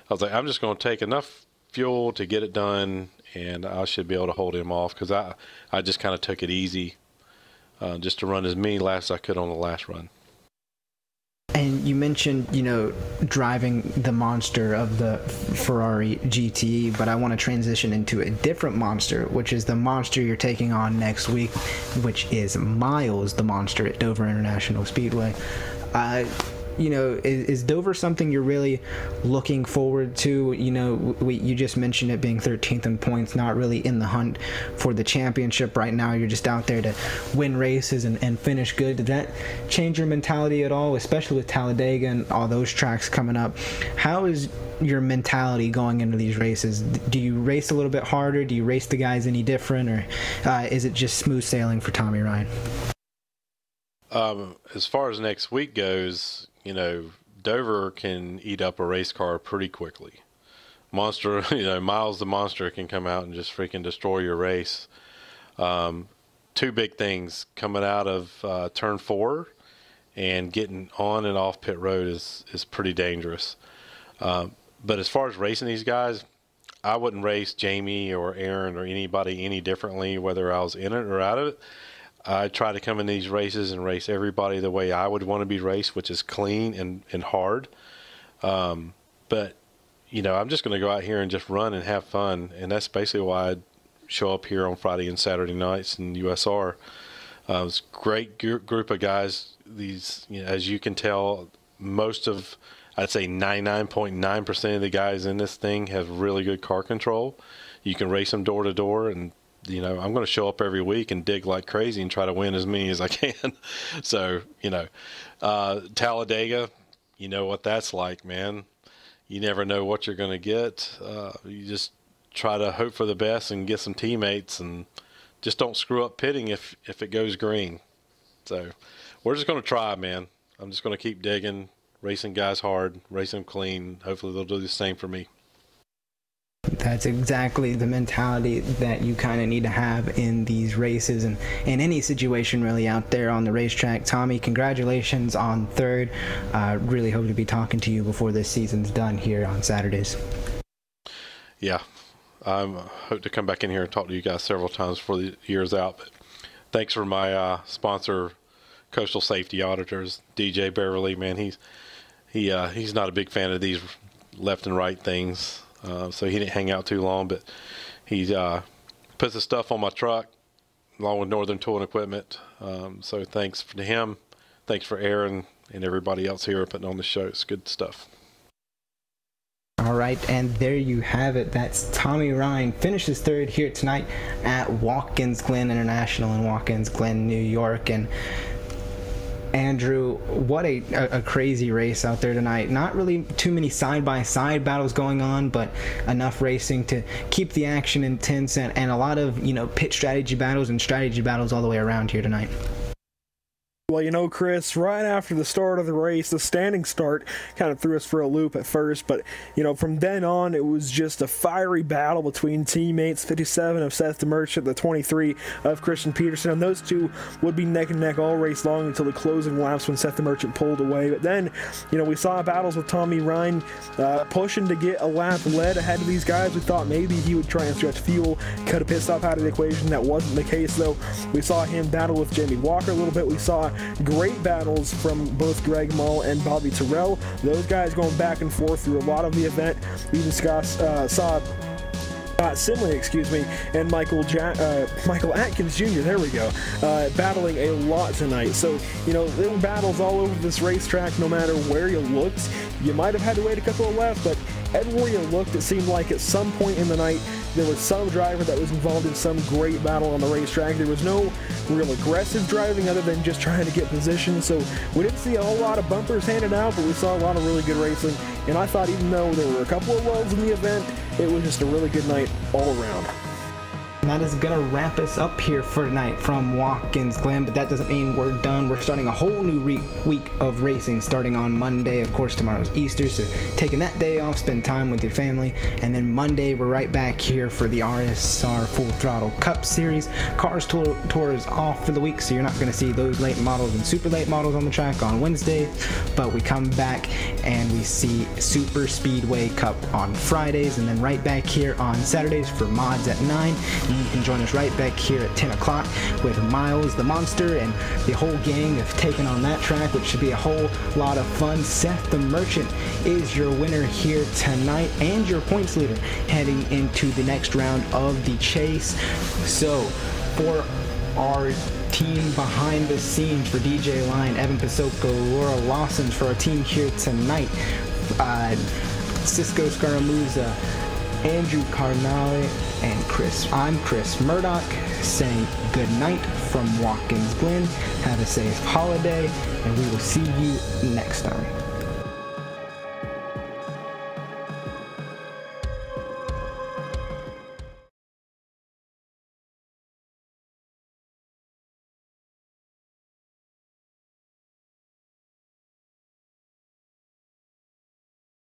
I was like, I'm just going to take enough fuel to get it done, and I should be able to hold him off, because I just kind of took it easy just to run as many laps as I could on the last run. And you mentioned, driving the monster of the Ferrari GTE, but I want to transition into a different monster, which is the monster you're taking on next week, which is Miles, the monster at Dover International Speedway. Is Dover something you're really looking forward to? You just mentioned it being 13th in points, not really in the hunt for the championship right now. You're just out there to win races and finish good. Did that change your mentality at all, especially with Talladega and all those tracks coming up? How is your mentality going into these races? Do you race a little bit harder? Do you race the guys any different? Or is it just smooth sailing for Tommy Ryan? As far as next week goes, Dover can eat up a race car pretty quickly. Monster, Miles the Monster can come out and just freaking destroy your race. Two big things coming out of turn 4 and getting on and off pit road is pretty dangerous. But as far as racing these guys, I wouldn't race Jamie or Aaron or anybody any differently, whether I was in it or out of it. I try to come in these races and race everybody the way I would want to be raced, which is clean and hard. But, I'm just going to go out here and just run and have fun. And that's basically why I show up here on Friday and Saturday nights in USR. It's a great group of guys. These, as you can tell, I'd say 99.9% of the guys in this thing have really good car control. You can race them door to door, and I'm going to show up every week and dig like crazy and try to win as many as I can. So, Talladega, you know what that's like, man. You never know what you're going to get. You just try to hope for the best and get some teammates, and just don't screw up pitting if it goes green. So we're just going to try, man. I'm just going to keep digging, racing guys hard, racing them clean. Hopefully they'll do the same for me. That's exactly the mentality that you kind of need to have in these races and in any situation really out there on the racetrack. Tommy, congratulations on 3rd. Really hope to be talking to you before this season's done here on Saturdays. Yeah, I hope to come back in here and talk to you guys several times before the year's out. But thanks for my sponsor, Coastal Safety Auditors, DJ Beverly. Man, he's not a big fan of these left and right things. So he didn't hang out too long, but he puts the stuff on my truck along with Northern Tool and Equipment. So thanks to him. Thanks for Aaron and everybody else here putting on the show. It's good stuff. All right, and there you have it. That's Tommy Ryan. Finishes 3rd here tonight at Watkins Glen International in Watkins Glen, New York. And Andrew, what a crazy race out there tonight. Not really too many side-by-side battles going on, but enough racing to keep the action intense, and a lot of, pit strategy battles and strategy battles all the way around here tonight. Well, Chris, right after the start of the race, the standing start kind of threw us for a loop at first, but, from then on, it was just a fiery battle between teammates, 57 of Seth DeMerchant, the 23 of Christian Peterson, and those two would be neck and neck all race long until the closing laps when Seth DeMerchant pulled away. But then, we saw battles with Tommy Ryan pushing to get a lap led ahead of these guys. We thought maybe he would try and stretch fuel, cut a pit stop out of the equation. That wasn't the case, though. We saw him battle with Jamie Walker a little bit. We saw great battles from both Greg Mull and Bobby Terrell. Those guys going back and forth through a lot of the event. We even saw Simley, and Michael Atkins Jr., there we go, battling a lot tonight. So, there were battles all over this racetrack no matter where you looked. You might have had to wait a couple of laps, but everywhere you looked, it seemed like at some point in the night, there was some driver that was involved in some great battle on the racetrack. There was no real aggressive driving other than just trying to get position. So we didn't see a whole lot of bumpers handed out, but we saw a lot of really good racing. And I thought even though there were a couple of lulls in the event, it was just a really good night all around. And that is gonna wrap us up here for tonight from Watkins Glen, but that doesn't mean we're done. We're starting a whole new week of racing starting on Monday. Of course, tomorrow's Easter, so taking that day off, spend time with your family, and then Monday we're right back here for the RSR Full Throttle Cup Series. Cars Tour is off for the week, so you're not gonna see those late models and super late models on the track on Wednesday, but we come back and we see Super Speedway Cup on Fridays, and then right back here on Saturdays for mods at 9. You can join us right back here at 10 o'clock with Miles the Monster and the whole gang of taking on that track, which should be a whole lot of fun. Seth the Merchant is your winner here tonight and your points leader heading into the next round of the chase. So for our team behind the scenes, for DJ Line, Evan Pasoko, Laura Lawson, for our team here tonight, Cisco Scaramuza, Andrew Carnale, and Chris. I'm Chris Murdoch saying good night from Watkins Glen. Have a safe holiday, and we will see you next time.